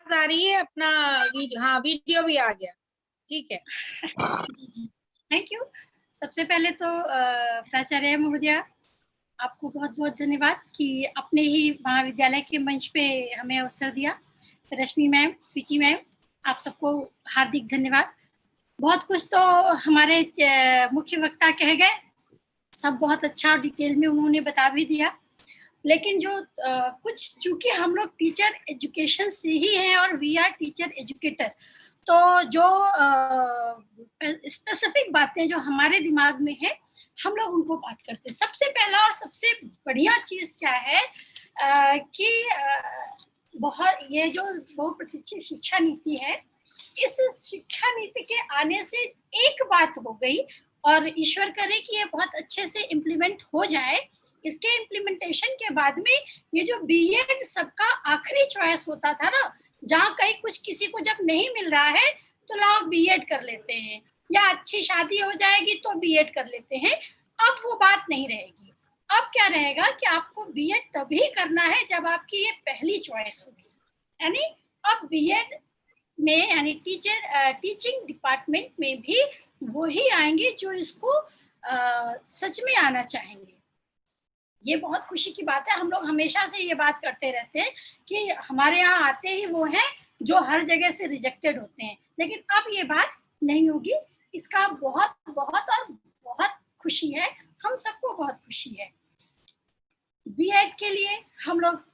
आवाज आ रही है, अपना हाँ, वीडियो भी आ गया, ठीक है। जी जी, थैंक यू। सबसे पहले तो प्राचार्य महोदया, आपको बहुत बहुत धन्यवाद कि अपने ही महाविद्यालय के मंच पे हमें अवसर दिया। रश्मि मैम, स्वीची मैम, आप सबको हार्दिक धन्यवाद। बहुत कुछ तो हमारे मुख्य वक्ता कह गए, सब बहुत अच्छा डिटेल में उन्होंने बता भी दिया। लेकिन जो कुछ, चूंकि हम लोग टीचर एजुकेशन से ही हैं और वी आर टीचर एजुकेटर, तो जो स्पेसिफिक बातें जो हमारे दिमाग में है हम लोग उनको बात करते हैं। सबसे पहला और सबसे बढ़िया चीज क्या है कि बहुत ये जो बहुप्रतीक्षित शिक्षा नीति है, इस शिक्षा नीति के आने से एक बात हो गई, और ईश्वर करे कि ये बहुत अच्छे से इम्प्लीमेंट हो जाए। इसके इम्प्लीमेंटेशन के बाद में ये जो बीएड सबका आखिरी चॉइस होता था ना, जहाँ कहीं कुछ किसी को जब नहीं मिल रहा है तो लाओ बीएड कर लेते हैं, या अच्छी शादी हो जाएगी तो बीएड कर लेते हैं, अब वो बात नहीं रहेगी। अब क्या रहेगा कि आपको बीएड तभी करना है जब आपकी ये पहली चॉइस होगी। यानी अब बीएड में यानी टीचिंग डिपार्टमेंट में भी वही आएंगे जो इसको सच में आना चाहेंगे। ये बहुत खुशी की बात है। हम लोग हमेशा से ये बात करते रहते हैं कि हमारे यहाँ आते ही वो हैं जो हर जगह से रिजेक्टेड होते हैं, लेकिन अब ये बात नहीं होगी। इसका बहुत बहुत और बहुत खुशी है, हम सबको बहुत खुशी है। बीएड के लिए हम लोग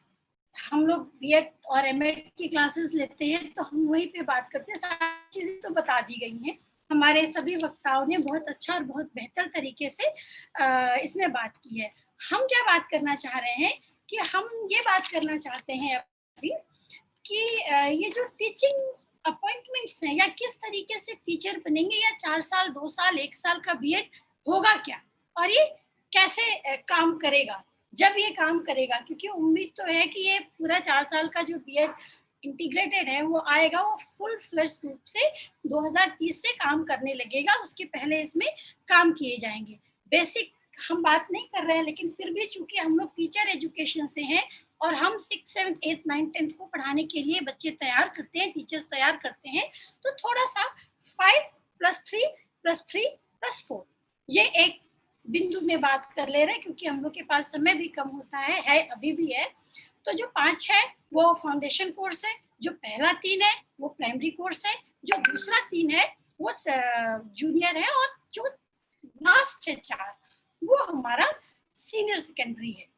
बीएड और एमएड की क्लासेस लेते हैं, तो हम वहीं पे बात करते हैं। सारी चीजें तो बता दी गई हैं, हमारे सभी वक्ताओं ने बहुत अच्छा और बहुत बेहतर तरीके से इसमें बात की है। हम क्या बात करना चाह रहे हैं कि हम ये बात करना चाहते हैं अभी कि ये जो टीचिंग अपॉइंटमेंट्स हैं, या किस तरीके से टीचर बनेंगे, या 4 साल 2 साल 1 साल का बीएड होगा क्या, और ये कैसे काम करेगा जब ये काम करेगा। क्योंकि उम्मीद तो है कि ये पूरा 4 साल का जो बीएड इंटीग्रेटेड है वो आएगा, वो फुल फ्लेश रूप से 2030 से काम करने लगेगा। उसके पहले इसमें काम किए जाएंगे। बेसिक हम बात नहीं कर रहे हैं, लेकिन फिर भी चूंकि हम लोग टीचर एजुकेशन से हैं और हम 6, 7, 8, 9, 10 को पढ़ाने के लिए बच्चे तैयार करते हैं, टीचर्स तैयार करते हैं, तो थोड़ा सा 5 + 3 + 3 + 4 ये एक बिंदु में बात कर ले रहे हैं, क्योंकि हम लोग के पास समय भी कम होता है अभी भी है। तो जो 5 है वो फाउंडेशन कोर्स है, जो पहला 3 है वो प्राइमरी कोर्स है, जो दूसरा 3 है वो जूनियर है, और जो लास्ट है 4 वो हमारा सीनियर सेकेंडरी है।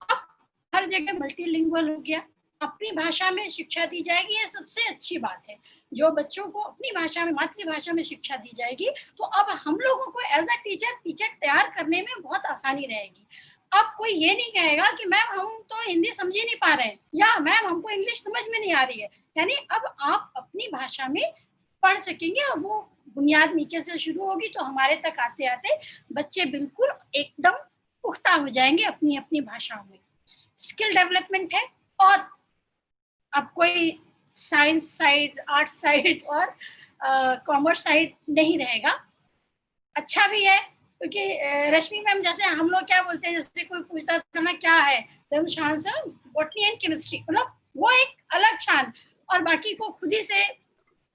अब हर जगह मल्टीलिंगुअल हो गया, अपनी भाषा में शिक्षा दी जाएगी, ये सबसे अच्छी बात है। जो बच्चों को अपनी भाषा में, मातृभाषा में शिक्षा दी जाएगी, तो अब हम लोगों को एज अ टीचर तैयार करने में बहुत आसानी रहेगी। अब कोई ये नहीं कहेगा कि मैम हम तो हिंदी समझ ही नहीं पा रहे हैं, या मैम हमको इंग्लिश समझ में नहीं आ रही है। यानी अब आप अपनी भाषा में पढ़ सकेंगे, और वो बुनियाद नीचे से शुरू होगी, तो हमारे तक आते आते बच्चे बिल्कुल एकदम पुख्ता हो जाएंगे अपनी अपनी भाषाओं में। स्किल डेवलपमेंट है, और अब कोई साइंस साइड, आर्ट साइड और कॉमर्स साइड नहीं रहेगा। अच्छा भी है, क्योंकि रश्मि मैम जैसे हम लोग क्या बोलते हैं, जैसे कोई पूछता था ना क्या है, तो बॉटनी एंड केमिस्ट्री, मतलब वो एक अलग शान, और बाकी को खुद ही से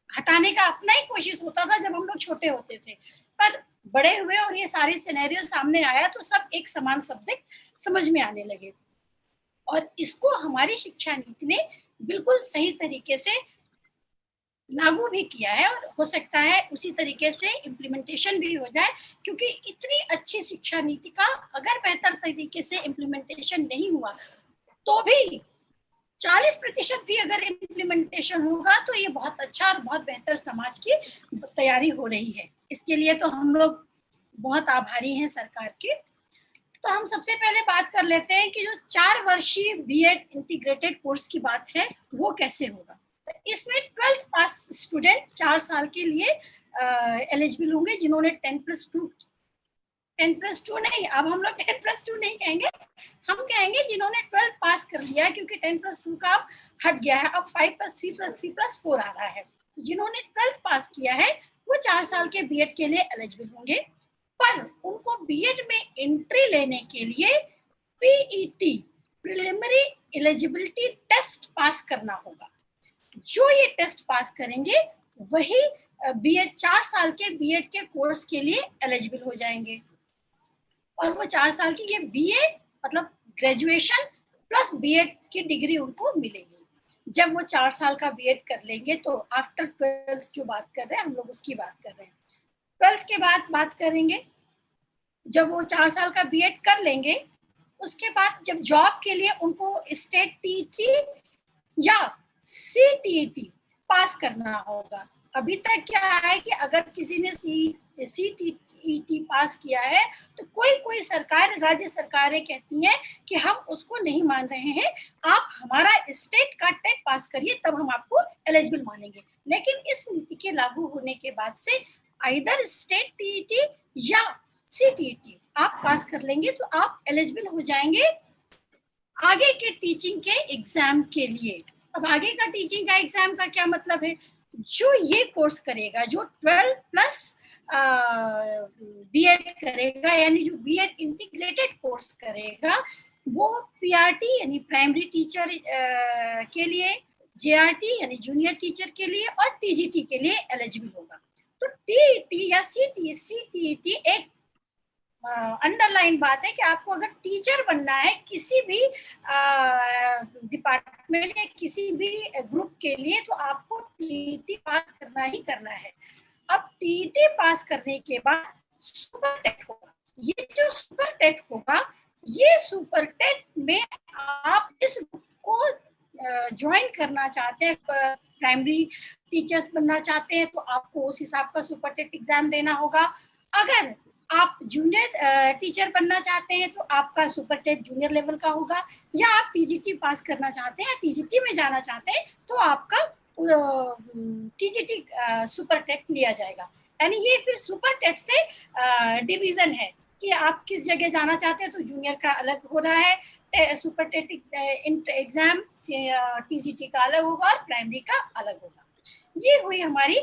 हटाने का अपना ही कोशिश होता था जब हम लोग छोटे होते थे। पर बड़े हुए और ये सारे सिनेरियो सामने आया तो सब एक समान सब्जेक्ट समझ में आने लगे, और इसको हमारी शिक्षा नीति ने बिल्कुल सही तरीके से लागू भी किया है, और हो सकता है उसी तरीके से इम्प्लीमेंटेशन भी हो जाए। क्योंकि इतनी अच्छी शिक्षा नीति का अगर बेहतर तरीके से इम्प्लीमेंटेशन नहीं हुआ तो भी 40% भी अगर इम्प्लीमेंटेशन होगा तो ये बहुत अच्छा और बहुत बेहतर समाज की तैयारी हो रही है। इसके लिए तो हम लोग बहुत आभारी हैं सरकार के। तो हम सबसे पहले बात कर लेते हैं कि जो 4 वर्षीय बीएड इंटीग्रेटेड कोर्स की बात है वो कैसे होगा। तो इसमें 12th पास स्टूडेंट 4 साल के लिए एलिजिबल होंगे, जिन्होंने 10+2 नहीं, अब हम लोग 10+2 नहीं कहेंगे, हम कहेंगे जिन्होंने 12th पास कर लिया, क्योंकि 10+2 का अब हट गया है, अब 5+3+3+4 आ रहा है। तो जिन्होंने 12th पास किया है वो 4 साल के बीएड के लिए एलिजिबल होंगे, पर उनको बीएड में एंट्री लेने के लिए PET preliminary eligibility test pass करना होगा। जो ये टेस्ट पास करेंगे वही बीएड 4 साल के बीएड के कोर्स के लिए एलिजिबल हो जाएंगे, और वो 4 साल की ये बीए मतलब ग्रेजुएशन प्लस बीएड की डिग्री उनको मिलेगी। जब वो 4 साल का बीएड कर लेंगे तो आफ्टर 12th जो बात कर रहे हैं हम लोग उसकी बात कर रहे हैं। 12th के बाद बात करेंगे, जब वो 4 साल का बीएड कर लेंगे उसके बाद जब जॉब के लिए उनको स्टेट टीईटी या सीटीईटी पास करना होगा। अभी तक क्या है कि अगर किसी ने सीटीईटी पास किया है तो कोई सरकार, राज्य सरकारें कहती हैं कि हम उसको नहीं मान रहे हैं, आप हमारा स्टेट का टेट पास करिए तब हम आपको एलिजिबल मानेंगे। लेकिन इस नीति के लागू होने के बाद से आइदर स्टेट टीईटी या सीटीईटी आप पास कर लेंगे तो आप एलिजिबल हो जाएंगे आगे के टीचिंग के एग्जाम के लिए। अब आगे का टीचिंग का एग्जाम का क्या मतलब है? जो ये कोर्स करेगा, जो 12+ बीएड करेगा, यानी जो बीएड इंटीग्रेटेड कोर्स करेगा, वो पीआरटी यानी प्राइमरी टीचर के लिए, जेआरटी यानी जूनियर टीचर के लिए और टीजीटी के लिए एलिजिबल होगा। तो टीईटी या सीटीईटी एक अंडरलाइन बात है कि आपको अगर टीचर बनना है किसी भी डिपार्टमेंट या किसी भी ग्रुप के लिए तो आपको टीईटी पास करना ही करना है। अब टीईटी पास करने के बाद सुपर टेट होगा। ये जो सुपर टेट होगा, ये सुपर टेट में आप इस ग्रुप को ज्वाइन करना चाहते हैं, प्राइमरी टीचर्स बनना चाहते हैं तो आपको उस हिसाब का सुपर टेट एग्जाम देना होगा। अगर आप जूनियर टीचर बनना चाहते हैं तो आपका सुपर टेट जूनियर लेवल का होगा, या आप टीजीटी पास करना चाहते हैं, टीजीटी में जाना चाहते हैं तो आपका टीजीटी सुपर टेट लिया जाएगा। यानी ये फिर सुपर टेट से डिवीजन है कि आप किस जगह जाना चाहते हैं। तो जूनियर का अलग हो रहा है सुपर टेट एग्जाम, टीजीटी का अलग होगा और प्राइमरी का अलग होगा। ये हुई हमारी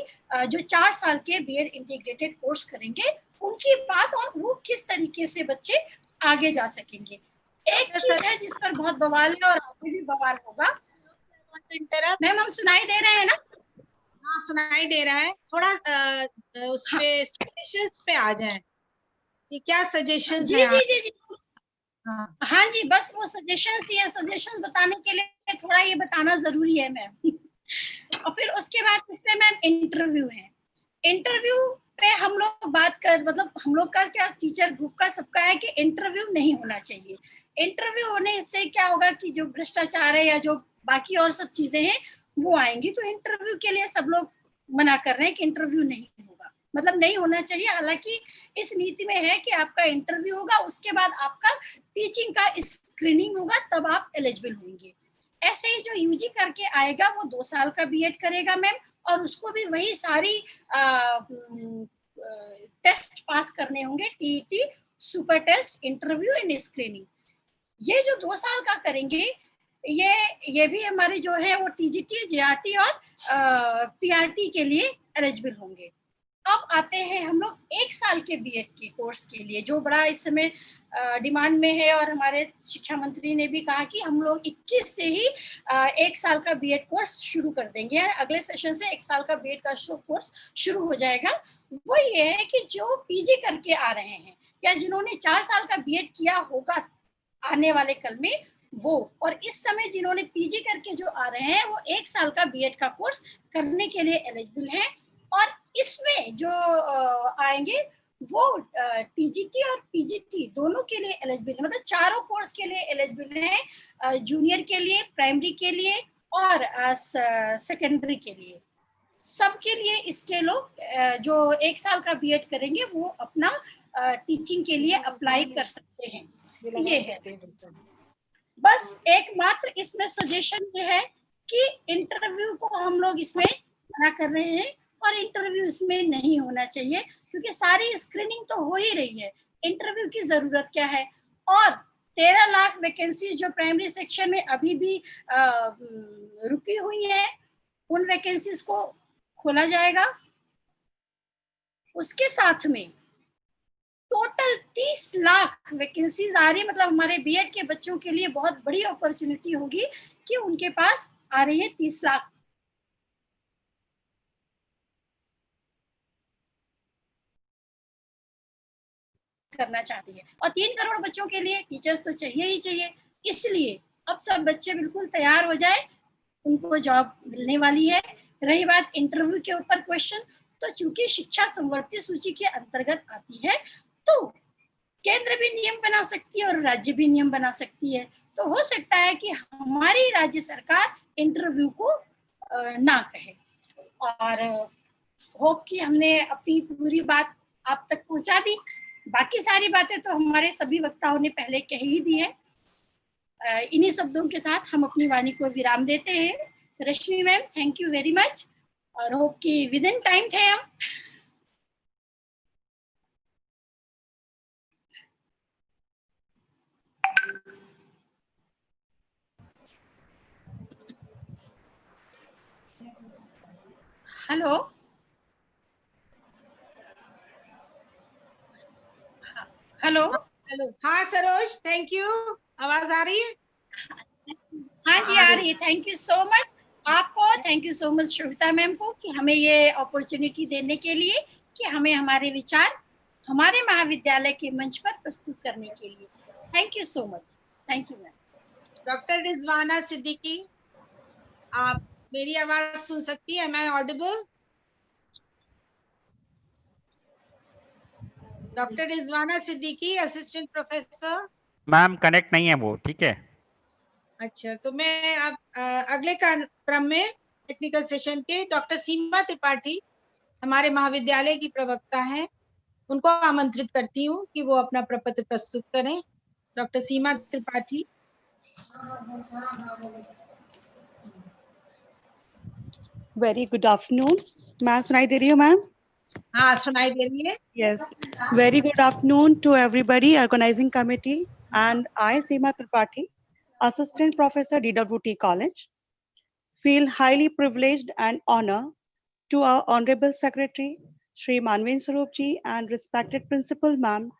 जो 4 साल के बीएड इंटीग्रेटेड कोर्स करेंगे उनकी बात, और वो किस तरीके से बच्चे आगे जा सकेंगे। एक चीज है जिस पर बहुत बवाल है और आगे भी बवाल होगा। मैम हम सुनाई दे रहे हैं ना? हाँ सुनाई दे रहा है। थोड़ा उस पे सजेशंस पे आ जाएं कि क्या सजेशंस हैं? जी। हाँ जी, बस वो सजेशंस बताने के लिए थोड़ा ये बताना जरूरी है मैम। और फिर उसके बाद इसमें मैम इंटरव्यू है। इंटरव्यू पे हम लोग बात कर, मतलब हम लोग का क्या टीचर ग्रुप का सबका है कि इंटरव्यू नहीं होना चाहिए। इंटरव्यू होने से क्या होगा कि जो भ्रष्टाचार है या जो बाकी और सब चीजें हैं वो आएंगी। तो इंटरव्यू के लिए सब लोग मना कर रहे हैं कि इंटरव्यू नहीं होगा, मतलब नहीं होना चाहिए। हालांकि इस नीति में है कि आपका इंटरव्यू होगा, उसके बाद आपका टीचिंग का स्क्रीनिंग होगा, तब आप एलिजिबल होंगे। ऐसे ही जो यूजी करके आएगा वो 2 साल का बीएड करेगा मैम, और उसको भी वही सारी टेस्ट पास करने होंगे, TET, super test, interview and screening. ये जो 2 साल का करेंगे ये भी हमारे जो है वो टीजीटी, जेआरटी और पीआरटी के लिए एलिजिबल होंगे। अब आते हैं हम लोग 1 साल के बीएड के कोर्स के लिए, जो बड़ा इस समय डिमांड में है, और हमारे शिक्षा मंत्री ने भी कहा कि हम लोग 21 से ही 1 साल का बीएड कोर्स शुरू कर देंगे। अगले सेशन से 1 साल का बीएड का कोर्स शुरू हो जाएगा। वो ये है कि जो पीजी करके आ रहे हैं या जिन्होंने 4 साल का बीएड किया होगा आने वाले कल में वो, और इस समय जिन्होंने पीजी करके जो आ रहे हैं वो 1 साल का बीएड का कोर्स करने के लिए एलिजिबल हैं। और इसमें जो आएंगे वो टीजीटी और पीजीटी दोनों के लिए एलिजिबल है, मतलब चारों कोर्स के लिए एलिजिबल है, जूनियर के लिए, प्राइमरी के लिए और सेकेंडरी के लिए। सबके लिए इसके लोग जो 1 साल का बीएड करेंगे वो अपना टीचिंग के लिए अप्लाई कर सकते हैं। ये है बस एकमात्र इसमें सजेशन ये है कि इंटरव्यू को हम लोग इसमें मना कर रहे हैं, और इंटरव्यू इसमें नहीं होना चाहिए क्योंकि सारी स्क्रीनिंग तो हो ही रही है। इंटरव्यू की जरूरत क्या है? और 13 लाख वैकेंसीज जो प्राइमरी सेक्शन में अभी भी रुकी हुई है, उन वैकेंसीज को खोला जाएगा। उसके साथ में टोटल 30 लाख वैकेंसीज आ रही है, मतलब हमारे बीएड के बच्चों के लिए बहुत बड़ी अपॉर्चुनिटी होगी कि उनके पास आ रही है 30 लाख। करना चाहती है, और 3 करोड़ बच्चों के लिए टीचर्स तो चाहिए ही चाहिए। इसलिए अब सब बच्चे बिल्कुल तैयार हो जाए, उनको जॉब मिलने वाली है। रही बात इंटरव्यू के ऊपर क्वेश्चन, तो चूंकि शिक्षा संवर्ती सूची के अंतर्गत आती है तो केंद्र भी नियम बना सकती है और राज्य भी नियम बना सकती है। तो हो सकता है कि हमारी राज्य सरकार इंटरव्यू को ना कहे। और होप कि हमने अपनी पूरी बात आप तक पहुंचा दी। बाकी सारी बातें तो हमारे सभी वक्ताओं ने पहले कह ही दी है। इन्हीं शब्दों के साथ हम अपनी वाणी को विराम देते हैं। Rashmi ma'am, thank you very much, और होप कि विद इन टाइम थे हम। हेलो हेलो हेलो, हाँ सरोज, थैंक यू। आवाज आ रही है? हाँ जी, आ रही है। थैंक यू सो मच आपको, thank you so much Shobhita ma'am को कि हमें ये अपॉर्चुनिटी देने के लिए, कि हमें हमारे विचार हमारे महाविद्यालय के मंच पर प्रस्तुत करने के लिए। Thank you so much. Thank you ma'am. Doctor Rizwana Siddiqui, आप मेरी आवाज सुन सकती है? मैं Audible? Doctor Rizwana Siddiqui, assistant professor. Ma'am connect नहीं है वो, ठीक है। अच्छा, तो मैं अब अगले क्रम में टेक्निकल सेशन के डॉक्टर सीमा त्रिपाठी, हमारे महाविद्यालय की प्रवक्ता हैं, उनको आमंत्रित करती हूँ कि वो अपना प्रपत्र प्रस्तुत करें। Doctor Seema Tripathi. Very good afternoon. मैं सुनाई दे रही हूँ मैम? हाँ, सुनाई दे रही है। Yes, very good afternoon to everybody, organizing committee, and I, Seema Tripathi, Assistant Professor, DWT College, feel highly privileged and honored to our Honorable Secretary, Shri Manveen Swarup ji, and respected Principal Ma'am,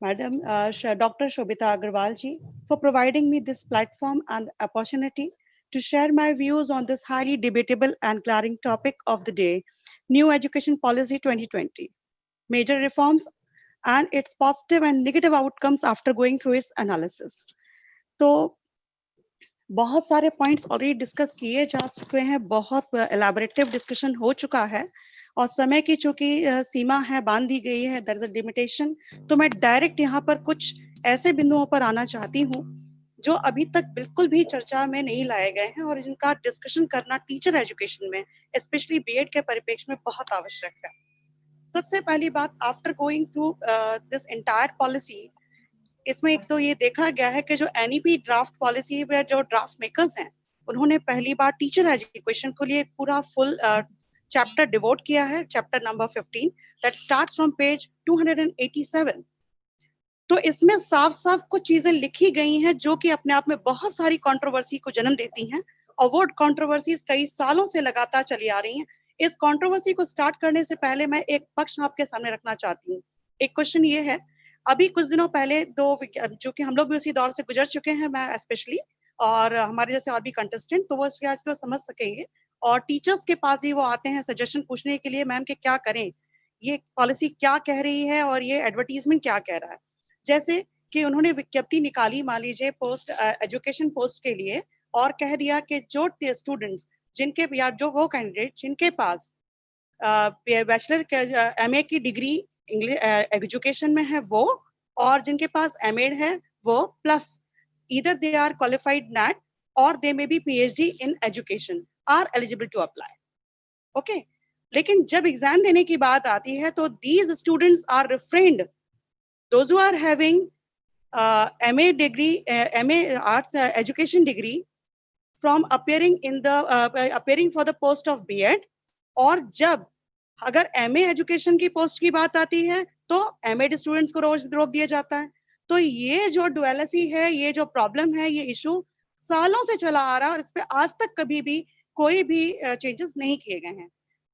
Madam Dr. Shobita Agarwal ji, for providing me this platform and opportunity to share my views on this highly debatable and glaring topic of the day, New Education Policy 2020. Major reforms and its positive and negative outcomes after going through its analysis. तो बहुत सारे points already discuss किए जा चुके हैं, बहुत एलैबोरेटिव discussion हो चुका है, और समय की चूंकि सीमा है, बांध दी गई है, देयर इज अ लिमिटेशन, तो मैं डायरेक्ट यहाँ पर कुछ ऐसे बिंदुओं पर आना चाहती हूँ जो अभी तक बिल्कुल भी चर्चा में नहीं लाए गए हैं और जिनका डिस्कशन करना टीचर एजुकेशन में, स्पेशली बीएड के परिप्रेक्ष्य में बहुत आवश्यक है। सबसे पहली बात, after going through this entire policy, इसमें एक तो ये देखा गया है कि जो एनईपी ड्राफ्ट पॉलिसी में जो ड्राफ्ट मेकर्स हैं, उन्होंने पहली बार टीचर एजुकेशन को लिए पूरा फुल चैप्टर डिवोट किया है, chapter number 15 that starts from page 287। तो इसमें साफ साफ कुछ चीजें लिखी गई हैं जो कि अपने आप में बहुत सारी कंट्रोवर्सी को जन्म देती हैं, और वो कंट्रोवर्सीज कई सालों से लगातार चली आ रही हैं। इस कंट्रोवर्सी को स्टार्ट करने से पहले मैं एक पक्ष आपके सामने रखना चाहती हूँ। एक क्वेश्चन ये है, अभी कुछ दिनों पहले जो कि हम लोग भी उसी दौर से गुजर चुके हैं, मैं स्पेशली, और हमारे जैसे और भी कंटेस्टेंट, तो वो इसके आज को समझ सकेंगे, और टीचर्स के पास भी वो आते हैं सजेशन पूछने के लिए, मैम कि क्या करें, ये पॉलिसी क्या कह रही है और ये एडवर्टीजमेंट क्या कह रहा है। जैसे कि उन्होंने विज्ञप्ति निकाली, मान लीजिए पोस्ट एजुकेशन पोस्ट के लिए, और कह दिया कि जो स्टूडेंट्स जिनके या जो वो कैंडिडेट जिनके पास बैचलर एमए की डिग्री इंग्लिश एजुकेशन में है वो, और जिनके पास एमएड है वो, plus either they are qualified NAT or they may be PhD in education, are eligible to apply. Okay, लेकिन जब एग्जाम देने की बात आती है तो these students are refrained, those who are having MA degree, MA arts education degree, from appearing in the appearing for the post of B.Ed, और जब अगर MA एजुकेशन की पोस्ट की बात आती है तो MAd स्टूडेंट्स को रोक दिया जाता है। तो ये जो डुअलिटी है, ये जो प्रॉब्लम है, ये इशू सालों से चला आ रहा है और इस पे आज तक कभी भी कोई भी चेंजेस नहीं किए गए हैं।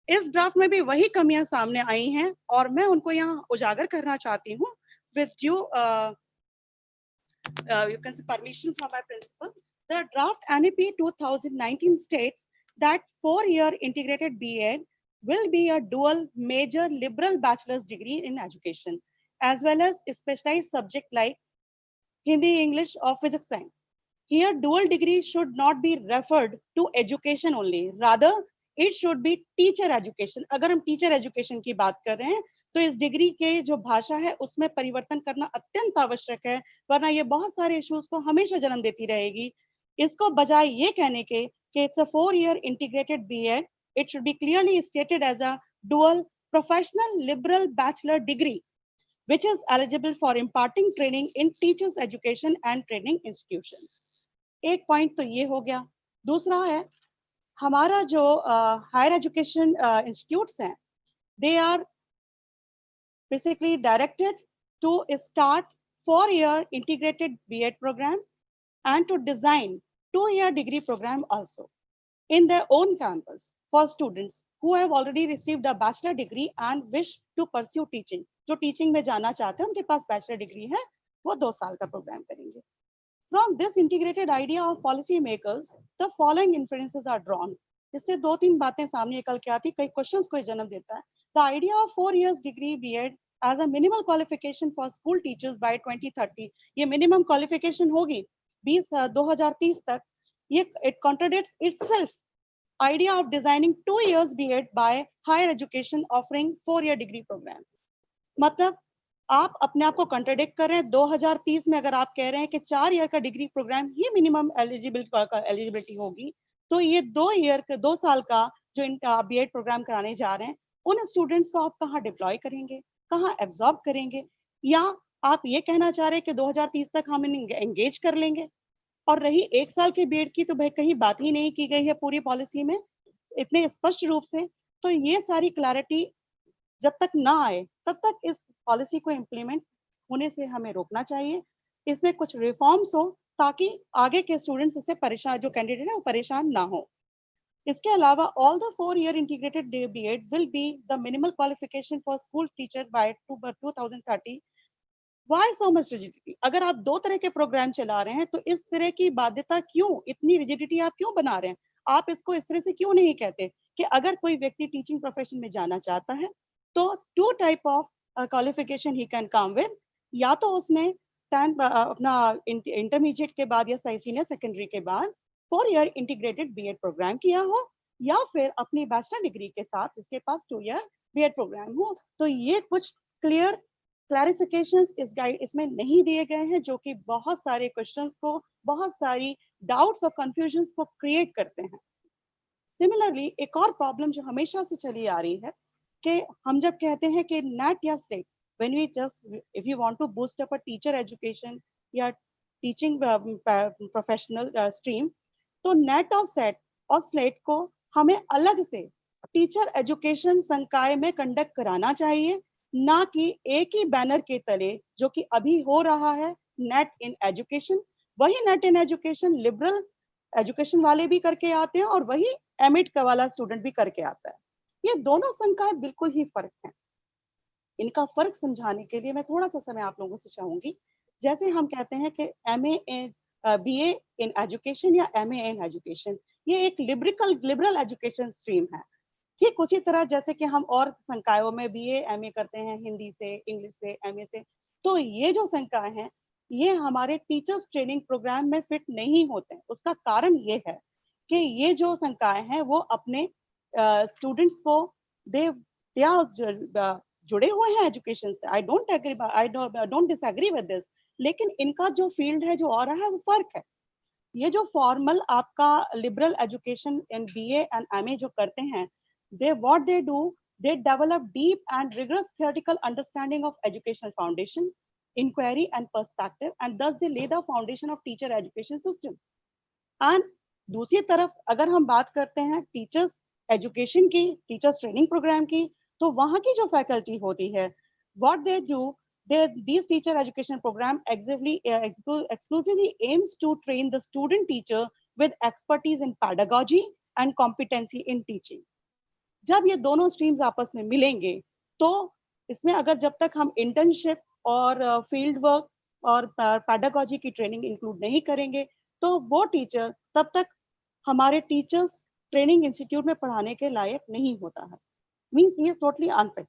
इस ड्राफ्ट में भी वही कमियां सामने आई हैं और मैं उनको यहाँ उजागर करना चाहती हूँ with due you can say permission from my principal. The draft NEP 2019 states that 4-year integrated B.Ed will be a dual major liberal bachelor's degree in education, as well as a specialized subject like Hindi, English, or physics, science. Here, dual degree should not be referred to education only. Rather, it should be teacher education. अगर हम teacher education की बात कर रहे हैं, तो इस degree के जो भाषा है उसमें परिवर्तन करना अत्यंत आवश्यक है, वरना ये बहुत सारे इश्यूज को हमेशा जन्म देती रहेगी। इसको बजाय ये कहने के कि it's a 4-year integrated B.Ed, it should be clearly stated as a dual professional liberal bachelor degree which is eligible for imparting training in teachers education and training institutions. एक पॉइंट तो ये हो गया। दूसरा है हमारा जो हायर एजुकेशन इंस्टीट्यूट्स हैं, they are basically directed to start 4-year integrated B.Ed program and to design 2-year degree program also in their own campus for students who have already received a bachelor degree and wish to pursue teaching. जो teaching में जाना चाहते हैं उनके पास bachelor degree है, वो 2 साल का प्रोग्राम करेंगे। From this integrated idea of policy makers, the following inferences are drawn. इससे 2-3 बातें सामने निकल के आती, कई क्वेश्चंस को जन्म देता है। The idea of 4 years degree B.Ed as a minimal qualification for school teachers by 2030, ये minimum qualification होगी 2030 तक, ये it contradicts itself. Idea of designing 2 years B.Ed by higher education offering 4-year degree program. मतलब आप अपने आप को contradict कर रहे हैं। 2030 में अगर आप कह रहे हैं कि 4 ईयर का डिग्री प्रोग्राम ही मिनिमम एलिजिबिलिटी होगी, तो ये 2 साल का जो B.Ed प्रोग्राम कराने जा रहे हैं, उन स्टूडेंट्स को आप कहाँ डिप्लॉय करेंगे, कहाँ एब्जॉर्ब करेंगे? या आप ये कहना चाह रहे हैं कि 2030 तक हम एंगेज कर लेंगे? और रही 1 साल के B.Ed की, तो भाई कहीं बात ही नहीं की गई है पूरी पॉलिसी में इतने स्पष्ट रूप से। तो ये सारी क्लैरिटी जब तक ना आए तब तक इस पॉलिसी को इम्प्लीमेंट होने से हमें रोकना चाहिए। इसमें कुछ रिफॉर्म्स हो ताकि आगे के स्टूडेंट्स इससे परेशान, जो कैंडिडेट है वो परेशान ना हो। इसके अलावा all the 4-year integrated B.Ed will be the minimal qualification for school teacher by 2030. Why so much rigidity? अगर आप 2 तरह के प्रोग्राम चला रहे हैं तो इस तरह की बाध्यता क्यों, इतनी रिजिडिटी आप क्यों बना रहे हैं? आप इसको इस तरह से क्यों नहीं कहते कि अगर कोई व्यक्ति टीचिंग प्रोफेशन में जाना चाहता है तो 2 type of qualification he can come with, या तो उसने अपना इंटरमीडिएट के बाद या सीनियर सेकेंडरी के बाद 4-year integrated B.Ed प्रोग्राम किया हो, या फिर अपनी बैचलर डिग्री के साथ इसके पास 2-year B.Ed प्रोग्राम हो। तो ये कुछ क्लियर क्लैरिफिकेशंस इस गाइड इसमें नहीं दिए गए हैं, जो कि बहुत सारे क्वेश्चंस को, बहुत सारी डाउट्स और कंफ्यूजन्स को क्रिएट करते हैं। सिमिलरली एक और प्रॉब्लम जो हमेशा से चली आ रही है कि हम जब कहते हैं कि नेट या SLET, when we just if you want to boost up a teacher education या टीचिंग प्रोफेशनल स्ट्रीम, तो नेट और स्लेट को हमें अलग से टीचर एजुकेशन संकाय में कंडक्ट कराना चाहिए, ना कि एक ही बैनर के तले जो कि अभी हो रहा है नेट इन एजुकेशन। वही net in education liberal education वाले भी करके आते हैं और वही एमिट का वाला स्टूडेंट भी करके आता है। ये दोनों संकाय बिल्कुल ही फर्क हैं। इनका फर्क समझाने के लिए मैं थोड़ा सा समय आप लोगों से चाहूंगी। जैसे हम कहते हैं कि BA इन एजुकेशन या MA इन एजुकेशन, ये एक लिबरल एजुकेशन स्ट्रीम है। ठीक उसी तरह जैसे कि हम और संकायों में BA MA करते हैं हिंदी से, इंग्लिश से, MA से, तो ये जो संकाय हैं ये हमारे टीचर्स ट्रेनिंग प्रोग्राम में फिट नहीं होते हैं। उसका कारण ये है कि ये जो संकाय हैं वो अपने स्टूडेंट्स को जुड़े हुए हैं एजुकेशन से। I don't disagree with this, लेकिन इनका जो फील्ड है जो और रहा है वो फर्क है। ये जो फॉर्मल आपका liberal education in BA and MA जो करते हैं, they develop deep and rigorous theoretical understanding of educational foundation, inquiry and perspective, and thus they lay the foundation of teacher education system. And दूसरी तरफ अगर हम बात करते हैं टीचर्स एजुकेशन की, टीचर्स ट्रेनिंग प्रोग्राम की, तो वहाँ की जो फैकल्टी होती है, what they do, these teacher education program exclusively aims to train the student teacher with expertise in pedagogy and competency in teaching. जब ये दोनों स्ट्रीम्स आपस में मिलेंगे तो इसमें अगर जब तक हम इंटर्नशिप और फील्ड वर्क और पेडागोजी की ट्रेनिंग इंक्लूड नहीं करेंगे तो वो टीचर तब तक हमारे टीचर्स ट्रेनिंग इंस्टीट्यूट में पढ़ाने के लायक नहीं होता है। Means he is totally unfit.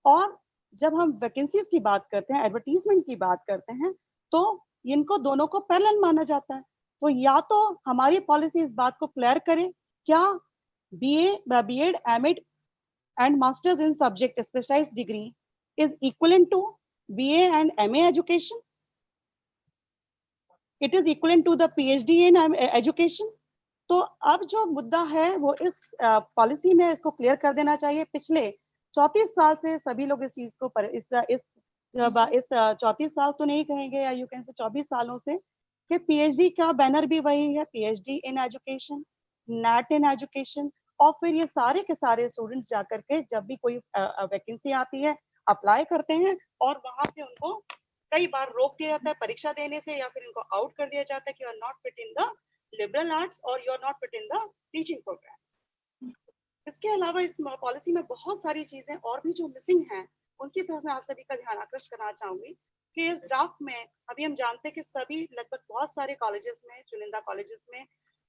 और जब हम वैकेंसीज की बात करते हैं, एडवर्टीजमेंट की बात करते हैं, तो इनको दोनों को पैरेलल माना जाता है। तो या तो हमारी पॉलिसी इस बात को क्लियर करे, क्या BA, B.Ed, MA and masters in subject specialized degree is equivalent to BA and MA education? It is equivalent to the PhD in education? तो अब जो मुद्दा है वो इस पॉलिसी में इसको क्लियर कर देना चाहिए। पिछले 34 साल से सभी लोग इस चीज को इस 34 साल तो नहीं कहेंगे, या यू कैन से 24 सालों से कि पीएचडी का बैनर भी वही है, PhD in education, net in education, और फिर ये सारे के सारे स्टूडेंट्स जाकर के जब भी कोई वैकेंसी आती है अप्लाई करते हैं और वहां से उनको कई बार रोक दिया जाता है परीक्षा देने से, या फिर इनको आउट कर दिया जाता है कि you are not fit in the liberal arts और you are not fit in the teaching programme. इसके अलावा इस पॉलिसी में बहुत सारी चीजें और भी जो मिसिंग हैं उनकी तरफ मैं आप सभी का ध्यान आकर्षित करना चाहूंगी कि इस ड्राफ्ट में अभी हम जानते हैं कि सभी लगभग बहुत सारे कॉलेजेस में, चुनिंदा कॉलेजेस में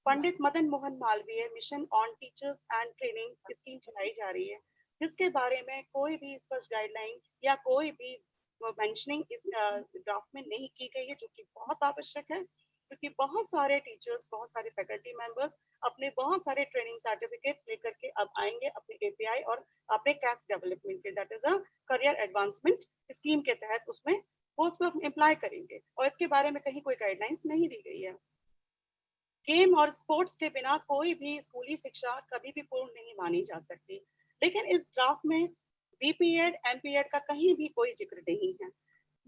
Pandit Madan Mohan Malaviya mission on teachers and training scheme चलाई जा रही है, जिसके बारे में कोई भी स्पष्ट गाइडलाइन या कोई भी मेंशनिंग इस ड्राफ्ट में नहीं की गई है, जो कि बहुत आवश्यक है, क्योंकि बहुत सारे टीचर्स, बहुत सारे फैकल्टी मेंबर्स अपने बहुत सारे ट्रेनिंग सर्टिफिकेट्स लेकर के अब आएंगे अपने एपीआई और अपने कैस डेवलपमेंट के, that is a career advancement scheme के तहत उसमें वो उसको अप्लाई करेंगे, और इसके बारे में कहीं कोई गाइडलाइंस नहीं दी गई है। गेम और स्पोर्ट्स के बिना कोई भी स्कूली शिक्षा कभी भी पूर्ण नहीं मानी जा सकती, लेकिन इस ड्राफ्ट में बीपीएड, एमपीएड का कहीं भी कोई जिक्र नहीं है।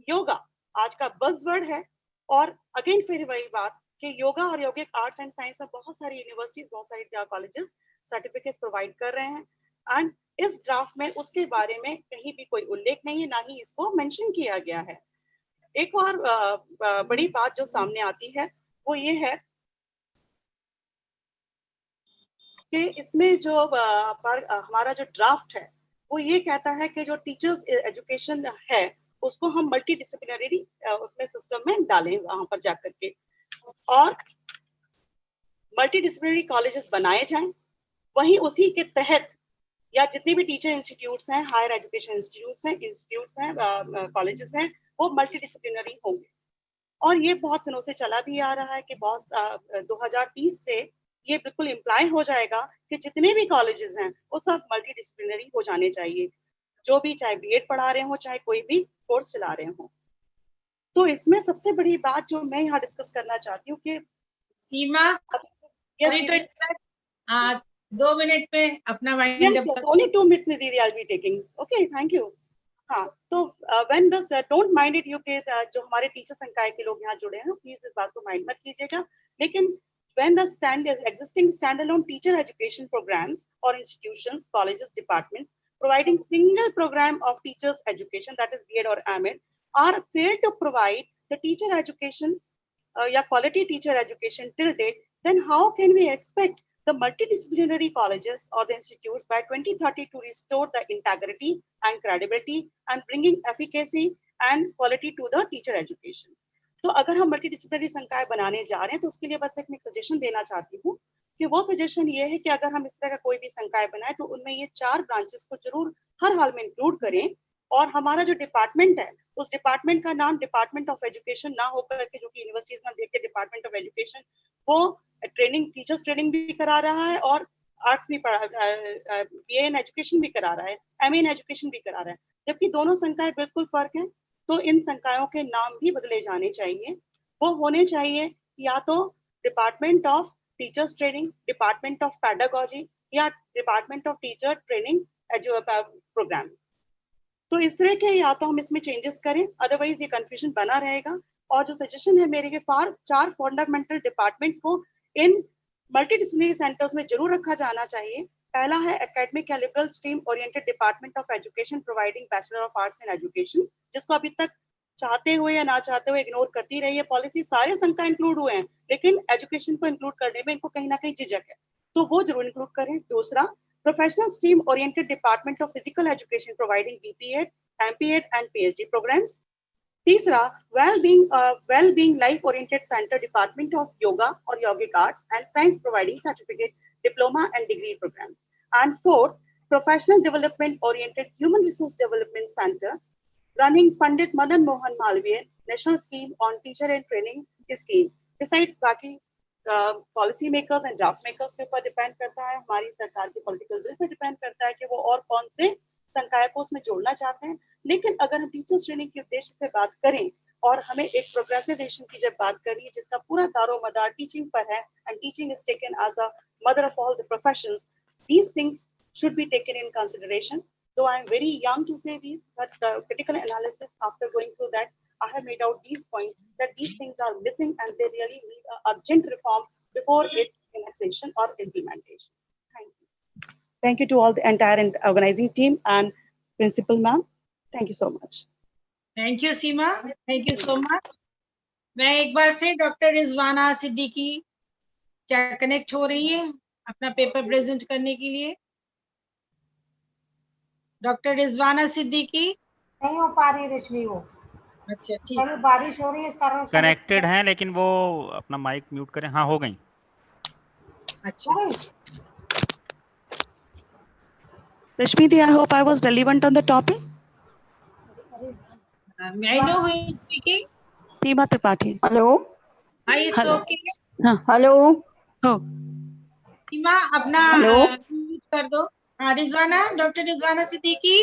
योगा आज का बज़वर्ड है, और अगेन फिर वही बात कि योगा और योगिक आर्ट्स एंड साइंस में बहुत सारी यूनिवर्सिटीज, बहुत सारी कॉलेजेस सर्टिफिकेट्स प्रोवाइड कर रहे हैं, एंड इस ड्राफ्ट में उसके बारे में कहीं भी कोई उल्लेख नहीं है, ना ही इसको मेंशन किया गया है। एक और बड़ी बात जो सामने आती है वो ये है कि इसमें जो हमारा जो ड्राफ्ट है वो ये कहता है कि जो टीचर्स एजुकेशन है उसको हम मल्टी डिसिप्लिनरी उसमें सिस्टम में डालें वहां पर जाकर के, और मल्टी डिसिप्लिनरी कॉलेजेस बनाए जाएं, वहीं उसी के तहत या जितने भी टीचर इंस्टीट्यूट्स हैं, हायर एजुकेशन इंस्टीट्यूट्स हैं, कॉलेजेस हैं, वो मल्टी डिसिप्लिनरी होंगे। और ये बहुत दिनों से चला भी आ रहा है कि बहुत 2030 से ये बिल्कुल इम्प्लाई हो जाएगा कि जितने भी कॉलेजेस हैं वो सब मल्टी डिसिप्लिनरी हो जाने चाहिए, जो भी, चाहे बीएड पढ़ा रहे हो, चाहे कोई भी कोर्स चला रहे हो। तो इसमें सबसे बड़ी बात जो मैं यहाँ डिस्कस करना चाहती हूँ कि सीमा 2 मिनट में अपना only 2 minutes में दीदी, I'll be taking. Okay, thank you. हाँ, तो when this don't mind it, you के जो हमारे टीचर संकाय के लोग यहाँ जुड़े हैं, प्लीज इस बात को माइंड मत कीजिएगा, लेकिन when the existing standalone teacher education programs or institutions, colleges, departments providing single program of teachers education, that is B.Ed or M.Ed, are failed to provide the teacher education quality teacher education till date, then how can we expect the multidisciplinary colleges or the institutes by 2030 to restore the integrity and credibility and bringing efficacy and quality to the teacher education? तो अगर हम multidisciplinary संकाय बनाने जा रहे हैं तो उसके लिए बस एक सजेशन देना चाहती हूँ कि वो सजेशन ये है कि अगर हम इस तरह का कोई भी संकाय बनाए तो उनमें ये 4 ब्रांचेस को जरूर हर हाल में इंक्लूड करें, और हमारा जो डिपार्टमेंट है उस डिपार्टमेंट का नाम डिपार्टमेंट ऑफ एजुकेशन ना होकर के, जो कि यूनिवर्सिटीज में देखते डिपार्टमेंट ऑफ एजुकेशन, वो ट्रेनिंग, टीचर्स ट्रेनिंग भी करा रहा है और आर्ट्स भी पढ़ा, बीए इन एजुकेशन भी करा रहा है, एमए इन एजुकेशन भी करा रहा है, जबकि दोनों संकाय बिल्कुल फर्क है। तो इन संकायों के नाम भी बदले जाने चाहिए, वो होने चाहिए या तो department of teachers training, department of pedagogy या department of teacher training programme. तो इस तरह के या तो हम इसमें चेंजेस करें, अदरवाइज ये कंफ्यूजन बना रहेगा। और जो सजेशन है मेरे के 4 फंडामेंटल डिपार्टमेंट्स को इन मल्टीडिसिप्लिनरी सेंटर्स में जरूर रखा जाना चाहिए। पहला है एकेडमिक या liberal stream oriented department of education providing bachelor of arts in education, जिसको अभी तक चाहते हुए या ना चाहते हुए इग्नोर करती रही है पॉलिसी। सारे संकाय इंक्लूड हुए हैं लेकिन एजुकेशन को इंक्लूड करने में इनको कहीं ना कहीं झिझक है, तो वो जरूर इंक्लूड करें। दूसरा, professional stream oriented department of physical education providing BPEd, MPEd and PhD programmes. तीसरा, well-being life-oriented center department of yoga or yogic arts and science providing certificate, diploma and degree programs. And fourth, professional development oriented human resource development center running Pandit Madan Mohan Malviya national scheme on teacher and training scheme. Besides बाकी policy makers and draft makers के ऊपर depend करता है, हमारी सरकार की political will pay depend करता है कि वो और कौन से संकाय को उसमें जोड़ना चाहते हैं। लेकिन अगर हम टीचर्स ट्रेनिंग के उद्देश्य से बात करें और हमें एक प्रोग्रेसिवेशन की जब बात करिए जिसका पूरा दारोमदार टीचिंग पर है, and teaching is taken as a mother of all the professions, these things should be taken in consideration. Though I am very young to say these, but the critical analysis after going through that, I have made out these points that these things are missing and they really need an urgent reform before its annexation or implementation. Thank you. Thank you to all the entire organizing team and principal ma'am. Thank you so much. Thank you Seema, thank you so much. मैं एक बार फिर doctor Rizwana Siddiqui क्या connect हो रही है अपना paper present करने के लिए? डॉक्टर रिजवाना सिद्दीकी नहीं हो पा रही रश्मि वो। अच्छा ठीक, बारिश हो रही है इस कारण कनेक्टेड हैं लेकिन वो अपना माइक म्यूट करें। हाँ हो गई। अच्छा Rashmi, I hope I was relevant on the topic. may I know who is speaking? Seema Tripathi. Hello. Hi, it's okay. Hello. Seema अपना म्यूट कर दो। हाँ Rizwana, doctor Rizwana Siddiqui.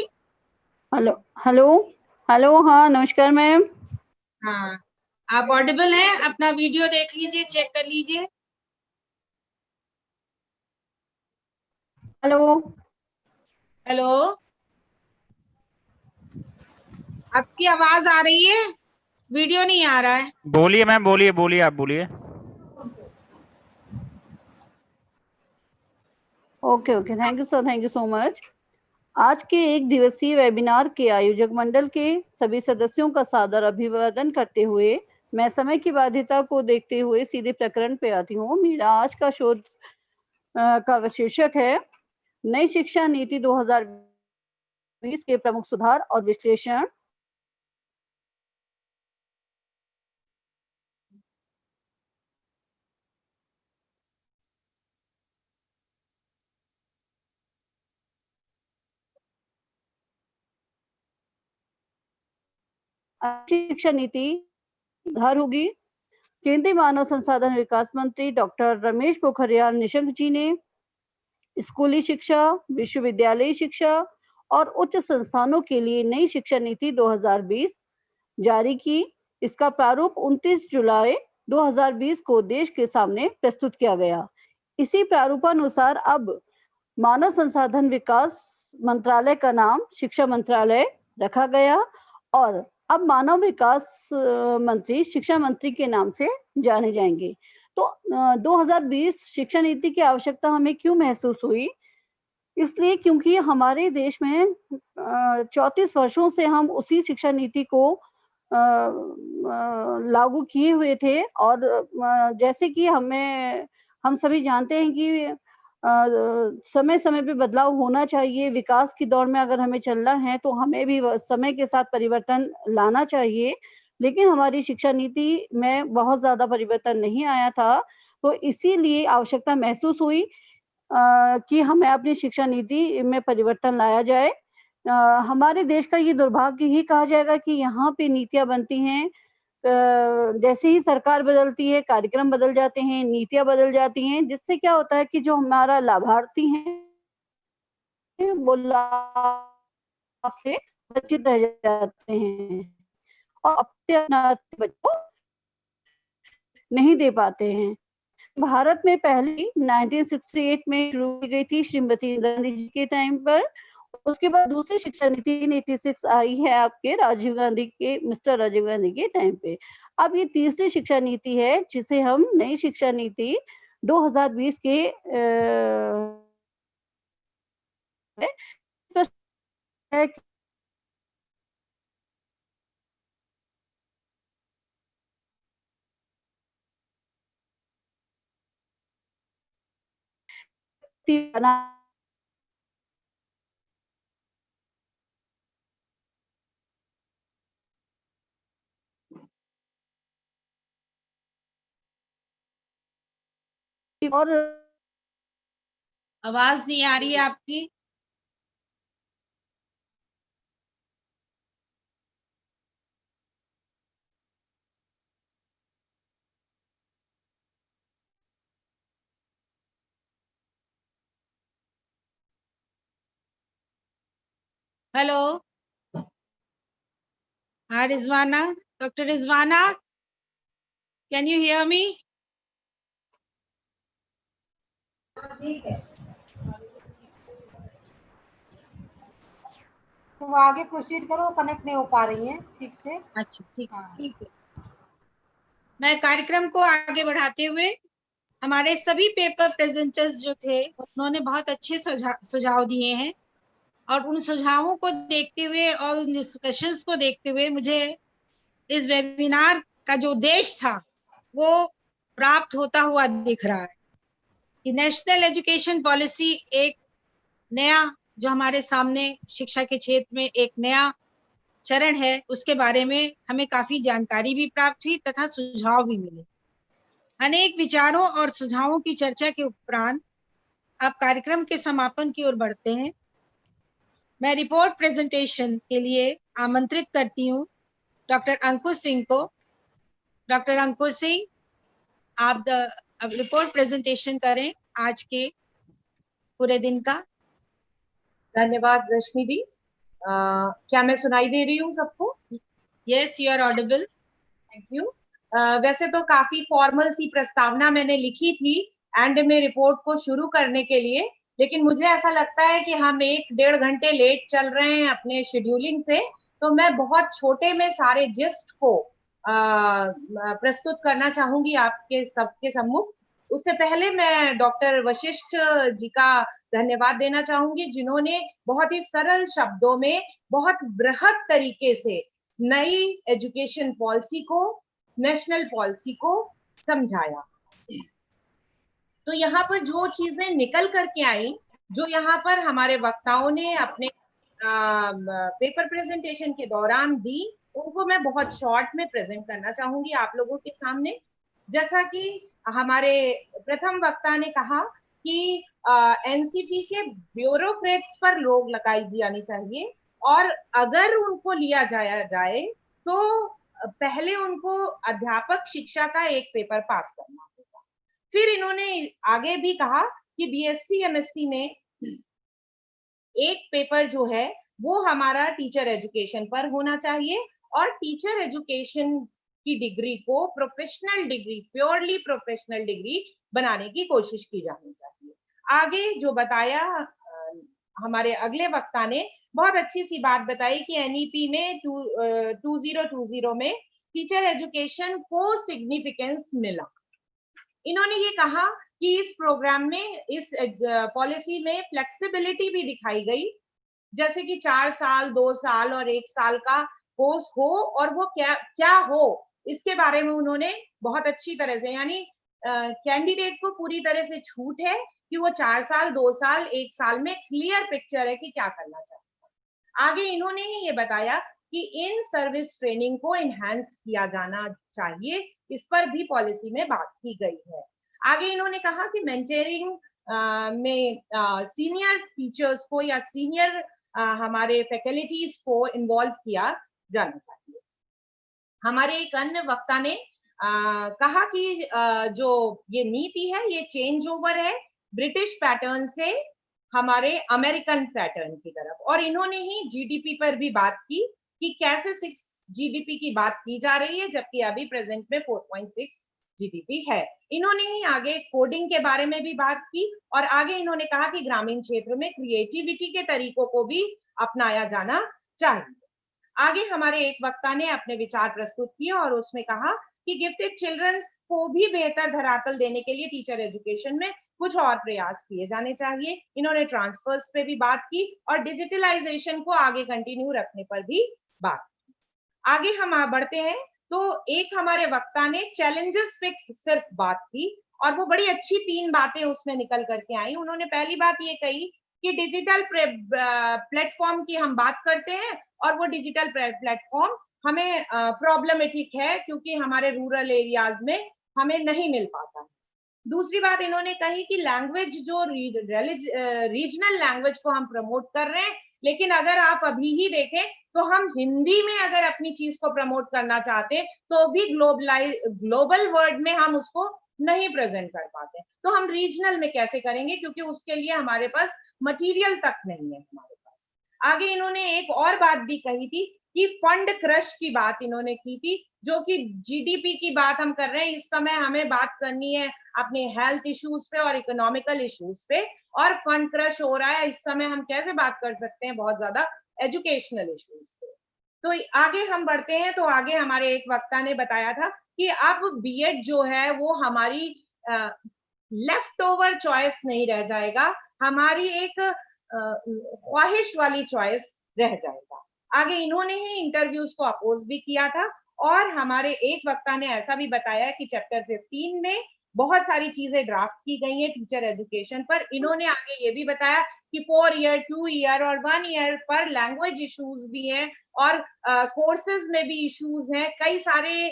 Hello hello hello. हाँ नमस्कार मैम। हाँ आप ऑडिबल हैं, अपना वीडियो देख लीजिए, चेक कर लीजिए। हेलो हेलो, आपकी आवाज आ रही है, वीडियो नहीं आ रहा है। बोलिए मैम, बोलिए बोलिए, आप बोलिए। Okay okay, thank you sir, thank you so much. आज के एक दिवसीय वेबिनार के आयोजक मंडल के सभी सदस्यों का सादर अभिवादन करते हुए मैं समय की बाध्यता को देखते हुए सीधे प्रकरण पे आती हूँ। मेरा आज का शोध का शीर्षक है नई शिक्षा नीति 2020 के प्रमुख सुधार और विश्लेषण। शिक्षा नीति सुधार होगी। केंद्रीय मानव संसाधन विकास मंत्री डॉक्टर रमेश पोखरियाल निशंक जी ने स्कूली शिक्षा, विश्वविद्यालयी शिक्षा और उच्च संस्थानों के लिए नई शिक्षा नीति 2020 जारी की। इसका प्रारूप 29 जुलाई 2020 को देश के सामने प्रस्तुत किया गया। इसी प्रारूपानुसार अब मानव संसाधन विकास मंत्रालय का नाम शिक्षा मंत्रालय रखा गया और अब मानव विकास मंत्री शिक्षा मंत्री के नाम से जाने जाएंगे। तो 2020 शिक्षा नीति की आवश्यकता हमें क्यों महसूस हुई? इसलिए क्योंकि हमारे देश में 34 वर्षों से हम उसी शिक्षा नीति को लागू किए हुए थे और जैसे कि हम सभी जानते हैं कि समय समय पे बदलाव होना चाहिए। विकास की दौर में अगर हमें चलना है तो हमें भी समय के साथ परिवर्तन लाना चाहिए, लेकिन हमारी शिक्षा नीति में बहुत ज्यादा परिवर्तन नहीं आया था। तो इसीलिए आवश्यकता महसूस हुई कि हमें अपनी शिक्षा नीति में परिवर्तन लाया जाए। हमारे देश का ये दुर्भाग्य ही कहा जाएगा कि यहाँ पे नीतियां बनती हैं, जैसे ही सरकार बदलती है कार्यक्रम बदल जाते हैं, नीतियां बदल जाती हैं, जिससे क्या होता है कि जो हमारा लाभार्थी है वो लाभ से वंचित रह जाते हैं और अपने बच्चों नहीं दे पाते हैं। भारत में पहली 1968 में शुरू की गई थी श्रीमती इंदिरा गांधी जी के टाइम पर। उसके बाद दूसरी शिक्षा नीति 86 आई है आपके मिस्टर राजीव गांधी के टाइम पे। अब ये तीसरी शिक्षा नीति है जिसे हम नई शिक्षा नीति 2020 के और आवाज नहीं आ रही है आपकी। Hello. Hi, Rizwana. Dr. Rizwana, can you hear me? तुम आगे प्रोसीड करो, कनेक्ट नहीं हो पा रही है ठीक से। अच्छा, ठीक है। मैं कार्यक्रम को आगे बढ़ाते हुए हमारे सभी पेपर प्रेजेंटर्स जो थे उन्होंने बहुत अच्छे सुझाव दिए हैं, और उन सुझावों को देखते हुए और उन डिस्कशंस को देखते हुए मुझे इस वेबिनार का जो उद्देश्य था वो प्राप्त होता हुआ दिख रहा है कि नेशनल एजुकेशन पॉलिसी एक नया, जो हमारे सामने शिक्षा के क्षेत्र में एक नया चरण है, उसके बारे में हमें काफी जानकारी भी प्राप्त हुई तथा सुझाव भी मिले। अनेक विचारों और सुझावों की चर्चा के उपरांत अब कार्यक्रम के समापन की ओर बढ़ते हैं। मैं रिपोर्ट प्रेजेंटेशन के लिए आमंत्रित करती हूँ डॉक्टर अंकुश सिंह को। डॉक्टर अंकुश सिंह, आप रिपोर्ट प्रेजेंटेशन करें आज के पूरे दिन का। धन्यवाद रश्मि दी। क्या मैं सुनाई दे रही हूँ सबको? Yes, you are audible. Thank you. वैसे तो काफी फॉर्मल सी प्रस्तावना मैंने लिखी थी एंड में रिपोर्ट को शुरू करने के लिए, लेकिन मुझे ऐसा लगता है कि हम 1-1.5 घंटे लेट चल रहे हैं अपने शेड्यूलिंग से, तो मैं बहुत छोटे में सारे जिस्ट को प्रस्तुत करना चाहूंगी आपके सबके सम्मुख। उससे पहले मैं डॉक्टर वशिष्ठ जी का धन्यवाद देना चाहूंगी, जिन्होंने बहुत ही सरल शब्दों में बहुत बृहद तरीके से नई एजुकेशन पॉलिसी को, नेशनल पॉलिसी को समझाया। तो यहाँ पर जो चीजें निकल करके आई, जो यहाँ पर हमारे वक्ताओं ने अपने पेपर प्रेजेंटेशन के दौरान दी, उनको मैं बहुत शॉर्ट में प्रेजेंट करना चाहूंगी आप लोगों के सामने। जैसा कि हमारे प्रथम वक्ता ने कहा कि एनसीटी के ब्यूरोक्रेट्स पर रोक लगाई जानी चाहिए, और अगर उनको लिया जाए तो पहले उनको अध्यापक शिक्षा का एक पेपर पास करना होगा। फिर इन्होंने आगे भी कहा कि बीएससी एमएससी में एक पेपर जो है वो हमारा टीचर एजुकेशन पर होना चाहिए, और टीचर एजुकेशन की डिग्री को professional degree, purely professional degree बनाने की कोशिश की जानी चाहिए। आगे जो बताया हमारे अगले वक्ता ने, बहुत अच्छी सी बात बताई कि एनईपी में 2020 में टीचर एजुकेशन को सिग्निफिकेंस मिला। इन्होंने ये कहा कि इस प्रोग्राम में, इस पॉलिसी में फ्लेक्सिबिलिटी भी दिखाई गई, जैसे कि 4 साल, 2 साल और 1 साल का कोर्स हो, और वो क्या हो इसके बारे में उन्होंने बहुत अच्छी तरह से, यानी कैंडिडेट को पूरी तरह से छूट है कि वो 4 साल, 2 साल, 1 साल में क्लियर पिक्चर है कि क्या करना चाहता है। आगे इन्होंने ही ये बताया कि इन सर्विस ट्रेनिंग को एनहांस किया जाना चाहिए, इस पर भी पॉलिसी में बात की गई है। आगे इन्होंने कहा कि मेंटरिंग में सीनियर टीचर्स को या सीनियर हमारे फैकल्टीज को इन्वॉल्व किया जाना चाहिए। हमारे एक अन्य वक्ता ने कहा कि जो ये नीति है ये चेंज ओवर है ब्रिटिश पैटर्न से हमारे अमेरिकन पैटर्न की तरफ, और इन्होंने ही जीडीपी पर भी बात की कि कैसे 6 जीडीपी की बात की जा रही है, जबकि अभी प्रेजेंट में 4.6 जीडीपी है। इन्होंने ही आगे कोडिंग के बारे में भी बात की, और आगे इन्होंने कहा कि ग्रामीण क्षेत्र में क्रिएटिविटी के तरीकों को भी अपनाया जाना चाहिए। आगे हमारे एक वक्ता ने अपने विचार प्रस्तुत किए और उसमें कहा कि गिफ्टेड चिल्ड्रंस को भी बेहतर धरातल देने के लिए टीचर एजुकेशन में कुछ और प्रयास किए जाने चाहिए। इन्होंने ट्रांसफर्स पे भी बात की और डिजिटलाइजेशन को आगे कंटिन्यू रखने पर भी बात की। आगे हम बढ़ते हैं तो एक हमारे वक्ता ने चैलेंजेस पे सिर्फ बात की, और वो बड़ी अच्छी 3 बातें उसमें निकल करके आई। उन्होंने पहली बात ये कही कि डिजिटल प्लेटफॉर्म की हम बात करते हैं, और वो डिजिटल प्लेटफॉर्म हमें प्रॉब्लमेटिक है क्योंकि हमारे रूरल एरियाज में हमें नहीं मिल पाता है। दूसरी बात इन्होंने कही कि लैंग्वेज, जो रीजनल लैंग्वेज को हम प्रमोट कर रहे हैं, लेकिन अगर आप अभी ही देखें तो हम हिंदी में अगर अपनी चीज को प्रमोट करना चाहते हैं तो भी ग्लोबल वर्ल्ड में हम उसको नहीं प्रेजेंट कर पाते, तो हम रीजनल में कैसे करेंगे, क्योंकि उसके लिए हमारे पास मटेरियल तक नहीं है हमारे पास। आगे इन्होंने एक और बात भी कही थी कि फंड क्रश की बात इन्होंने की थी, जो कि जीडीपी की बात हम कर रहे हैं। इस समय हमें बात करनी है अपने हेल्थ इश्यूज पे और इकोनॉमिकल इश्यूज पे, और फंड क्रश हो रहा है। इस समय हम कैसे बात कर सकते हैं बहुत ज्यादा एजुकेशनल इश्यूज पे। तो आगे हम बढ़ते हैं। तो आगे हमारे एक वक्ता ने बताया था कि अब बीएड जो है वो हमारी लेफ्ट ओवर चॉइस नहीं रह जाएगा, हमारी एक ख्वाहिश वाली चॉइस रह जाएगा। आगे इन्होंने ही इंटरव्यूज को अपोज भी किया था, और हमारे एक वक्ता ने ऐसा भी बताया कि चैप्टर 15 में बहुत सारी चीजें ड्राफ्ट की गई हैं टीचर एजुकेशन पर। इन्होंने आगे ये भी बताया कि 4 ईयर, 2 ईयर और 1 ईयर पर लैंग्वेज इश्यूज भी हैं, और कोर्सेज में भी इश्यूज हैं। कई सारे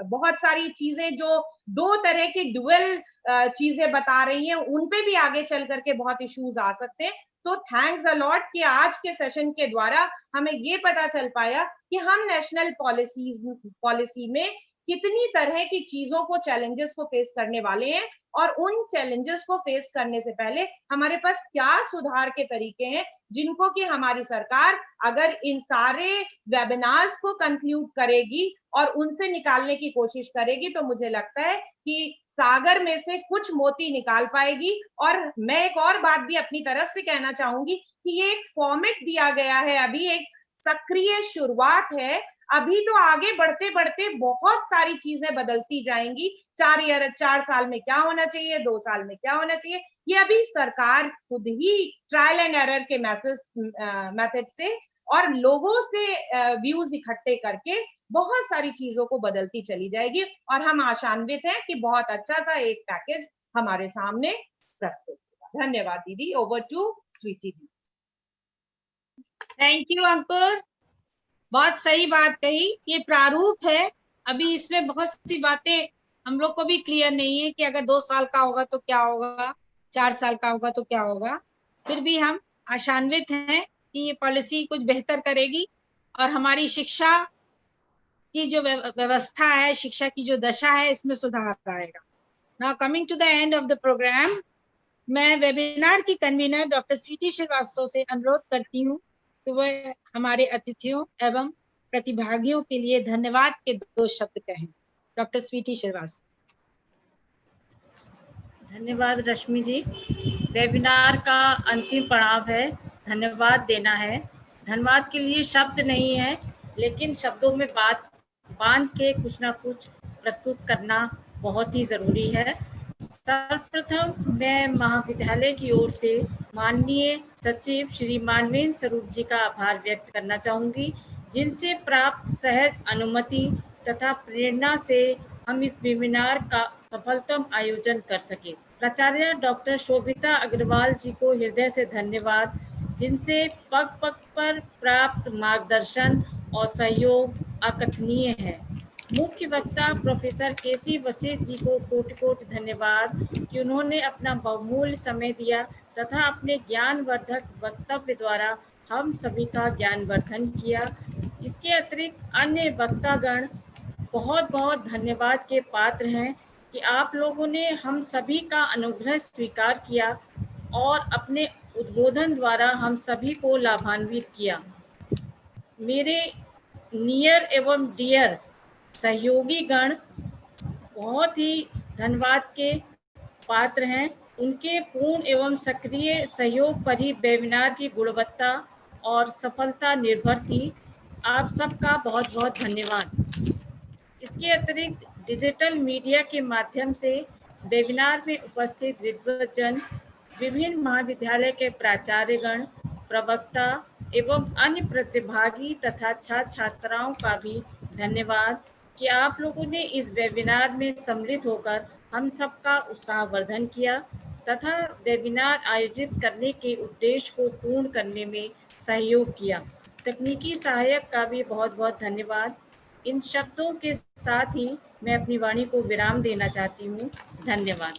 बहुत सारी चीजें जो 2 तरह की ड्यूअल चीजें बता रही हैं, उन पे भी आगे चल करके बहुत इश्यूज आ सकते हैं। तो थैंक्स अ लॉट कि आज के सेशन के द्वारा हमें ये पता चल पाया कि हम नेशनल पॉलिसी में कितनी तरह की चीजों को, चैलेंजेस को फेस करने वाले हैं, और उन चैलेंजेस को फेस करने से पहले हमारे पास क्या सुधार के तरीके हैं, जिनको कि हमारी सरकार अगर इन सारे वेबिनार्स को कंक्लूड करेगी और उनसे निकालने की कोशिश करेगी, तो मुझे लगता है कि सागर में से कुछ मोती निकाल पाएगी। और मैं एक और बात भी अपनी तरफ से कहना चाहूंगी कि ये एक फॉर्मेट दिया गया है, अभी एक सक्रिय शुरुआत है। अभी तो आगे बढ़ते बढ़ते बहुत सारी चीजें बदलती जाएंगी। 4 साल में क्या होना चाहिए, 2 साल में क्या होना चाहिए, ये अभी सरकार खुद ही ट्रायल एंड एरर के मेथड से और लोगों से व्यूज इकट्ठे करके बहुत सारी चीजों को बदलती चली जाएगी। और हम आशान्वित हैं कि बहुत अच्छा सा एक पैकेज हमारे सामने प्रस्तुत होगा। धन्यवाद दीदी। ओवर टू स्वीटी दी। थैंक यू अंकुर, बहुत सही बात कही। ये प्रारूप है, अभी इसमें बहुत सी बातें हम लोग को भी क्लियर नहीं है कि अगर 2 साल का होगा तो क्या होगा, 4 साल का होगा तो क्या होगा। फिर भी हम आशान्वित हैं कि ये पॉलिसी कुछ बेहतर करेगी और हमारी शिक्षा की जो व्यवस्था है, शिक्षा की जो दशा है, इसमें सुधार आएगा। Now coming to the end of the programme, मैं वेबिनार की कन्वीनर डॉक्टर स्वीटी श्रीवास्तव से अनुरोध करती हूँ कि वह हमारे अतिथियों एवं प्रतिभागियों के लिए धन्यवाद के 2 शब्द कहें। डॉक्टर स्वीटी श्रीवास्तव। धन्यवाद रश्मि जी। वेबिनार का अंतिम पड़ाव है, धन्यवाद देना है। धन्यवाद के लिए शब्द नहीं है, लेकिन शब्दों में बात बांध के कुछ ना कुछ प्रस्तुत करना बहुत ही ज़रूरी है। सर्वप्रथम मैं महाविद्यालय की ओर से माननीय सचिव श्री मानवेंद्र स्वरूप जी का आभार व्यक्त करना चाहूँगी, जिनसे प्राप्त सहज अनुमति तथा प्रेरणा से हम इस वेबिनार का सफलतम आयोजन कर सके। प्राचार्य डॉक्टर शोभिता अग्रवाल जी को हृदय से धन्यवाद, जिनसे पग पग पर प्राप्त मार्गदर्शन और सहयोग अकथनीय है। मुख्य वक्ता प्रोफेसर केसी वशिष्ठ जी को कोटि कोटि धन्यवाद कि उन्होंने अपना बहुमूल्य समय दिया तथा अपने ज्ञानवर्धक वक्तव्य द्वारा हम सभी का ज्ञानवर्धन किया। इसके अतिरिक्त अन्य वक्तागण बहुत बहुत धन्यवाद के पात्र हैं कि आप लोगों ने हम सभी का अनुग्रह स्वीकार किया और अपने उद्बोधन द्वारा हम सभी को लाभान्वित किया। मेरे नियर एवं डियर सहयोगी गण बहुत ही धन्यवाद के पात्र हैं। उनके पूर्ण एवं सक्रिय सहयोग पर ही वेबिनार की गुणवत्ता और सफलता निर्भर थी। आप सबका बहुत बहुत धन्यवाद। इसके अतिरिक्त डिजिटल मीडिया के माध्यम से वेबिनार में उपस्थित विद्वज्जन, विभिन्न महाविद्यालय के प्राचार्यगण, प्रवक्ता एवं अन्य प्रतिभागी तथा छात्र छात्राओं का भी धन्यवाद कि आप लोगों ने इस वेबिनार में सम्मिलित होकर हम सबका उत्साहवर्धन किया तथा वेबिनार आयोजित करने के उद्देश्य को पूर्ण करने में सहयोग किया। तकनीकी सहायक का भी बहुत बहुत धन्यवाद। इन शब्दों के साथ ही मैं अपनी वाणी को विराम देना चाहती हूँ। धन्यवाद।